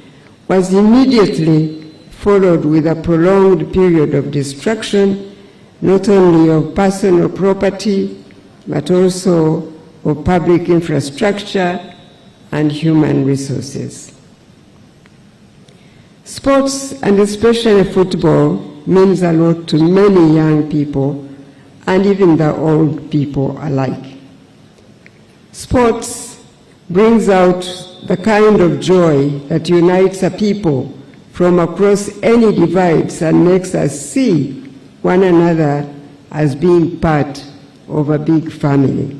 was immediately followed with a prolonged period of destruction, not only of personal property, but also of public infrastructure and human resources. Sports, and especially football, means a lot to many young people and even the old people alike. Sports brings out the kind of joy that unites a people from across any divides and makes us see one another as being part of a big family.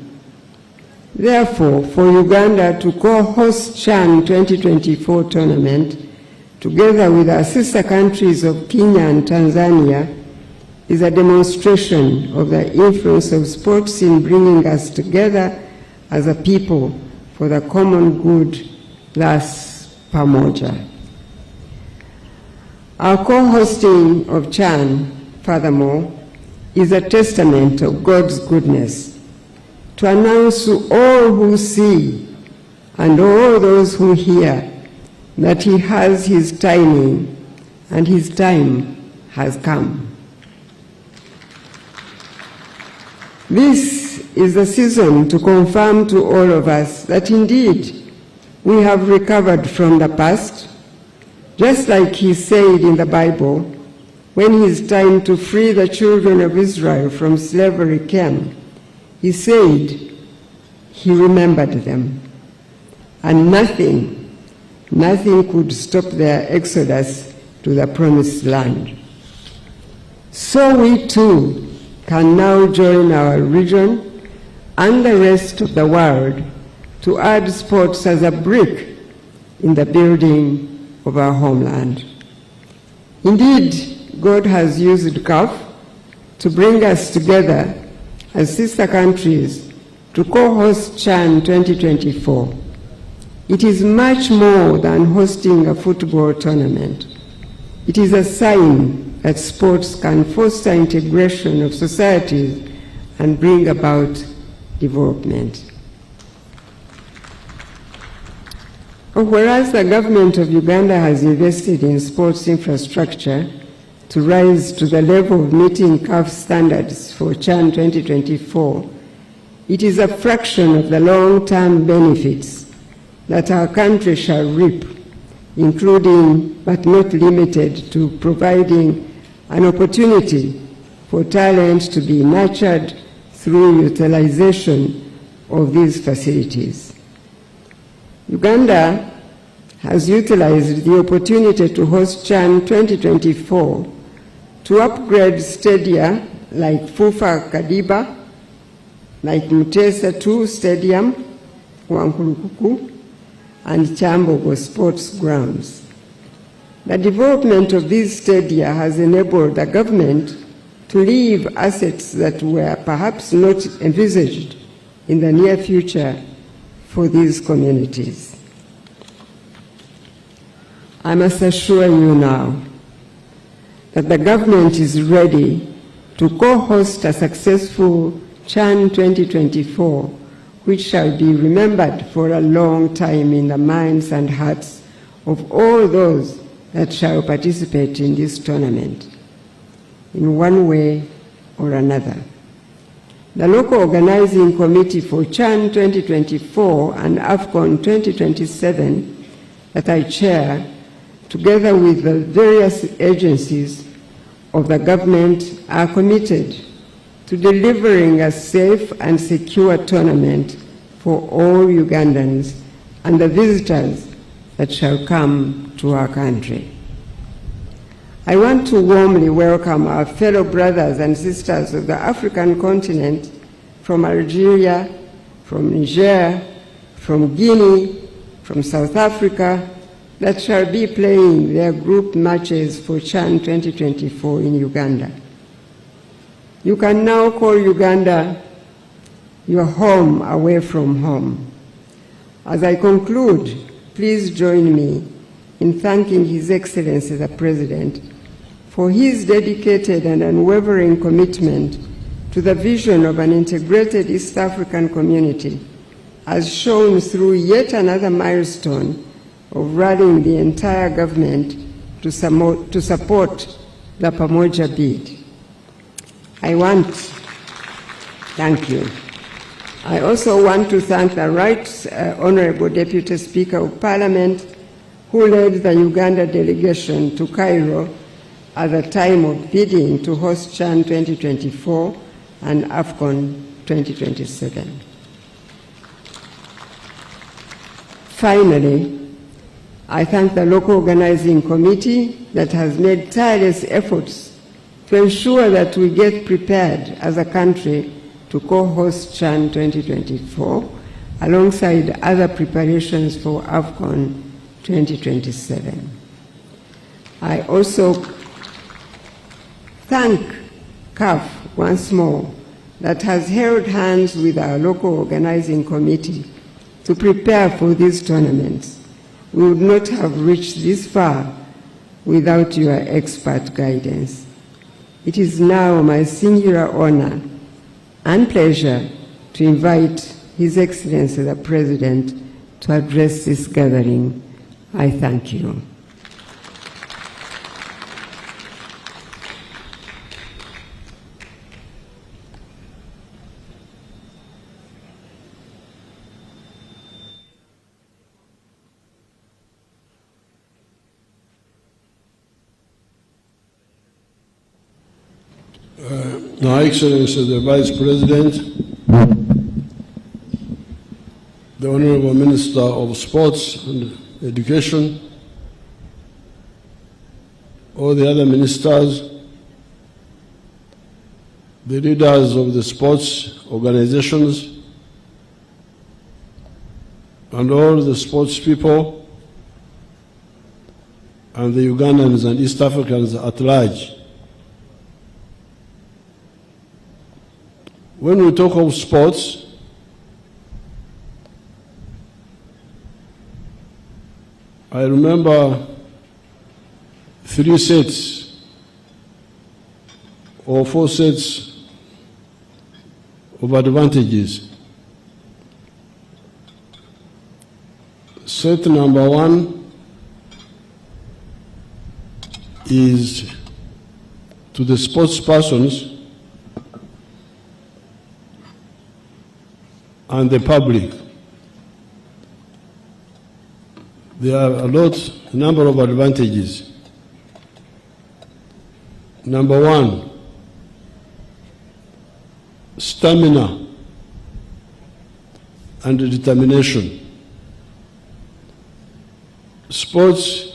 Therefore, for Uganda to co-host CHAN 2024 tournament, together with our sister countries of Kenya and Tanzania, is a demonstration of the influence of sports in bringing us together as a people for the common good, thus pamoja. Our co-hosting of CHAN, furthermore, is a testament of God's goodness to announce to all who see and all those who hear that He has His timing and His time has come. This is the season to confirm to all of us that indeed we have recovered from the past, just like He said in the Bible, when His time to free the children of Israel from slavery came, He said He remembered them, and nothing could stop their exodus to the promised land. So we too can now join our region and the rest of the world to add sports as a brick in the building of our homeland. Indeed, God has used CAF to bring us together as sister countries to co-host CHAN 2024. It is much more than hosting a football tournament. It is a sign that sports can foster integration of societies and bring about development. Whereas the government of Uganda has invested in sports infrastructure to rise to the level of meeting CAF standards for CHAN 2024, it is a fraction of the long-term benefits that our country shall reap, including but not limited to providing an opportunity for talent to be nurtured through utilization of these facilities. Uganda has utilized the opportunity to host CHAN 2024 to upgrade stadia like Fufa Kadiba, like Mutesa II Stadium, Wankulukuku, and Chambogo Sports Grounds. The development of these stadia has enabled the government to leave assets that were perhaps not envisaged in the near future for these communities. I must assure you now that the government is ready to co-host a successful CHAN 2024, which shall be remembered for a long time in the minds and hearts of all those that shall participate in this tournament, in one way or another. The local organizing committee for CHAN 2024 and AFCON 2027 that I chair, together with the various agencies of the government, are committed to delivering a safe and secure tournament for all Ugandans and the visitors that shall come to our country. I want to warmly welcome our fellow brothers and sisters of the African continent from Algeria, from Niger, from Guinea, from South Africa, that shall be playing their group matches for CHAN 2024 in Uganda. You can now call Uganda your home away from home. As I conclude, please join me in thanking His Excellency the President for his dedicated and unwavering commitment to the vision of an integrated East African community, as shown through yet another milestone of rallying the entire government to support the Pamoja bid. Thank you. I also want to thank the Right Honorable Deputy Speaker of Parliament, who led the Uganda delegation to Cairo at the time of bidding to host CHAN 2024 and AFCON 2027. Finally, I thank the local organizing committee that has made tireless efforts to ensure that we get prepared as a country to co-host CHAN 2024 alongside other preparations for AFCON 2027. I also thank CAF once more that has held hands with our local organizing committee to prepare for these tournaments. We would not have reached this far without your expert guidance. It is now my singular honor and pleasure to invite His Excellency the President to address this gathering. I thank you. Your Excellency the Vice President, the Honorable Minister of Sports and Education, all the other ministers, the leaders of the sports organizations, and all the sports people, and the Ugandans and East Africans at large. When we talk of sports, I remember 3 sets or 4 sets of advantages. Set number 1 is to the sports persons and the public. There are a number of advantages. Number 1, stamina and determination. sports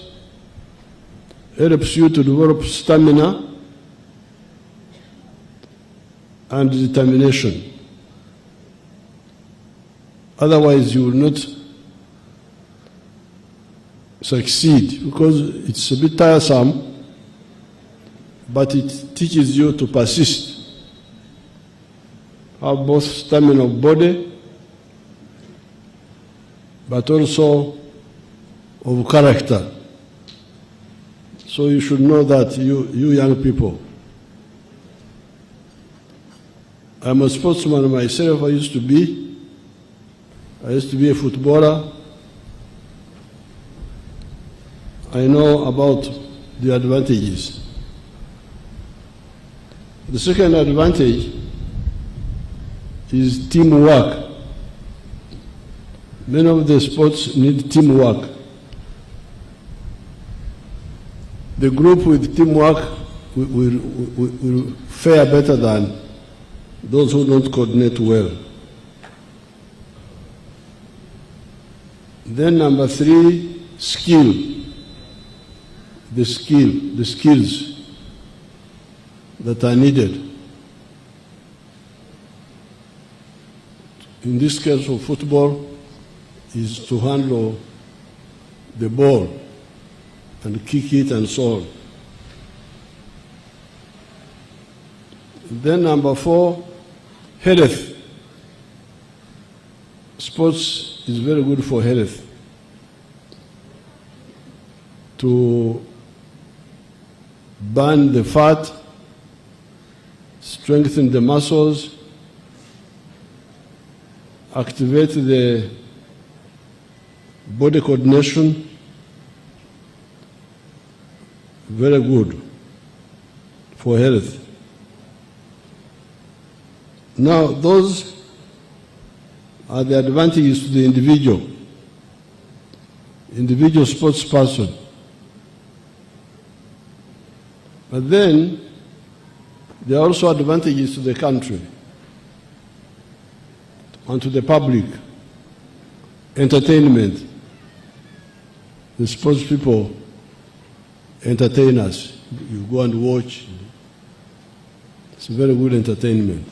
helps you to develop stamina and determination. Otherwise, you will not succeed, because it's a bit tiresome, but it teaches you to persist, have both stamina of body, but also of character. So you should know that, you young people. I'm a sportsman myself. I used to be a footballer. I know about the advantages. The second advantage is teamwork. Many of the sports need teamwork. The group with teamwork will fare better than those who don't coordinate well. Then number 3, skill. The skills that are needed. In this case of football, is to handle the ball and kick it and so on. Then number 4, health. Sports is very good for health. To burn the fat, strengthen the muscles, activate the body coordination. Very good for health. Now, those are the advantages to the individual sports person. But then, there are also advantages to the country and to the public. Entertainment. The sports people entertain us. You go and watch. It's very good entertainment.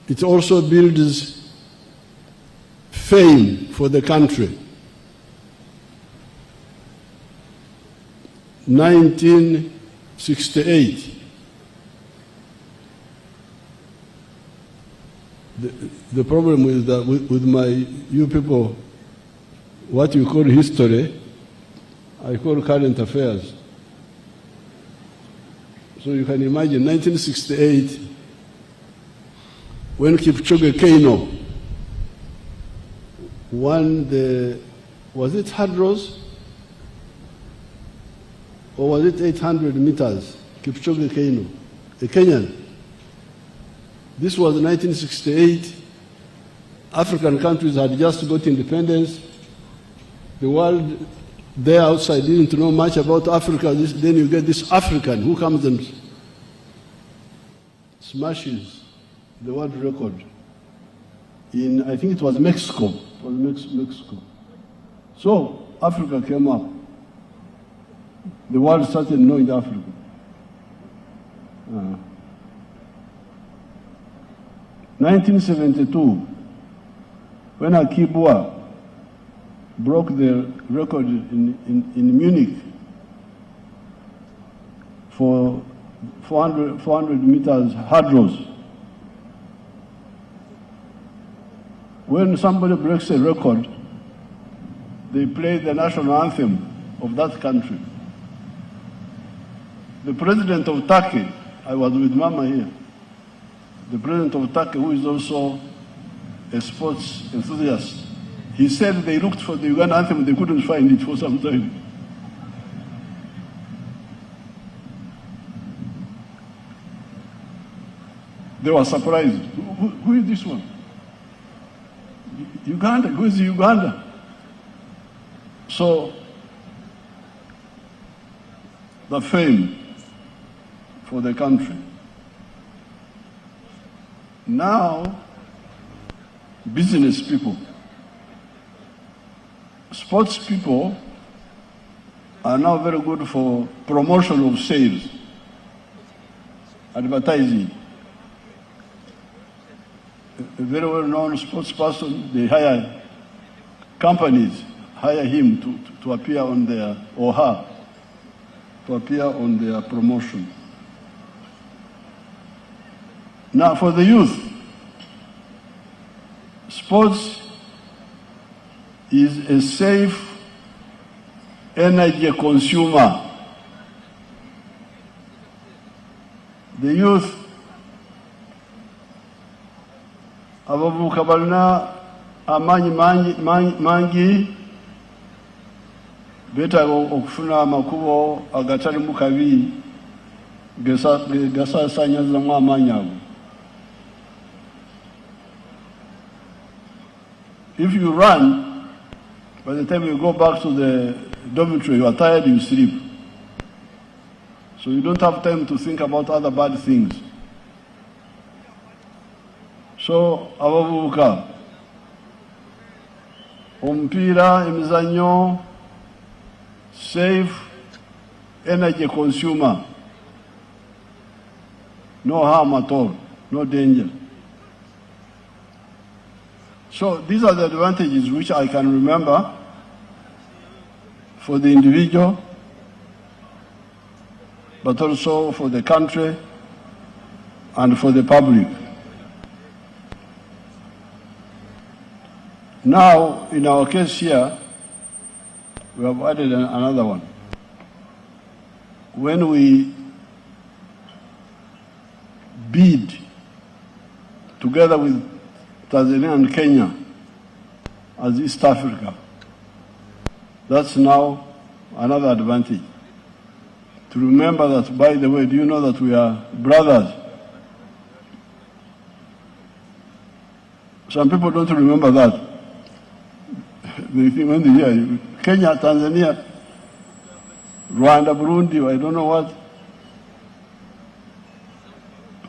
It also builds fame for the country. 1968, the problem is that with you people, what you call history, I call current affairs. So you can imagine 1968, when Kipchoge Keino won was it hurdles? Or was it 800 meters? Kipchoge Keino, a Kenyan. This was 1968. African countries had just got independence. The world there outside didn't know much about Africa. Then you get this African who comes and smashes the world record in, I think it was Mexico. So Africa came up. The world started knowing Africa. 1972, when Akibua broke the record in Munich for 400 meters hurdles. When somebody breaks a record, they play the national anthem of that country. The president of Turkey, I was with Mama here, the president of Turkey, who is also a sports enthusiast, he said they looked for the Uganda anthem, they couldn't find it for some time. They were surprised. Who is this one? Uganda, who is Uganda? So, the fame for the country. Now, business people. Sports people are now very good for promotion of sales, advertising. A very well-known sports person, they hire companies, hire him to appear on their, or her, to appear on their promotion. Now for the youth, sports is a safe energy consumer. The youth abavuka balina amanyi mangi betaaga okufuna amakubo agatalimu kabi gasaasaanyazamu amaanyi ago. If you run, by the time you go back to the dormitory, you are tired, you sleep. So you don't have time to think about other bad things. So, abavubuka, omupiira, emizannyo, safe energy consumer. No harm at all, no danger. So these are the advantages which I can remember for the individual, but also for the country and for the public. Now, in our case here, we have added another one. When we bid together with Tanzania and Kenya as East Africa, that's now another advantage. To remember that, by the way, do you know that we are brothers? Some people don't remember that. They think when they hear Kenya, Tanzania, Rwanda, Burundi, I don't know what.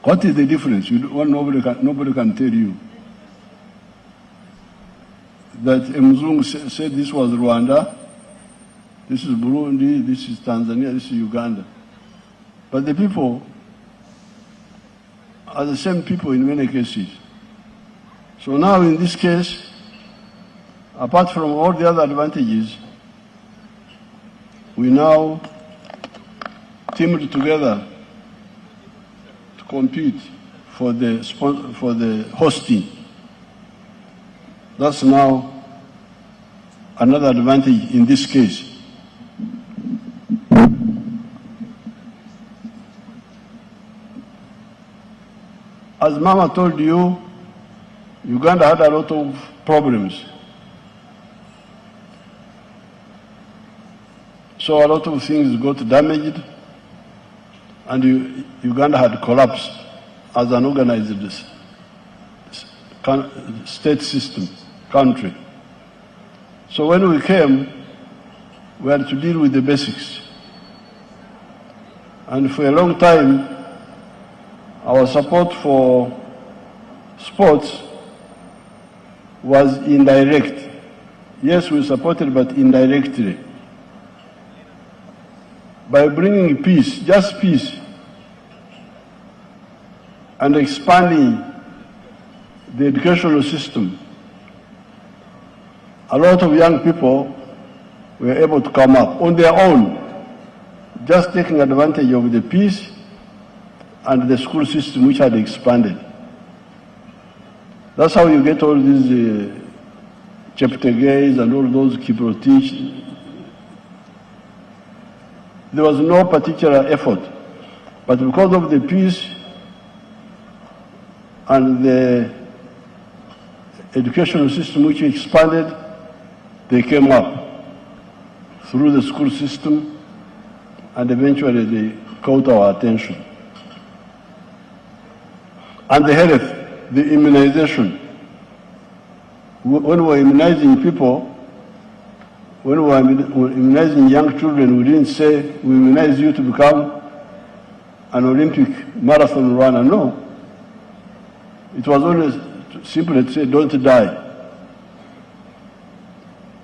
What is the difference? Nobody can tell you. That Mzungu said this was Rwanda, this is Burundi, this is Tanzania, this is Uganda. But the people are the same people in many cases. So now in this case, apart from all the other advantages, we now teamed together to compete for the hosting. That's now another advantage in this case. As Mama told you, Uganda had a lot of problems. So a lot of things got damaged, and Uganda had collapsed as an organized state system, country. So when we came, we had to deal with the basics. And for a long time, our support for sports was indirect. Yes, we supported, but indirectly. By bringing peace, just peace, and expanding the educational system, a lot of young people were able to come up on their own, just taking advantage of the peace and the school system which had expanded. That's how you get all these Cheptegeis and all those Kiprotich. There was no particular effort, but because of the peace and the educational system which expanded, they came up through the school system, and eventually they caught our attention. And the health, the immunization. When we were immunizing people, when we were immunizing young children, we didn't say we immunize you to become an Olympic marathon runner. No. It was always simply to say, don't die.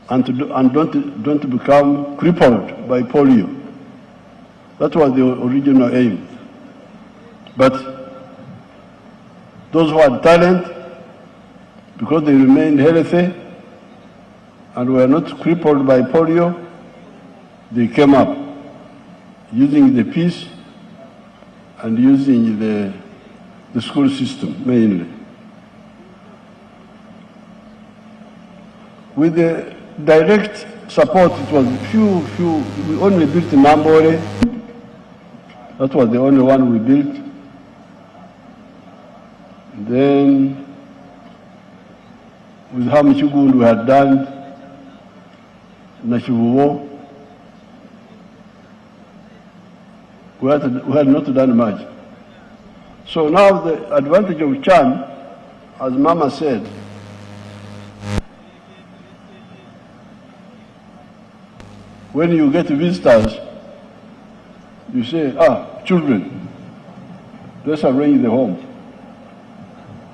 And don't become crippled by polio. That was the original aim. But those who had talent, because they remained healthy and were not crippled by polio, they came up using the peace and using the school system mainly. With the direct support, it was few, we only built Nambore. That was the only one we built. Then, with Hamichugun, we had done Nashivuwo. We had not done much. So now the advantage of Chan, as Mama said, when you get visitors, you say, children, let's arrange the home.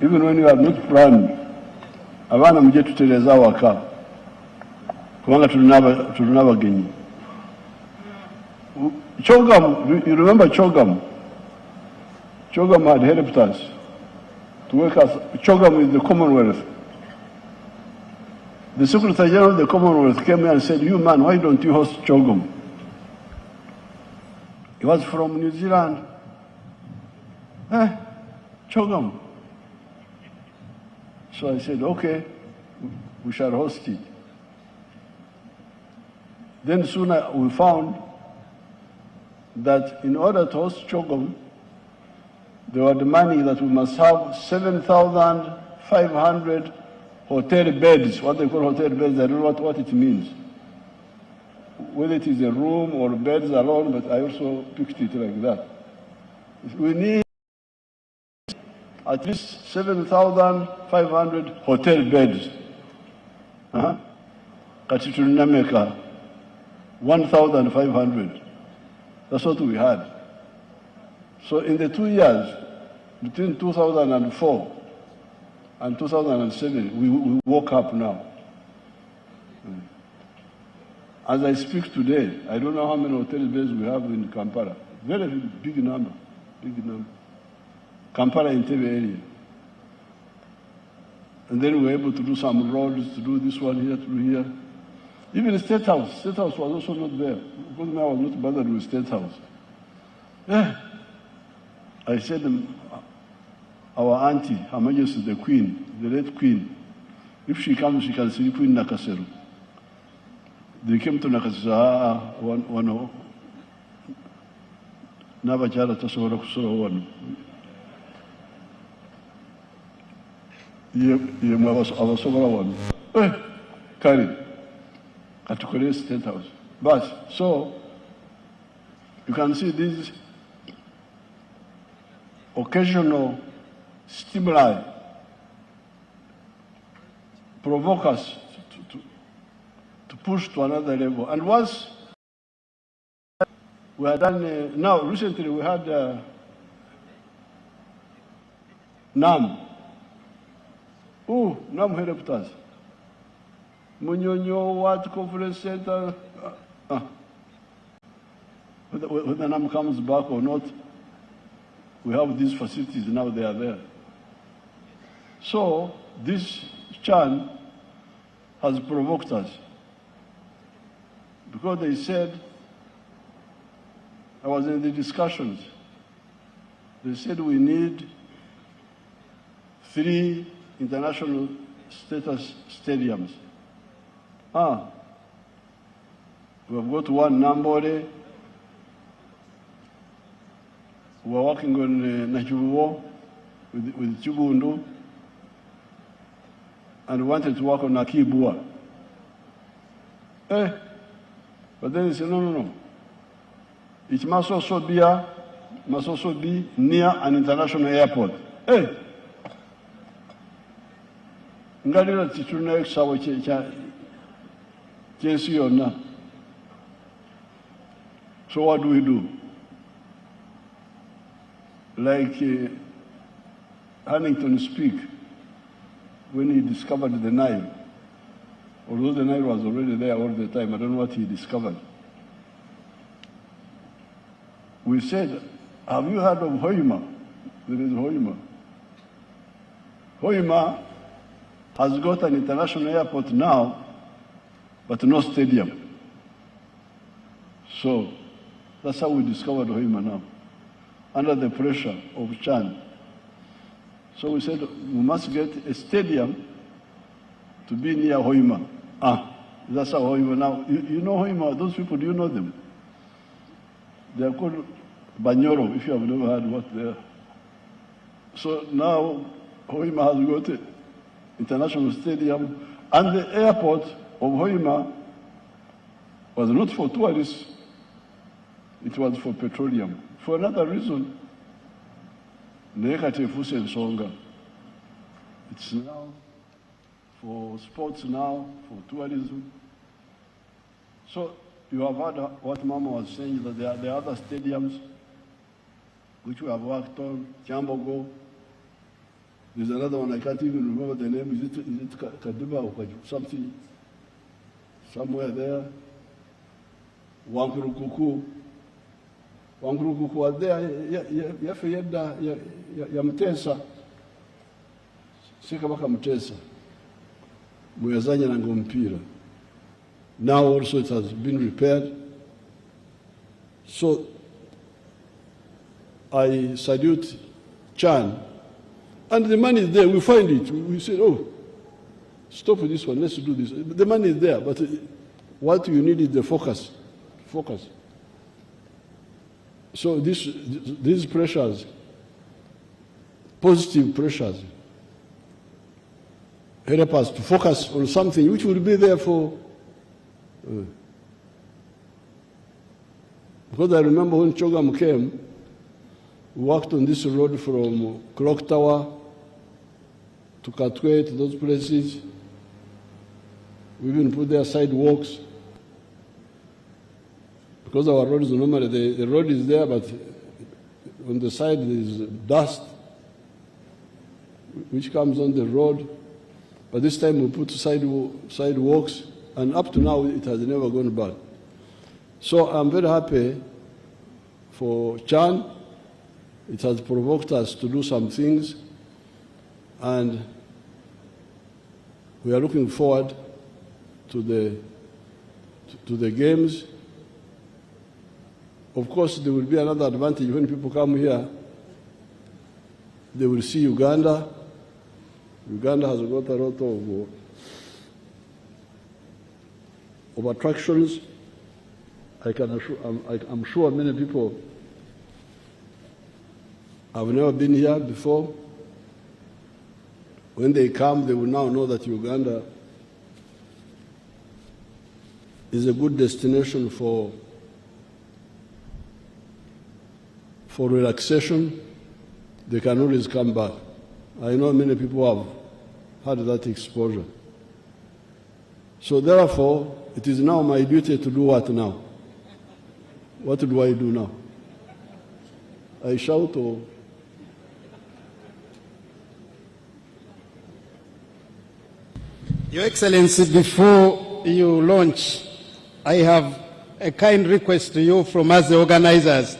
Even when you have not planned, abana muje tuteleza waka. Kubanga tulina abagenyi. Chogam, you remember Chogam? Chogam had helped us to work us. Chogam is the Commonwealth. The Secretary General of the Commonwealth came here and said, you man, why don't you host Chogam? He was from New Zealand. Chogam. So I said, okay, we shall host it. Then soon we found that in order to host Chogam, they were demanding that we must have 7,500 hotel beds. What they call hotel beds, I don't know what it means. Whether it is a room or beds alone, but I also picked it like that. We need at least 7,500 hotel beds. Kati tulinameka 1,500. That's what we had. So in the 2 years, between 2004 and 2007, we woke up now. As I speak today, I don't know how many hotel beds we have in Kampala. Very big number, big number. Kampala Entebbe area. And then we were able to do some roads, to do this one here, to do here. Even the State House was also not there, because now I was not bothered with State House. I said, our auntie, Her Majesty the Queen, the late Queen, if she comes, she can sleep in Nakasero. They came to Nakasero, one Navajara Tasora Kusoro one. I was over one. Carry. At Korea State House. But, so, you can see these occasional stimuli provoke us to push to another level. And once we had done, now recently we had NAM. NAM helped us. Munyonyo, what conference center? Whether NAM comes back or not, we have these facilities now, they are there. So, this Chan has provoked us. Because they said, I was in the discussions, they said we need 3 international status stadiums. We have got one Nambore. We are working on Nachivuwo with Chibundu, and we wanted to work on Nakibua. But then they said, no. It must also be near an international airport. Ngalira tituna eksawo kyensi yonna. So what do we do? Like Huntington speak, when he discovered the Nile. Although the Nile was already there all the time, I don't know what he discovered. We said, have you heard of Hoima? There is Hoima. Hoima has got an international airport now, but no stadium. So that's how we discovered Hoima now, under the pressure of Chan. So we said, we must get a stadium to be near Hoima. That's how Hoima now. You know Hoima, those people, do you know them? They are called Banyoro, if you have never heard what they are. So now Hoima has got an international stadium, and the airport of Hoima was not for tourists, it was for petroleum. For another reason, it's now for sports now, for tourism. So you have heard what Mama was saying, that there are other stadiums which we have worked on, Chambogo. There's another one, I can't even remember the name. Is it Kadiba or something? Somewhere there. Wankurukuku. Wankurukuku was there. Ya Mtesa. Sika baka Mtesa. Muyazanya na ngompira. Now also it has been repaired. So I salute Chan. And the money is there, we find it. We said, oh, stop with this one, let's do this. The money is there, but what you need is the focus. Focus. So these pressures, positive pressures, help us to focus on something which will be there for... because I remember when Chogam came, we walked on this road from Clock Tower to Katwe, to those places. We even put there sidewalks. Because our road is normally, the road is there, but on the side there is dust, which comes on the road. But this time we put sidewalks, and up to now it has never gone bad. So I'm very happy for Chan. It has provoked us to do some things, and we are looking forward to the games. Of course, there will be another advantage when people come here. They will see Uganda. Uganda has got a lot of attractions. I'm sure many people have never been here before. When they come, they will now know that Uganda is a good destination for relaxation. They can always come back. I know many people have had that exposure. So therefore, it is now my duty to do what now? What do I do now? I shout or... Your Excellency, before you launch, I have a kind request to you from us, the organizers,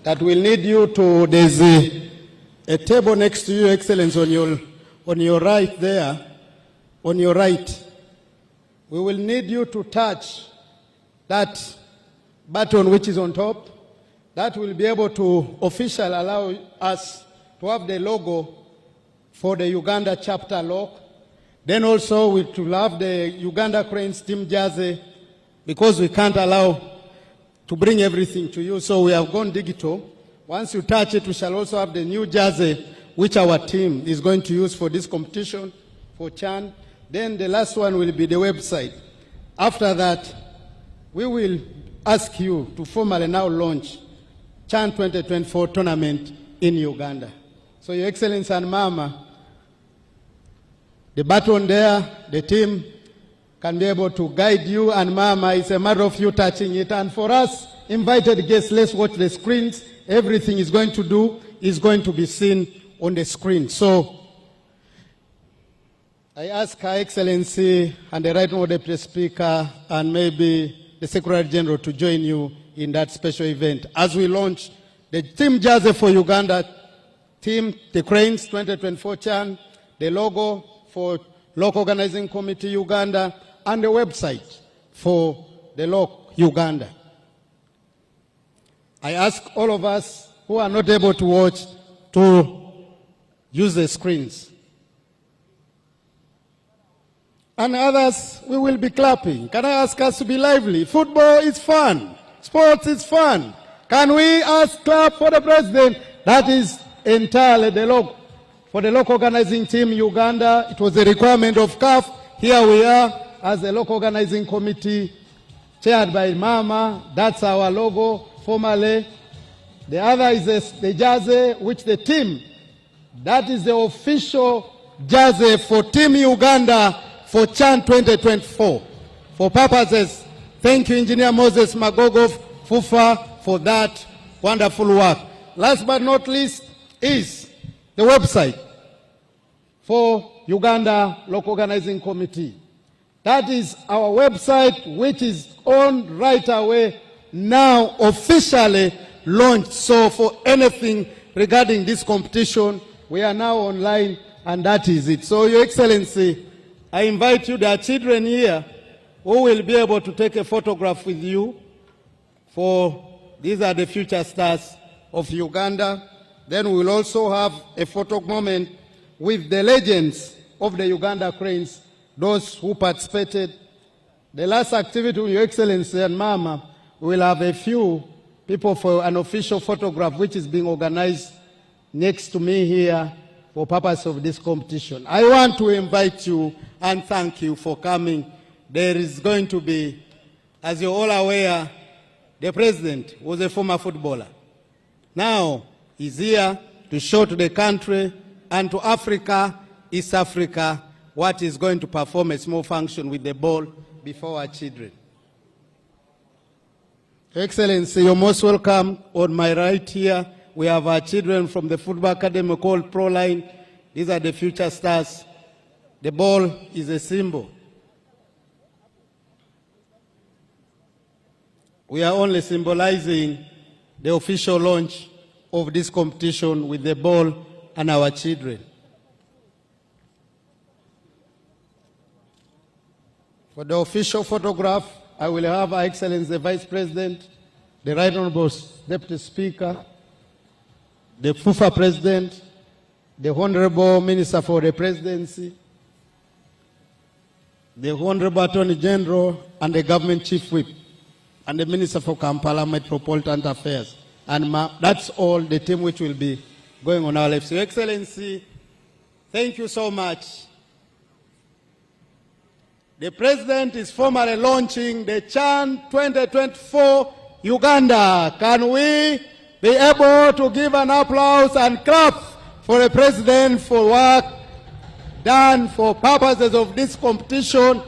that we'll need you to, there's a table next to you, Your Excellency, on your right there, on your right. We will need you to touch that button which is on top. That will be able to officially allow us to have the logo for the Uganda chapter lock. Then also we will have the Uganda Cranes team jersey, because we can't allow to bring everything to you, so we have gone digital. Once you touch it, we shall also have the new jersey which our team is going to use for this competition, for Chan. Then the last one will be the website. After that, we will ask you to formally now launch Chan 2024 tournament in Uganda. So Your Excellency and Mama, the button there, the team can be able to guide you, and Mama, it's a matter of you touching it. And for us, invited guests, let's watch the screens. Everything is going to be seen on the screen. So I ask Her Excellency and the Right Honourable Deputy Speaker and maybe the Secretary General to join you in that special event as we launch the Team Jersey for Uganda, Team the Cranes 2024 Chan, the logo for Local Organizing Committee Uganda, and the website for the local Uganda. I ask all of us who are not able to watch to use the screens. And others, we will be clapping. Can I ask us to be lively? Football is fun. Sports is fun. Can we ask clap for the president? That is entirely for the local organizing team Uganda. It was a requirement of CAF. Here we are as a local organizing committee chaired by Mama. That's our logo formally. The other is the jersey, which the team, that is the official jersey for Team Uganda for Chan 2024. For purposes, thank you, Engineer Moses Magogov, FUFA, for that wonderful work. Last but not least is the website for Uganda Local Organizing Committee. That is our website, which is on right away now officially launched. So for anything regarding this competition, we are now online, and that is it. So, Your Excellency, I invite you, there are children here who will be able to take a photograph with you, for these are the future stars of Uganda. Then we will also have a photo moment with the legends of the Uganda Cranes, those who participated. The last activity, Your Excellency and Mama, we will have a few people for an official photograph which is being organized next to me here for purpose of this competition. I want to invite you and thank you for coming. There is going to be, as you're all aware, the president was a former footballer. Now he's here to show to the country and to Africa, East Africa, what is going to perform a small function with the ball before our children. Excellency, you're most welcome. On my right here, we have our children from the Football Academy called Proline. These are the future stars. The ball is a symbol. We are only symbolizing the official launch of this competition with the ball and our children. For the official photograph, I will have Her Excellency the Vice President, the Right Honourable Deputy Speaker, the FUFA President, the Honourable Minister for the Presidency, the Honourable Attorney General, and the Government Chief Whip, and the Minister for Kampala Metropolitan Affairs. And that's all the team which will be going on our left. So, Your Excellency, thank you so much. The President is formally launching the Chan 2024 Uganda. Can we be able to give an applause and clap for the President for work done for purposes of this competition?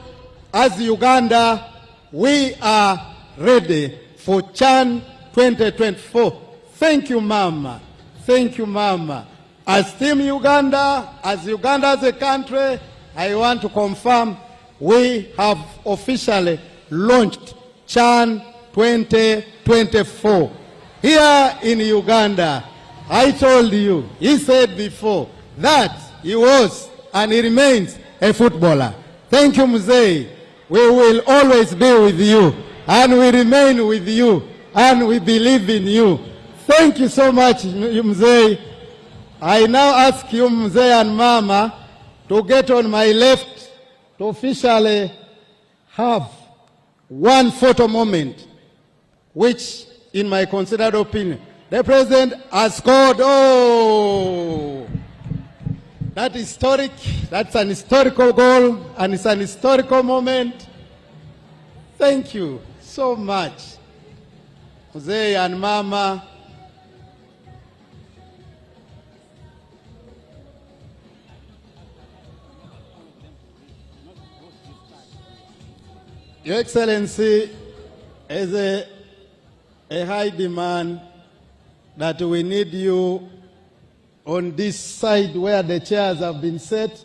As Uganda, we are ready for Chan 2024. Thank you, Mama. Thank you, Mama. As Team Uganda, as Uganda as a country, I want to confirm we have officially launched Chan 2024 here in Uganda. I told you, he said before, that he was and he remains a footballer. Thank you, Mzee. We will always be with you, and we remain with you, and we believe in you. Thank you so much, Mzee. I now ask you, Mzee and Mama, to get on my left to officially have one photo moment, which, in my considered opinion, the President has scored. Oh, that is historic. That's an historical goal, and it's an historical moment. Thank you so much, Mzee and Mama. Your Excellency, is a high demand that we need you on this side where the chairs have been set,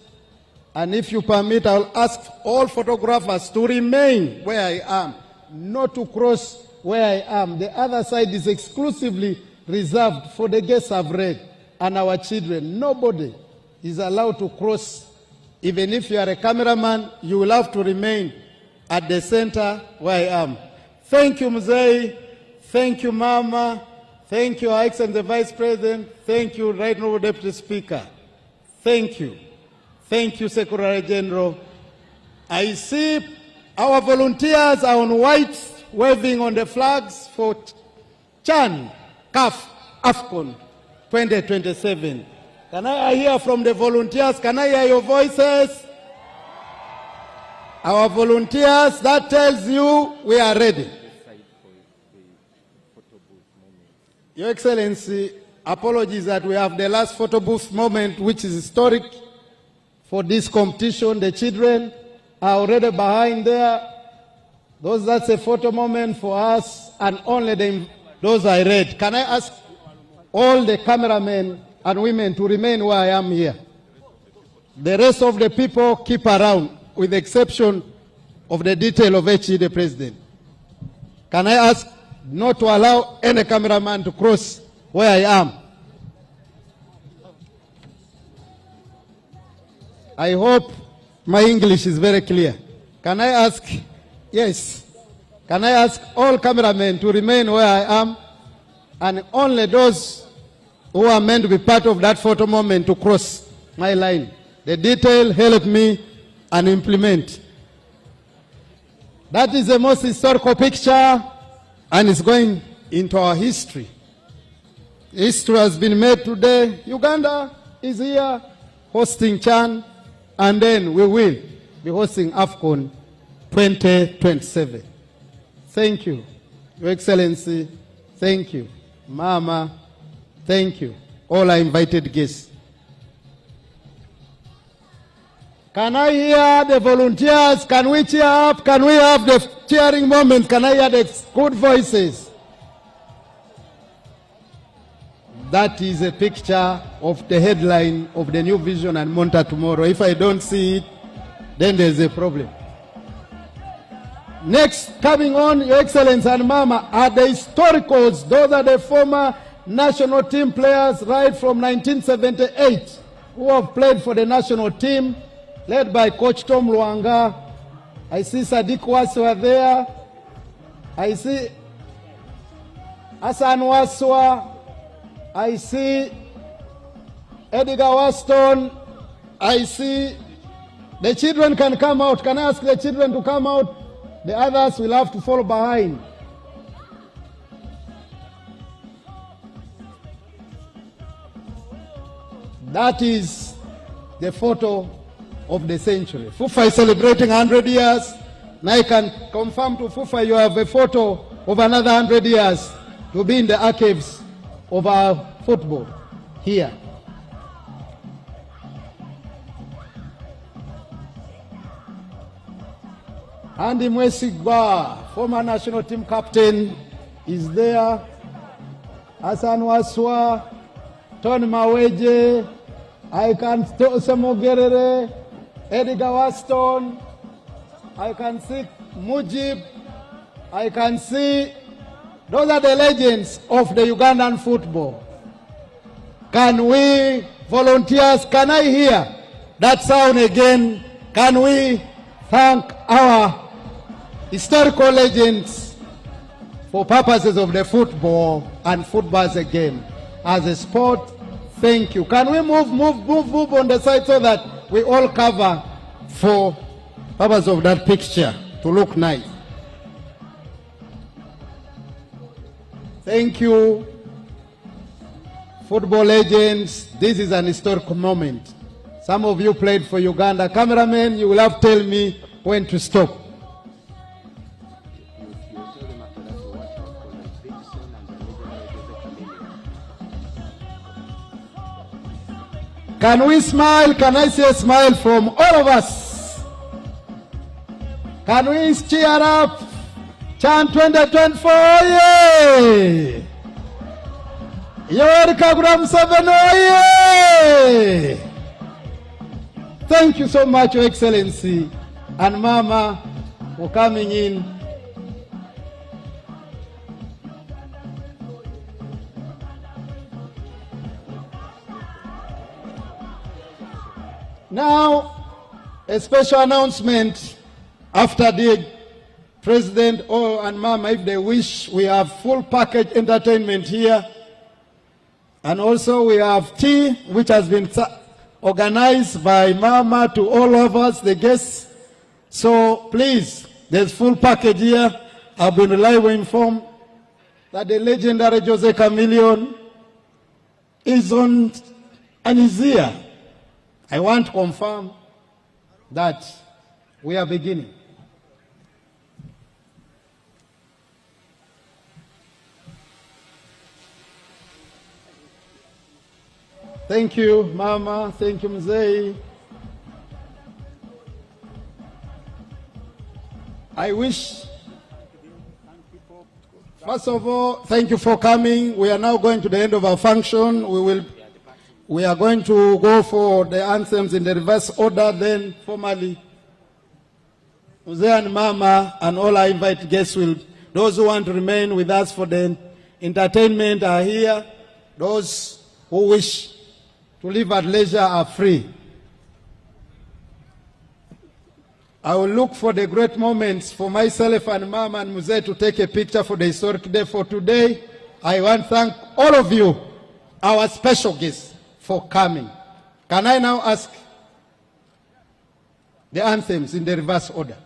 And if you permit, I'll ask all photographers to remain where I am, not to cross where I am. The other side is exclusively reserved for the guests I've read and our children. Nobody is allowed to cross. Even if you are a cameraman, you will have to remain at the center where I am. Thank you, Mzee. Thank you, Mama. Thank you, Our Excellency the Vice President. Thank you, Right Honorable Deputy Speaker. Thank you. Thank you, Secretary General. I see our volunteers are on white, waving on the flags for CHAN, CAF, AFCON 2027. Can I hear from the volunteers? Can I hear your voices? Our volunteers, that tells you we are ready. Your Excellency, apologies that we have the last photo booth moment, which is historic for this competition. The children are already behind there. That's a photo moment for us, and only those I read. Can I ask all the cameramen and women to remain where I am here? The rest of the people keep around, with the exception of the detail of HE, the President. Can I ask not to allow any cameraman to cross where I am? I hope my English is very clear. Can I ask, yes, can I ask all cameramen to remain where I am, and only those who are meant to be part of that photo moment to cross my line? The detail help me and implement. That is the most historical picture, and it's going into our history. History has been made today. Uganda is here hosting CHAN, and then we will be hosting AFCON 2027. Thank you, Your Excellency. Thank you, Mama. Thank you, all our invited guests. Can I hear the volunteers? Can we cheer up? Can we have the cheering moment? Can I hear the good voices? That is a picture of the headline of the New Vision and Monitor tomorrow. If I don't see it, then there's a problem. Next, coming on, Your Excellency and Mama, are the historicals. Those are the former national team players right from 1978 who have played for the national team, led by Coach Tom Luanga. I see Sadiq Waswa there. I see Hassan Waswa. I see Edgar Waston. I see the children can come out. Can I ask the children to come out? The others will have to follow behind. That is the photo of the century. FUFA is celebrating 100 years. Now I can confirm to FUFA you have a photo of another 100 years to be in the archives of our football here. Andy Mwesigwa, former national team captain, is there. Hassan Waswa, Tony Maweje, I can Semogerere, Edgar Waston, I can see Mujib, I can see, those are the legends of the Ugandan football. Can we, volunteers, can I hear that sound again? Can we thank our historical legends for purposes of the football and football as a game, as a sport? Thank you. Can we move on the side so that we all cover for purpose of that picture to look nice? Thank you, football legends. This is an historic moment. Some of you played for Uganda. Cameramen, you will have to tell me when to stop. Can we smile? Can I see a smile from all of us? Can we cheer up? CHAN 2024, yeah! Yoweri Kaguta Museveni, yeah! Thank you so much, Your Excellency, and Mama, for coming in. Now, a special announcement after the President and Mama, if they wish, we have full package entertainment here. And also we have tea, which has been organized by Mama to all of us, the guests. So please, there's full package here. I've been reliably informed that the legendary Jose Chameleon is on and is here. I want to confirm that we are beginning. Thank you, Mama. Thank you, Mzee. I wish, first of all, thank you for coming. We are now going to the end of our function. We are going to go for the anthems in the reverse order, then formally. Mzee and Mama and all our invited guests those who want to remain with us for the entertainment are here. Those who wish to live at leisure are free. I will look for the great moments for myself and Mama and Mzee to take a picture for the historic day. For today, I want to thank all of you, our special guests, for coming. Can I now ask the anthems in the reverse order?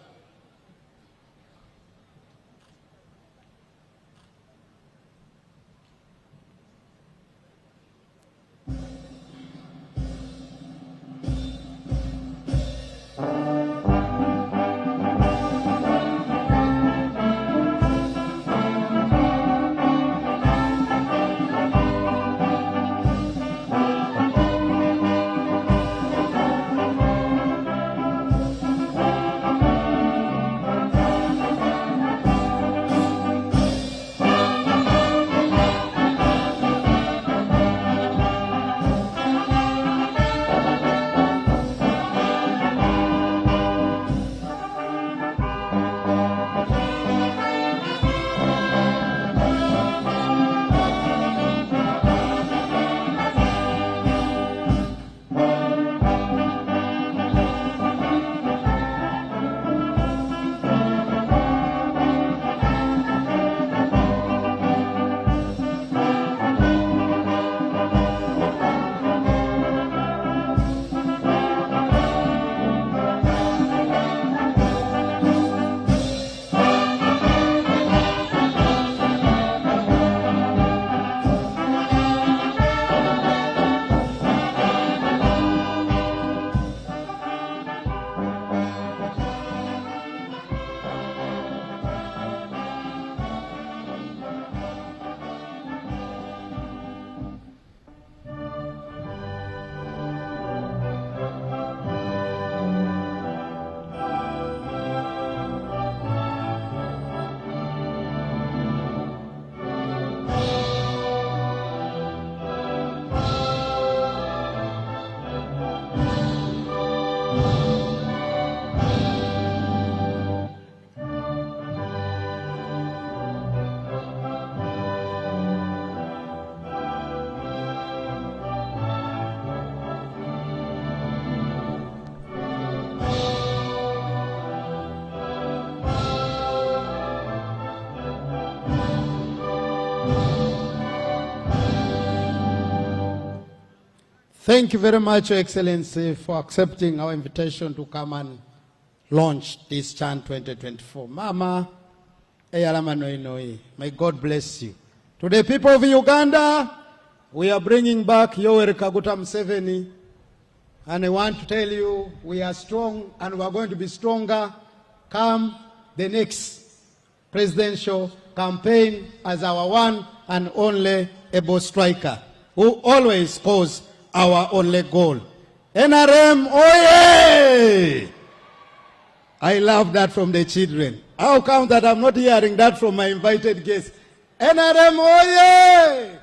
Thank you very much, Your Excellency, for accepting our invitation to come and launch this Chan 2024. Mama, may God bless you. To the people of Uganda, we are bringing back Yoweri Kaguta Museveni, and I want to tell you we are strong and we are going to be stronger come the next presidential campaign as our one and only able striker who always scores our only goal. NRM, oye! I love that from the children. How come that I'm not hearing that from my invited guests? NRM, oye!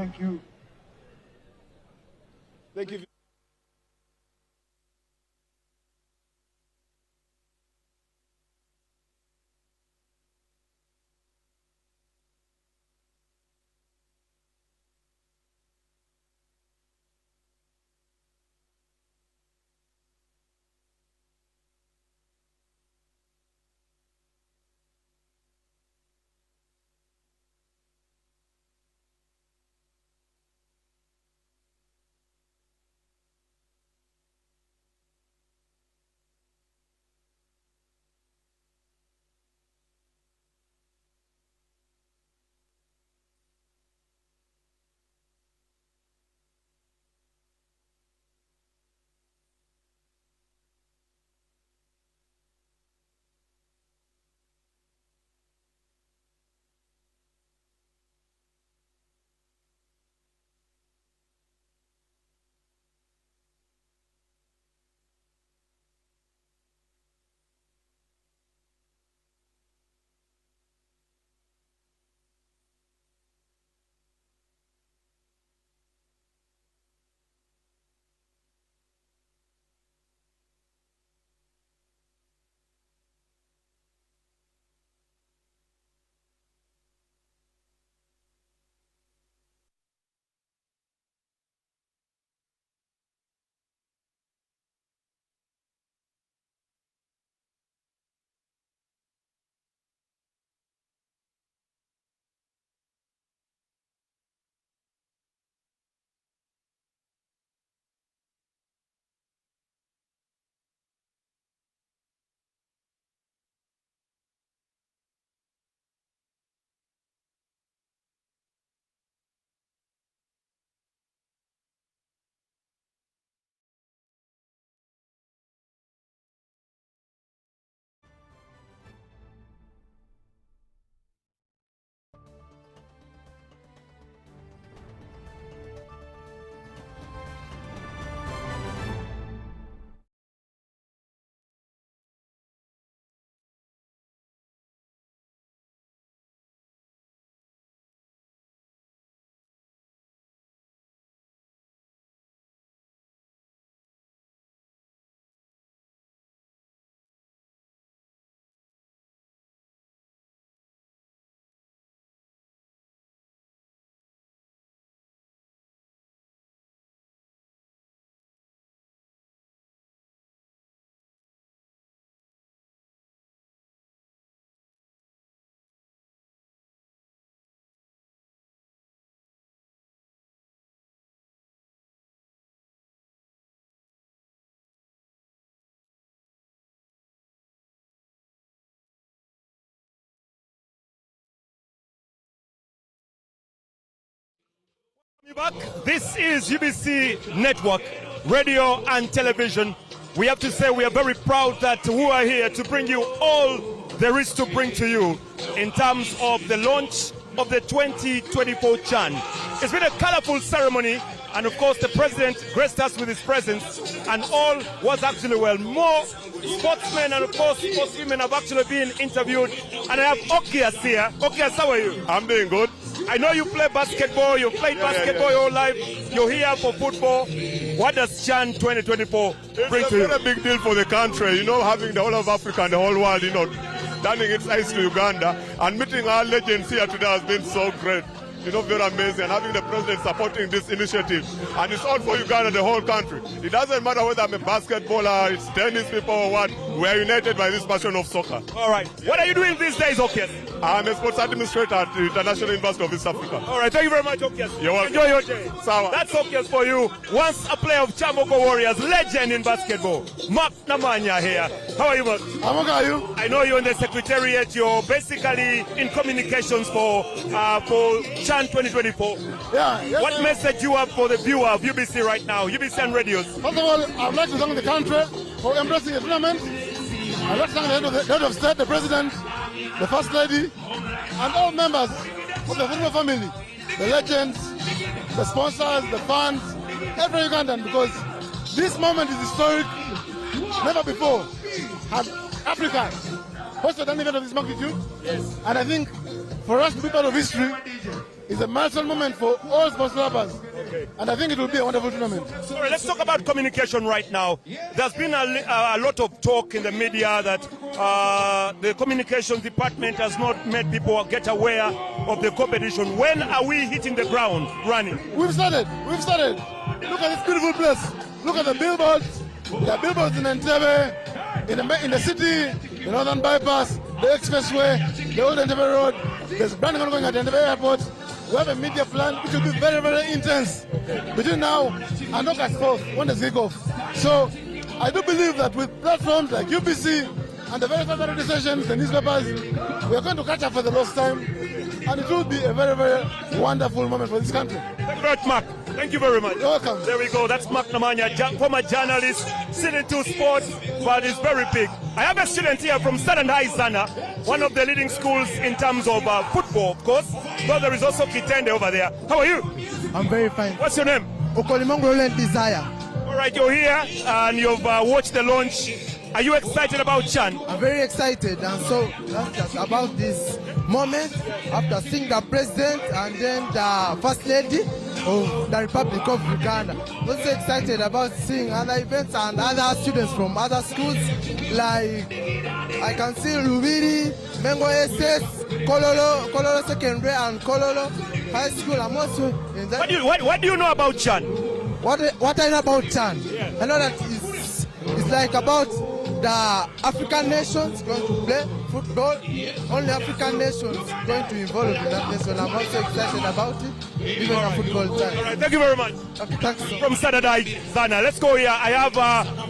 Thank you. Thank you. Back. This is UBC Network, radio and television. We have to say we are very proud that we are here to bring you all there is to bring to you in terms of the launch of the 2024 CHAN. It's been a colorful ceremony, and of course the president graced us with his presence, and all was actually well. More sportsmen and of course sportswomen have actually been interviewed, and I have Okias here. Okias, how are you? I'm doing good. I know you play basketball, you've played basketball your whole life, you're here for football. What does CHAN 2024 bring to you? It's a very big deal for the country, you know, having the whole of Africa and the whole world, you know, turning its eyes to Uganda, and meeting our legends here today has been so great. You know, very amazing, and having the president supporting this initiative. And it's all for Uganda, the whole country. It doesn't matter whether I'm a basketballer, it's tennis people or what, we're united by this passion of soccer. All right. What are you doing these days, Okias? I'm a sports administrator at the International University of East Africa. All right, thank you very much, Okias. You're welcome. Enjoy your day. Sawa. That's Okias for you. Once a player of Chamboko Warriors, legend in basketball, Mark Namanya here. How are you, Mark? I'm okay, are you? I know you're in the secretariat. You're basically in communications for CHAN 2024. Yeah. Yes, what message you have for the viewer of UBC right now, UBC and radios? First of all, I would like to thank the country for embracing the tournament. I'd like to thank the head of state, the president, the first lady, and all members of the football family, the legends, the sponsors, the fans, every Ugandan, because this moment is historic. Never before has Africa hosted an event of this magnitude. Yes. And I think for us to be part of history, It's a milestone moment for all sports lovers. Okay. And I think it will be a wonderful tournament. All right, let's talk about communication right now. There's been a lot of talk in the media that the communications department has not made people get aware of the competition. When are we hitting the ground running? We've started. Look at this beautiful place. Look at the billboards. There are billboards in Entebbe, in the city, the Northern Bypass, the Expressway, the Old Entebbe Road. There's branding ongoing at Entebbe Airport. We have a media plan which will be very, very intense between now and August 4th when the kick off. So I do believe that with platforms like UBC and the various other organizations, the newspapers, we are going to catch up for the lost time, and it will be a very, very wonderful moment for this country. Thank you very much, Mark. Thank you very much. You're welcome. There we go. That's Mark Namanya, former journalist, sitting to sports, but it's very big. I have a student here from Southern High Zana, one of the leading schools in terms of football, of course. But there is also Kitende over there. How are you? I'm very fine. What's your name? Okolimongo Desire. All right, you're here and you've watched the launch. Are you excited about Chan? I'm very excited, and so that's just about this moment after seeing the president and then the first lady of the Republic of Uganda. I'm also excited about seeing other events and other students from other schools, like I can see Lubiri, Mengo SS, Kololo Secondary and Kololo High School. I'm also in that. What do you know about Chan? What I know about Chan? Yeah. I know that it's like about the African nations going to play football. Only African nations going to involve in that nation. I'm also excited about it, even a football time. All right, thank you very much. Okay, thanks. From Saturday, Zana. Let's go here. I have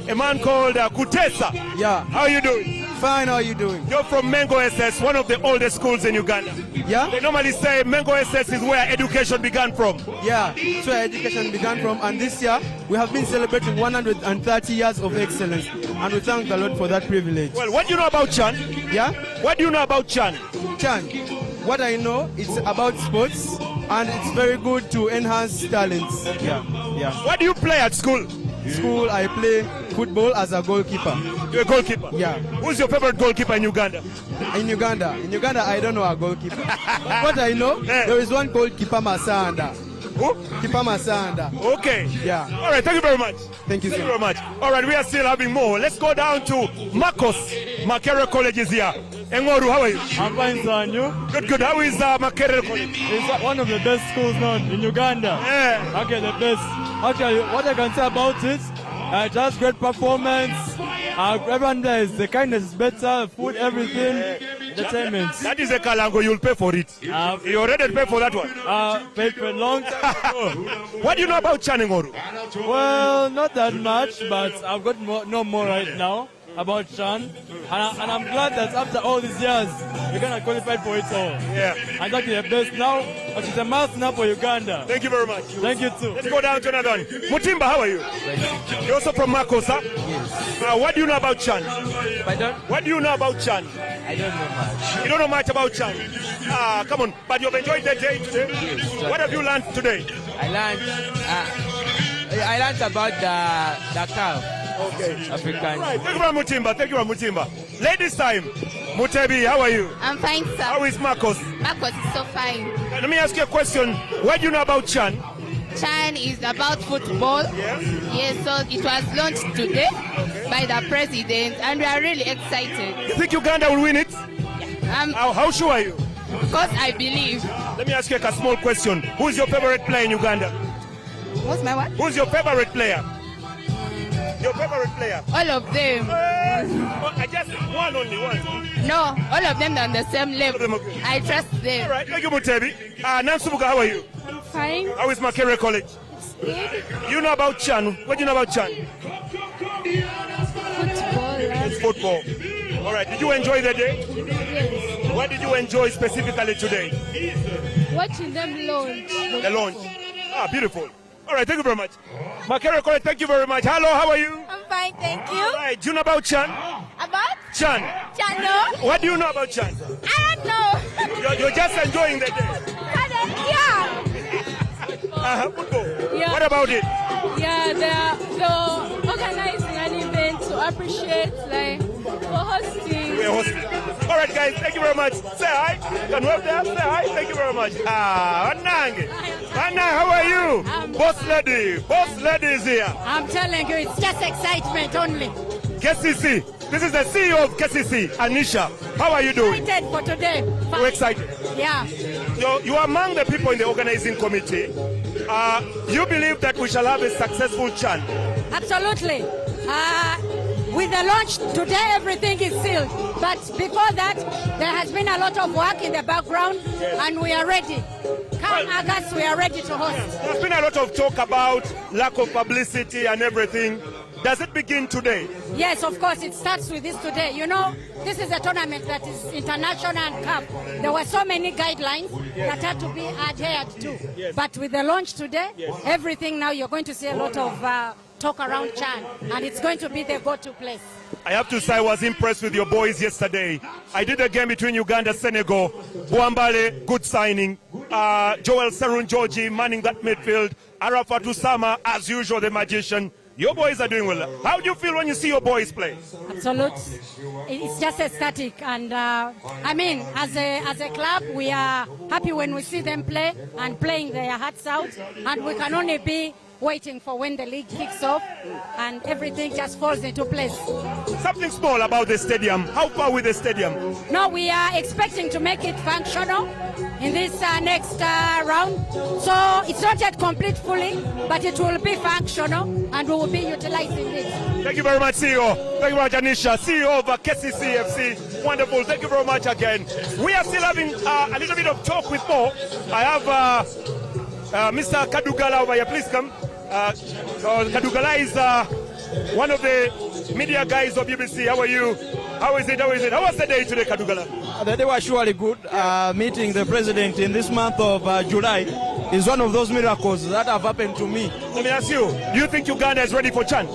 a man called Kutesa. Yeah. How are you doing? Fine, how are you doing? You're from Mengo SS, one of the oldest schools in Uganda. Yeah? They normally say Mengo SS is where education began from. Yeah, it's where education began from, and this year we have been celebrating 130 years of excellence, and we thank the Lord for that privilege. Well, what do you know about Chan? Yeah? What do you know about Chan? Chan, what I know, it's about sports, and it's very good to enhance talents. Yeah. What do you play at school? School, I play football as a goalkeeper. You're a goalkeeper? Yeah. Who's your favorite goalkeeper in Uganda? In Uganda, I don't know a goalkeeper. What I know, there is one called Kipa Masanda. Who? Kipa Masanda. Okay. Yeah. All right, thank you very much. Thank you, sir. Thank you very much. All right, we are still having more. Let's go down to Marcos. Makerere College is here. Engoru, how are you? I'm fine, sir, and you? Good. How is Makerere College? It's one of the best schools now in Uganda. Yeah. Okay, the best. Actually, what I can say about it, it has great performance. Everyone there is, the kindness is better, food, everything, entertainment. That is a Kalango, you'll pay for it. You already paid for that one? Paid for a long time ago. What do you know about Chanengoru? Well, not that much, but I've got know more right now about Chan, and I'm glad that after all these years, we're gonna qualify for it all. Yeah. And that's the best now, but it's a must now for Uganda. Thank you very much. Thank you too. Let's go down to another one. Mutimba, how are you? You're also from Marcos, huh? Yes. What do you know about Chan? Pardon? What do you know about Chan? I don't know much. You don't know much about Chan? Come on. But you've enjoyed the day today? Yes. What have you learned today? I learned about the calf. Okay. African. Right. Thank you, Mutimba. Ladies time. Mutebi, how are you? I'm fine, sir. How is Marcos? Marcos is so fine. Let me ask you a question. What do you know about Chan? Chan is about football. Yes, so it was launched today by the president, and we are really excited. You think Uganda will win it? How sure are you? Because I believe. Let me ask you a small question. Who's your favorite player in Uganda? What's my what? Who's your favorite player? Your favorite player? All of them. I just one. No, all of them are on the same level. I trust them. All right, thank you, Mutebi. Nansubuga, how are you? I'm fine. How is Makerere College? Good. You know about Chan? What do you know about Chan? Football. It's football. All right, did you enjoy the day? Yes. What did you enjoy specifically today? Watching them launch. The launch. Beautiful. All right, thank you very much. Makerere College, thank you very much. Hello, how are you? I'm fine, thank you. All right, do you know about Chan? About? Chan. Chan, no. What do you know about Chan? I don't know. You're just enjoying the day. Yeah. Football. Yeah. What about it? Yeah, they're organizing an event to appreciate for hosting. We're hosting. All right, guys, thank you very much. Say hi. Can we up there? Say hi. Thank you very much. Anang. Anang, how are you? Boss lady is here. I'm telling you, it's just excitement only. KCC. This is the CEO of KCC, Anisha. How are you doing? Excited for today. We're excited. Yeah. You are among the people in the organizing committee. You believe that we shall have a successful CHAN? Absolutely. With the launch today, everything is sealed. But before that, there has been a lot of work in the background, and we are ready. Come August, we are ready to host. There's been a lot of talk about lack of publicity and everything. Does it begin today? Yes, of course, it starts with this today. You know, this is a tournament that is international and cup. There were so many guidelines that had to be adhered to. Yes. But with the launch today, everything now, you're going to see a lot of talk around CHAN, and it's going to be the go-to place. I have to say I was impressed with your boys yesterday. I did a game between Uganda and Senegal. Bwambale, good signing. Joel Serun Georgie manning that midfield. Arafat Usama, as usual, the magician. Your boys are doing well. How do you feel when you see your boys play? Absolutely. It's just ecstatic. And I mean, as a club, we are happy when we see them play and playing their hearts out. And we can only be waiting for when the league kicks off and everything just falls into place. Something small about the stadium. How far with the stadium? No, we are expecting to make it functional in this next round. So it's not yet complete fully, but it will be functional and we will be utilizing it. Thank you very much, CEO. Thank you very much, Anisha, CEO of KCCFC. Wonderful. Thank you very much again. We are still having a little bit of talk with Mo. I have Mr. Kadugala over here. Please come. Kadugala is one of the media guys of BBC. How are you? How is it? How was the day today, Kadugala? The day was surely good. Meeting the president in this month of July is one of those miracles that have happened to me. Let me ask you, do you think Uganda is ready for CHAN?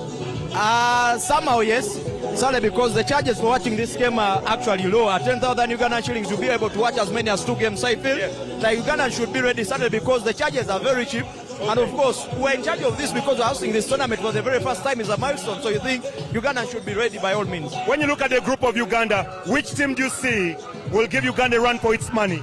Somehow, yes. Solely because the charges for watching this game are actually low. 10,000 Ugandan shillings to be able to watch as many as 2 games, I feel. The Uganda should be ready, solely because the charges are very cheap. And of course, we're in charge of this because we're hosting this tournament for the very first time. Is a milestone. So you think Uganda should be ready by all means. When you look at the group of Uganda, which team do you see will give Uganda a run for its money?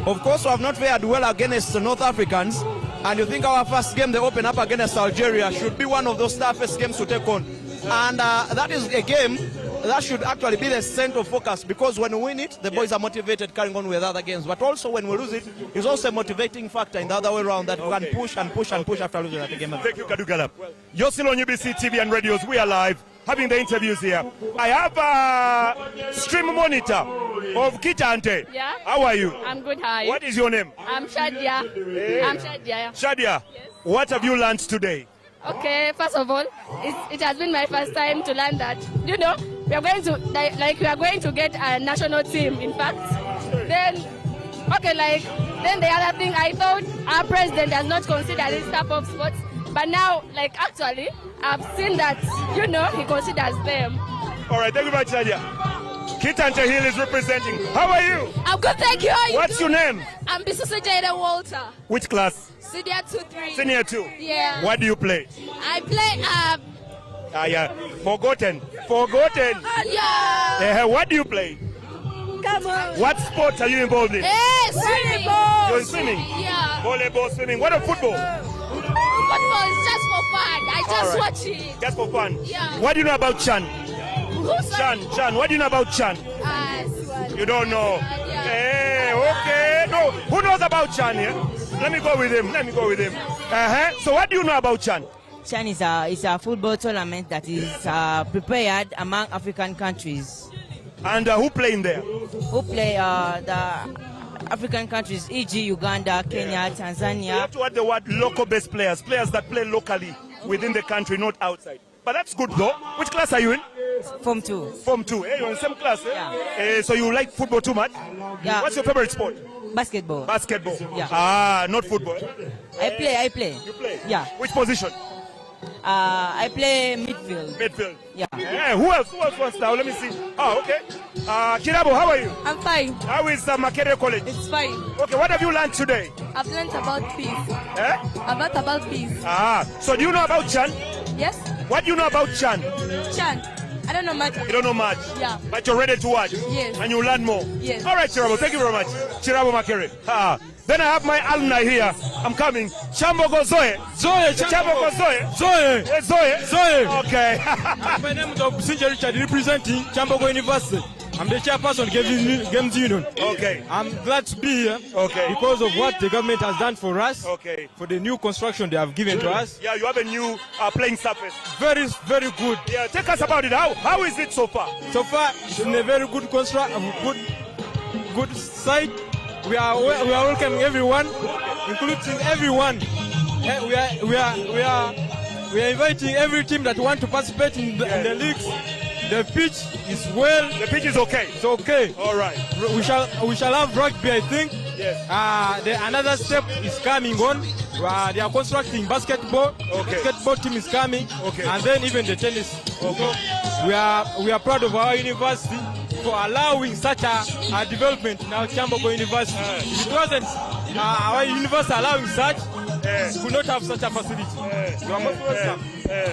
Of course, we have not fared well against the North Africans. And you think our first game, they open up against Algeria, should be one of those toughest games to take on. And that is a game that should actually be the center of focus, because when we win it, the boys are motivated carrying on with other games. But also when we lose it, it's also a motivating factor in the other way around, that we can push and push and push after losing that game. Thank you, Kadugala. You're still on UBC TV and radios. We are live, having the interviews here. I have a stream monitor of Kitante. Yeah. How are you? I'm good, how are you? What is your name? I'm Shadia. Hey. I'm Shadia. Yeah. Shadia, yes. What have you learned today? Okay, first of all, it has been my first time to learn that. You know, we are going to we are going to get a national team. In fact, then the other thing, I thought our president has not considered this type of sports, but now actually I've seen that he considers them. All right, thank you very much, Shadia. Kitante Hill is representing. How are you? I'm good, thank you. How are you? What's your name? I'm Bisusa Jada Walter. Which class? Senior 2-3. Senior 2? Yeah. What do you play? I play yeah. Forgotten. Yeah. What do you play? Come on. What sports are you involved in? Swimming. You're in swimming? Yeah. Volleyball, swimming. What about football? Football is just for fun. I just watch it. Just for fun? Yeah. What do you know about CHAN? CHAN. What do you know about CHAN? You don't know? Yeah. Hey, okay. No. Who knows about CHAN here? Let me go with him. So what do you know about CHAN? CHAN is a football tournament that is prepared among African countries. And who play in there? Who play the African countries, e.g. Uganda, Kenya, Tanzania. You have to add the word local-based players that play locally within the country, not outside. But that's good though. Which class are you in? Form 2. Form 2. Hey, you're in the same class, eh? So you like football too much? Yeah. What's your favorite sport? Basketball. Yeah. Not football. I play. You play? Yeah. Which position? I play midfield. Yeah. Hey, who else wants now? Let me see. Oh, okay. Kirabo, how are you? I'm fine. How is Makerere College? It's fine. Okay, what have you learned today? I've learned about peace. About peace. So do you know about CHAN? Yes. What do you know about CHAN? CHAN. I don't know much. You don't know much? Yeah. But you're ready to watch? Yes. And you learn more? Yes. All right, Chirabo, thank you very much. Chirabo Makere. Then I have my alumni here. I'm coming. Chambogo Zoe. Chambogo Zoe. Zoe. Okay. My name is Sinja Richard, representing Chambogo University. I'm the chairperson of Games Union. Okay. I'm glad to be here. Okay. Because of what the government has done for us. Okay. For the new construction they have given to us. Yeah, you have a new playing surface. Very, very good. Yeah, take us about it. How is it so far? So far, it's in a very good good site. We are welcoming everyone, including everyone. We are inviting every team that want to participate in the leagues. The pitch is well. The pitch is okay. It's okay. All right. We shall have rugby, I think. Yes. Another step is coming on. They are constructing basketball. Okay. Basketball team is coming. Okay. And then even the tennis. Okay. We are proud of our university for allowing such a development in our Chambogo University. If it wasn't our university allowing such, we could not have such a facility. You are most welcome.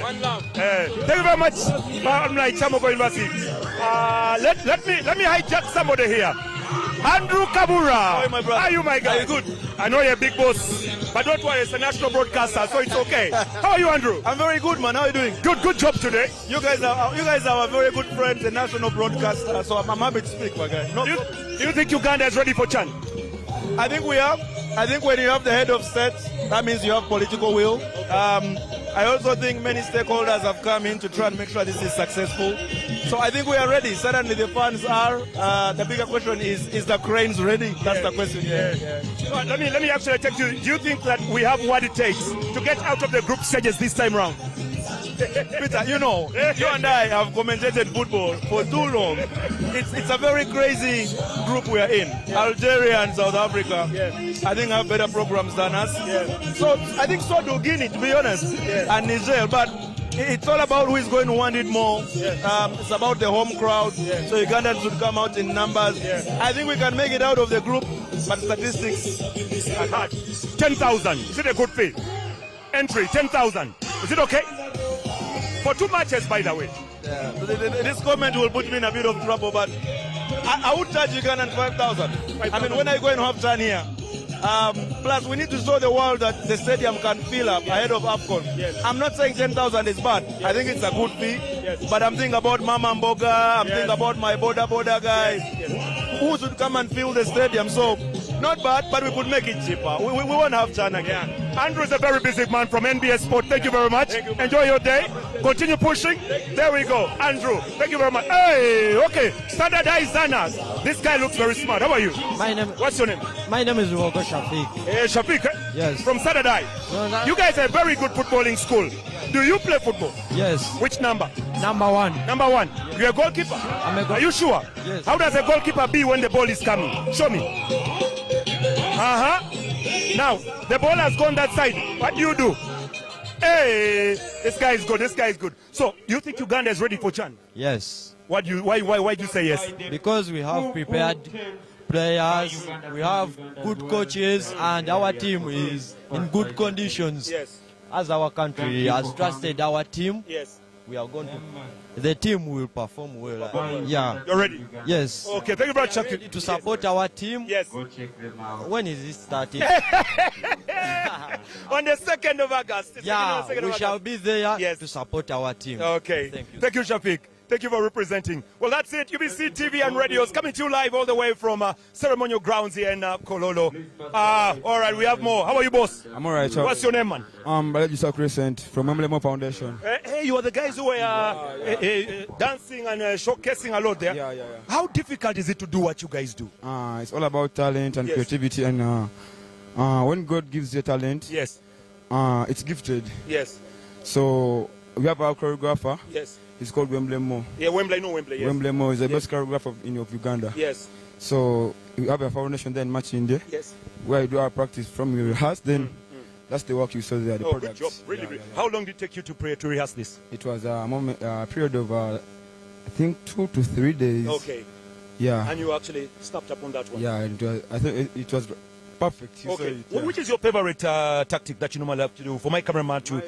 One love. Thank you very much, Chambogo University. Let me hijack somebody here. Andrew Kabura. How are you, my brother? How are you, my guy? Are you good? I know you're a big boss, but don't worry, it's a national broadcaster, so it's okay. How are you, Andrew? I'm very good, man. How are you doing? Good job today. You guys are a very good friend, the national broadcaster, so I'm happy to speak, my guy. Do you think Uganda is ready for Chan? I think we are. I think when you have the head of state, that means you have political will. I also think many stakeholders have come in to try and make sure this is successful. So I think we are ready. Certainly the fans are. The bigger question is the cranes ready? That's the question. Yeah. Well, let me actually take you. Do you think that we have what it takes to get out of the group stages this time round? Peter, you know, you and I have commentated football for too long. It's a very crazy group we are in. Yeah. Algeria and South Africa, I think have better programs than us. Yeah. So I think so do Guinea, to be honest, and Niger. But it's all about who is going to want it more. It's about the home crowd. So Ugandans should come out in numbers. I think we can make it out of the group, but statistics are hard. 10,000. Is it a good fee? Entry 10,000. Is it okay? For 2 matches, by the way. Yeah. This comment will put me in a bit of trouble, but I would charge Ugandan 5,000. I mean, when are you going to have turn here? Plus, we need to show the world that the stadium can fill up ahead of AFCON. Yes. I'm not saying 10,000 is bad. Yes. I think it's a good fee. Yes. But I'm thinking about Mama Mboga. I'm thinking about my border guys. Who should come and fill the stadium? So, not bad, but we could make it cheaper. We won't have turn again. Andrew is a very busy man from NBS Sport. Thank you very much. Enjoy your day. Continue pushing. There we go. Andrew, thank you very much. Hey, okay. Standardized Zanas. This guy looks very smart. How are you? What's your name? My name is Wogo Shafiq. Shafiq, eh? Yes. From Standardized. No, you guys are a very good footballing school. Do you play football? Yes. Which number? Number 1. Number 1. You're a goalkeeper? I'm a goalkeeper. Are you sure? Yes. How does a goalkeeper be when the ball is coming? Show me. Now, the ball has gone that side. What do you do? Hey, this guy is good. This guy is good. So, you think Uganda is ready for Chan? Yes. Why do you say yes? Because we have prepared players, we have good coaches, and our team is in good conditions. Yes. As our country has trusted our team, yes, we are going to. The team will perform well. Yeah. You're ready? Yes. Okay, thank you very much. To support our team. Yes. When is it starting? On the 2nd of August. Yeah, we shall be there to support our team. Okay. Thank you. Thank you, Shafiq. Thank you for representing. Well, that's it. UBC TV and radios coming to you live all the way from ceremonial grounds here in Kololo. All right, we have more. How are you, boss? I'm all right, sir. What's your name, man? Balajisa Crescent from Emblemo Foundation. Hey, you are the guys who were dancing and showcasing a lot there. Yeah. How difficult is it to do what you guys do? It's all about talent and creativity. And when God gives you talent, yes, it's gifted. Yes. So we have our choreographer. Yes. It's called Wembley Mo. Yeah, Wembley, no Wembley. Yes. Wembley Mo is the best choreographer of Uganda. Yes. So we have a foundation then match in there. Yes. Where you do our practice from your rehearse, then that's the work you saw there. The good job. Really, really. How long did it take you to rehearse this? It was a period of I think 2 to 3 days. Okay. Yeah. And you actually snapped up on that one. Yeah, I think it was perfect. You okay. saw it, Which is your favorite tactic that you normally have to do for my cameraman to?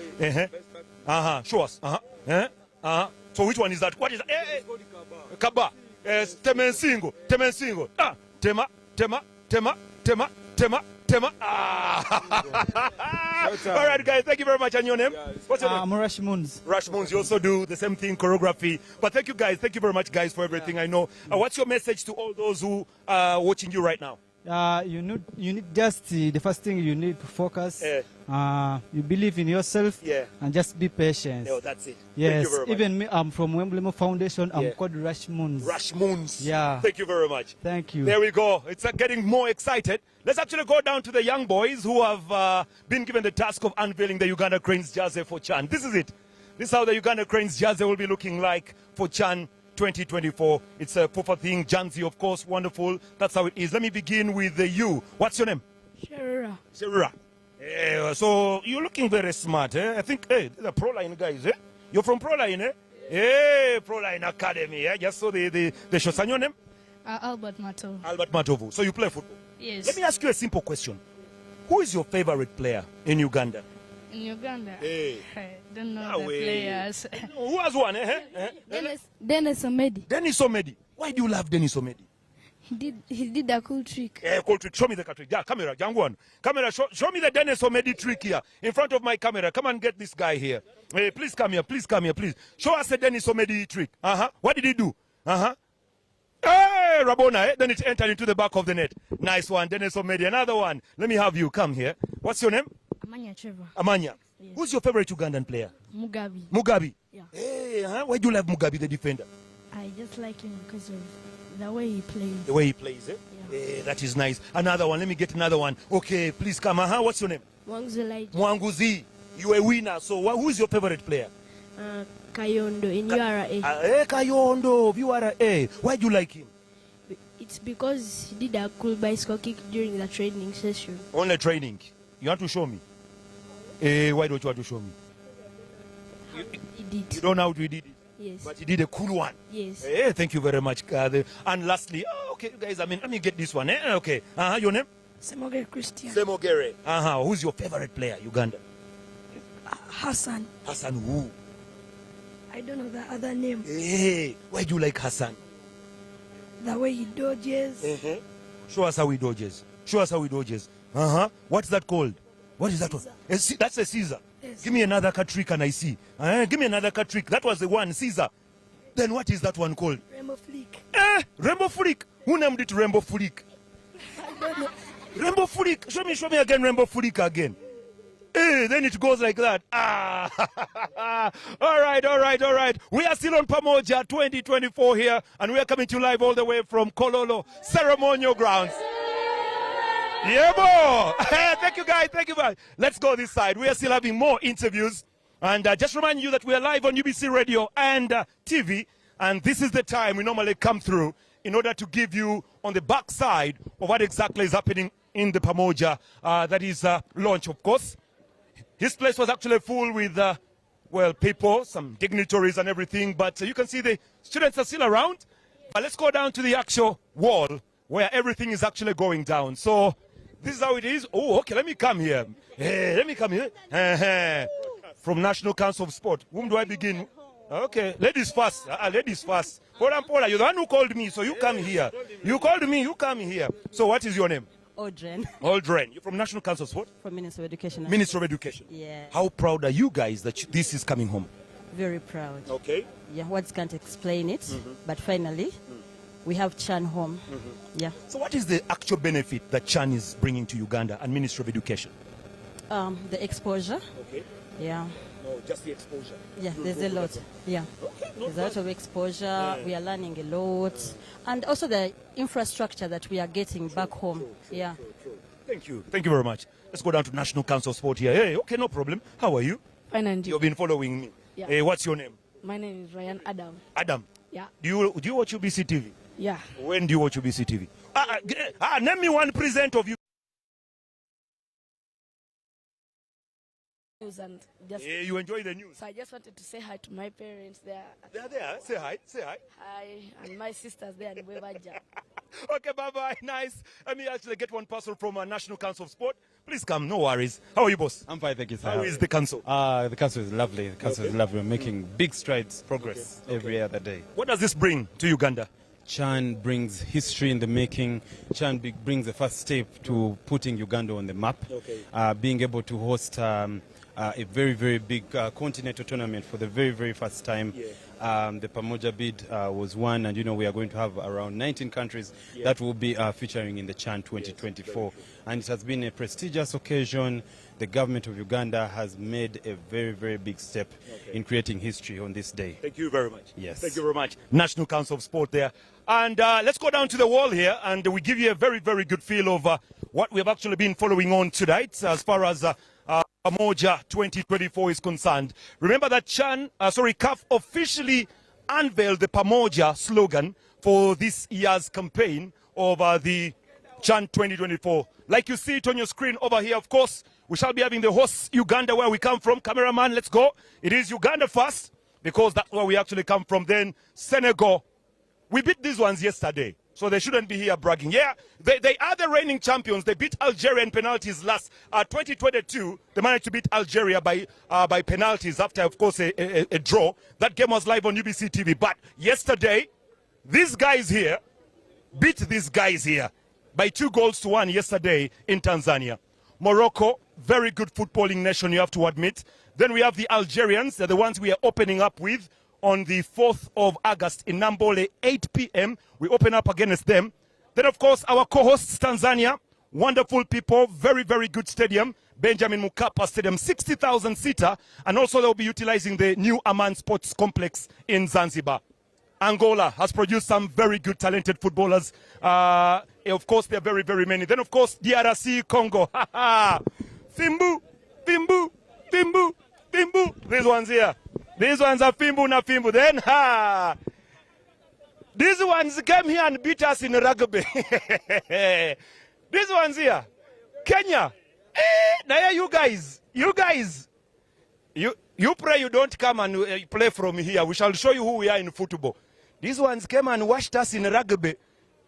Show us. So which one is that? What is that? Kaba. Temensingo. Temensingo. Ah, tema. All right, guys, thank you very much. And your name? What's your name? I'm Rush Moons. Rush Moons, you also do the same thing, choreography. But thank you, guys. Thank you very much, guys, for everything. I know. What's your message to all those who are watching you right now? You need just the first thing you need to focus. You believe in yourself and just be patient. No, that's it. Yes, Thank you very much. even me, I'm from Wembley Foundation. I'm called Rush Moons. Rush Moons. Yeah. Thank you very much. Thank you. There we go. It's getting more excited. Let's actually go down to the young boys who have been given the task of unveiling the Uganda Cranes jersey for Chan. This is it. This is how the Uganda Cranes jersey will be looking like for Chan 2024. It's a proper thing. Janzi, of course, wonderful. That's how it is. Let me begin with you. What's your name? Sherura. Sherura. So you're looking very smart, eh? I think, hey, the Proline guys, eh? You're from Proline, eh? Hey, Proline Academy, eh? Just saw the shots. And your name? Albert Matovu. Albert Matovu. So you play football? Yes. Let me ask you a simple question. Who is your favorite player in Uganda? In Uganda? Hey. I don't know the players. Who has one, eh? Dennis Omedi. Dennis Omedi. Why do you love Dennis Omedi? He did a cool trick. Cool trick. Show me the trick. Yeah, camera, Jangwan. Camera, show me the Dennis Omedi trick here. In front of my camera. Come and get this guy here. Hey, please come here. Please come here, please. Show us a Dennis Omedi trick. What did he do? Hey, Rabona, eh? Then it entered into the back of the net. Nice one, Dennis Omedi. Another one. Let me have you. Come here. What's your name? Amanya Trevor. Amanya. Yes. Who's your favorite Ugandan player? Mugabi. Mugabi? Yeah. Hey, why do you love Mugabi, the defender? I just like him because of the way he plays. The way he plays, eh? Yeah. Hey, that is nice. Another one. Let me get another one. Okay, please come. What's your name? Mwanguzi. Mwanguzi. You're a winner. So who's your favorite player? Kayondo in URA. Kayondo of URA. Why do you like him? It's because he did a cool bicycle kick during the training session. Only training? You want to show me? Why don't you want to show me? He did. You don't know how he did it? Yes. But he did a cool one. Yes. Hey, thank you very much. And lastly, okay, guys, let me get this one. Okay. Your name? Semogere Christian. Semogere. Who's your favorite player, Uganda? Hassan. Hassan who? I don't know the other name. Hey, why do you like Hassan? The way he dodges. Show us how he dodges. Show us how he dodges. What's that called? What is that one? That's a Caesar. Yes. Give me another cut trick and I see. Give me another cut trick. That was the one, Caesar. Then what is that one called? Rainbow Flick. Rainbow Flick. Who named it Rainbow Flick? I don't know. Rainbow Flick. Show me again Rainbow Flick again. Then it goes like that. All right. We are still on Pamoja 2024 here, and we are coming to you live all the way from Kololo Ceremonial Grounds. Yeah, boy. Thank you, guys. Thank you, guys. Let's go this side. We are still having more interviews. And just remind you that we are live on UBC Radio and TV. And this is the time we normally come through in order to give you on the back side of what exactly is happening in the Pamoja. That is launch, of course. This place was actually full with, people, some dignitaries and everything. But you can see the students are still around. But let's go down to the actual wall where everything is actually going down. So this is how it is. Oh, okay, let me come here. Hey, let me come here. From National Council of Sport. Whom do I begin? Okay, ladies first. Ladies first. Pola, you're the one who called me, so you come here. You called me, you come here. So what is your name? Aldren. You're from National Council of Sport? From Ministry of Education. Ministry of Education. Yeah. How proud are you guys that this is coming home? Very proud. Okay. Yeah, words can't explain it, but finally, we have Chan home. Yeah. So what is the actual benefit that Chan is bringing to Uganda and Ministry of Education? The exposure. Okay. Yeah. No, just the exposure. Yeah, there's a lot. Yeah. There's a lot of exposure. We are learning a lot. And also the infrastructure that we are getting back home. Yeah. True. Thank you. Thank you very much. Let's go down to National Council of Sport here. Hey, okay, no problem. How are you? Fine, and you? You've been following me. Yeah. Hey, what's your name? My name is Ryan Adam. Adam? Yeah. Do you watch UBC TV? Yeah. When do you watch UBC TV? Name me one present of you. And just you enjoy the news. So I just wanted to say hi to my parents there. They're there. Say hi. Say hi. Hi, and my sisters there in Webaja. Okay, bye-bye. Nice. Let me actually get one parcel from National Council of Sport. Please come, no worries. How are you, boss? I'm fine, thank you, sir. How is the council? The council is lovely. The council is lovely. We're making big strides, progress every other day. What does this bring to Uganda? Chan brings history in the making. Chan brings the first step to putting Uganda on the map. Being able to host a very, very big continental tournament for the very, very first time. The Pamoja bid was won, and we are going to have around 19 countries that will be featuring in the Chan 2024. And it has been a prestigious occasion. The government of Uganda has made a very, very big step in creating history on this day. Thank you very much. Yes. Thank you very much. National Council of Sport there. And let's go down to the wall here, and we give you a very, very good feel of what we have actually been following on tonight as far as Pamoja 2024 is concerned. Remember that CAF officially unveiled the Pamoja slogan for this year's campaign of the Chan 2024. Like you see it on your screen over here, of course, we shall be having the host Uganda, where we come from. Cameraman, let's go. It is Uganda first, because that's where we actually come from. Then Senegal. We beat these ones yesterday, so they shouldn't be here bragging. Yeah, they are the reigning champions. They beat Algeria in penalties last 2022. They managed to beat Algeria by penalties after, of course, a draw. That game was live on UBC TV. But yesterday, these guys here beat these guys here by 2-1 yesterday in Tanzania. Morocco, very good footballing nation, you have to admit. Then we have the Algerians. They're the ones we are opening up with on the 4th of August in Nambole, 8 p.m. We open up against them. Then, of course, our co-hosts, Tanzania. Wonderful people, very, very good stadium. Benjamin Mkapa Stadium, 60,000-seater. And also they'll be utilizing the new Aman Sports Complex in Zanzibar. Angola has produced some very good, talented footballers. Of course, there are very, very many. Then, of course, DRC, Congo. Fimbu, Fimbu, Fimbu, Fimbu. These ones here. These ones are Fimbu na Fimbu. Then, these ones came here and beat us in rugby. These ones here. Kenya. Now you guys, you pray you don't come and play from here. We shall show you who we are in football. These ones came and watched us in rugby.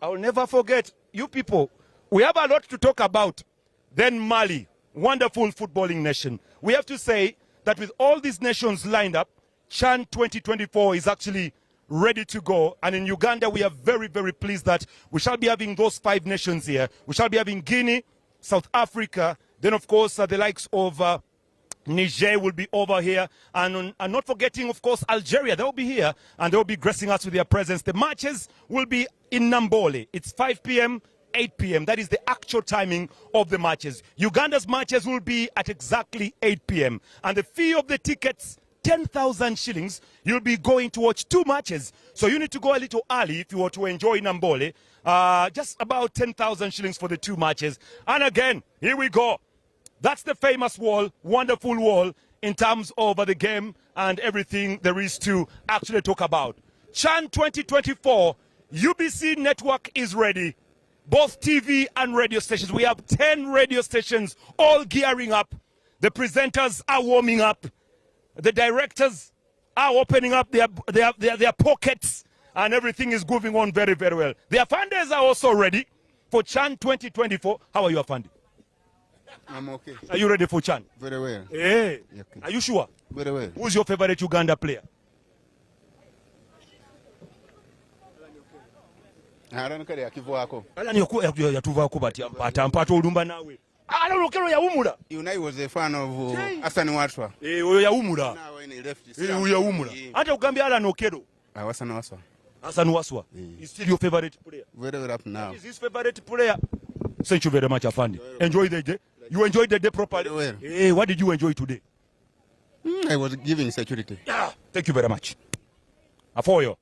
I will never forget. You people, we have a lot to talk about. Then Mali, wonderful footballing nation. We have to say that with all these nations lined up, Chan 2024 is actually ready to go. And in Uganda, we are very, very pleased that we shall be having those 5 nations here. We shall be having Guinea, South Africa, then of course the likes of Niger will be over here, and not forgetting, of course, Algeria. They'll be here, and they'll be gracing us with their presence. The matches will be in Nambole. It's 5 p.m., 8 p.m. That is the actual timing of the matches. Uganda's matches will be at exactly 8 p.m. And the fee of the tickets, 10,000 shillings. You'll be going to watch 2 matches. So you need to go a little early if you want to enjoy Nambole. Just about 10,000 shillings for the 2 matches. And again, here we go. That's the famous wall, wonderful wall, in terms of the game and everything there is to actually talk about. Chan 2024, UBC network is ready. Both TV and radio stations. We have 10 radio stations all gearing up. The presenters are warming up. The directors are opening up their pockets, and everything is moving on very, very well. The Afandes are also ready for Chan 2024. How are you, Afande? I'm okay. Are you ready for Chan? Very well. Hey. Okay. Are you sure? Very well. Who's your favorite Uganda player? Unai was a fan of Hassan Watwa. Hassan Waswa. Hassan Waswa. Is still your favorite player? Very well up now. Is his favorite player? Thank you very much, Afandi. Enjoy the day. You enjoyed the day properly? Very well. Hey, what did you enjoy today? I was giving security. Yeah. Thank you very much. Afoyo.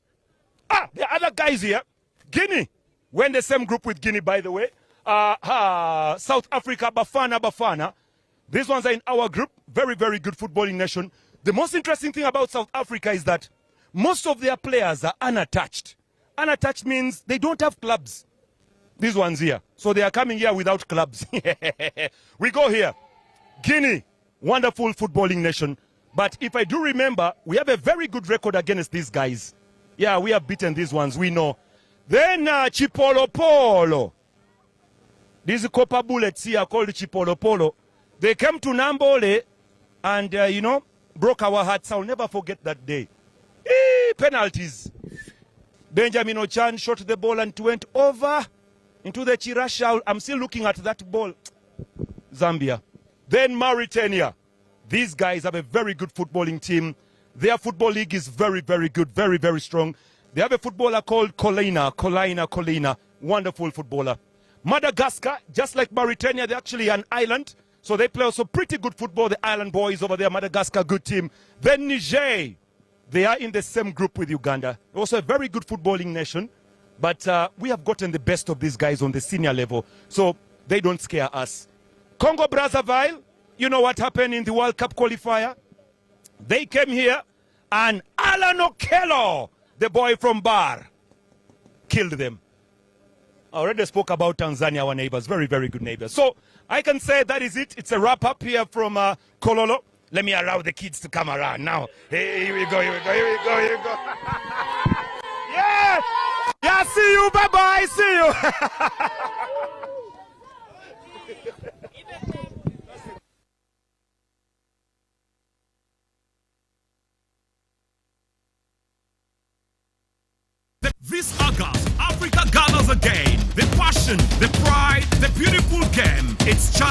The other guys here. Guinea. We're in the same group with Guinea, by the way. South Africa, Bafana. These ones are in our group. Very, very good footballing nation. The most interesting thing about South Africa is that most of their players are unattached. Unattached means they don't have clubs. These ones here. So they are coming here without clubs. We go here. Guinea, wonderful footballing nation. But if I do remember, we have a very good record against these guys. Yeah, we have beaten these ones, we know. Then Chipolo Polo. These copper bullets here called Chipolopolo. They came to Nambole and, broke our hearts. I'll never forget that day. Penalties. Benjamin Ochan shot the ball and it went over into the Chirasha. I'm still looking at that ball. Zambia. Then Mauritania. These guys have a very good footballing team. Their football league is very, very good, very, very strong. They have a footballer called Colina. Wonderful footballer. Madagascar, just like Mauritania, they're actually an island. So they play also pretty good football, the island boys over there. Madagascar, good team. Then Niger. They are in the same group with Uganda. Also a very good footballing nation. But we have gotten the best of these guys on the senior level. So they don't scare us. Congo Brazzaville, you know what happened in the World Cup qualifier? They came here and Alan Okello, the boy from Bar, killed them. I already spoke about Tanzania, our neighbors, very, very good neighbors. So I can say that is it. It's a wrap up here from Kololo. Let me allow the kids to come around now. Hey, here we go. Yeah! Yeah, see you. Bye-bye. See you. This August, Africa gathers again. The passion, the pride, the beautiful game. It's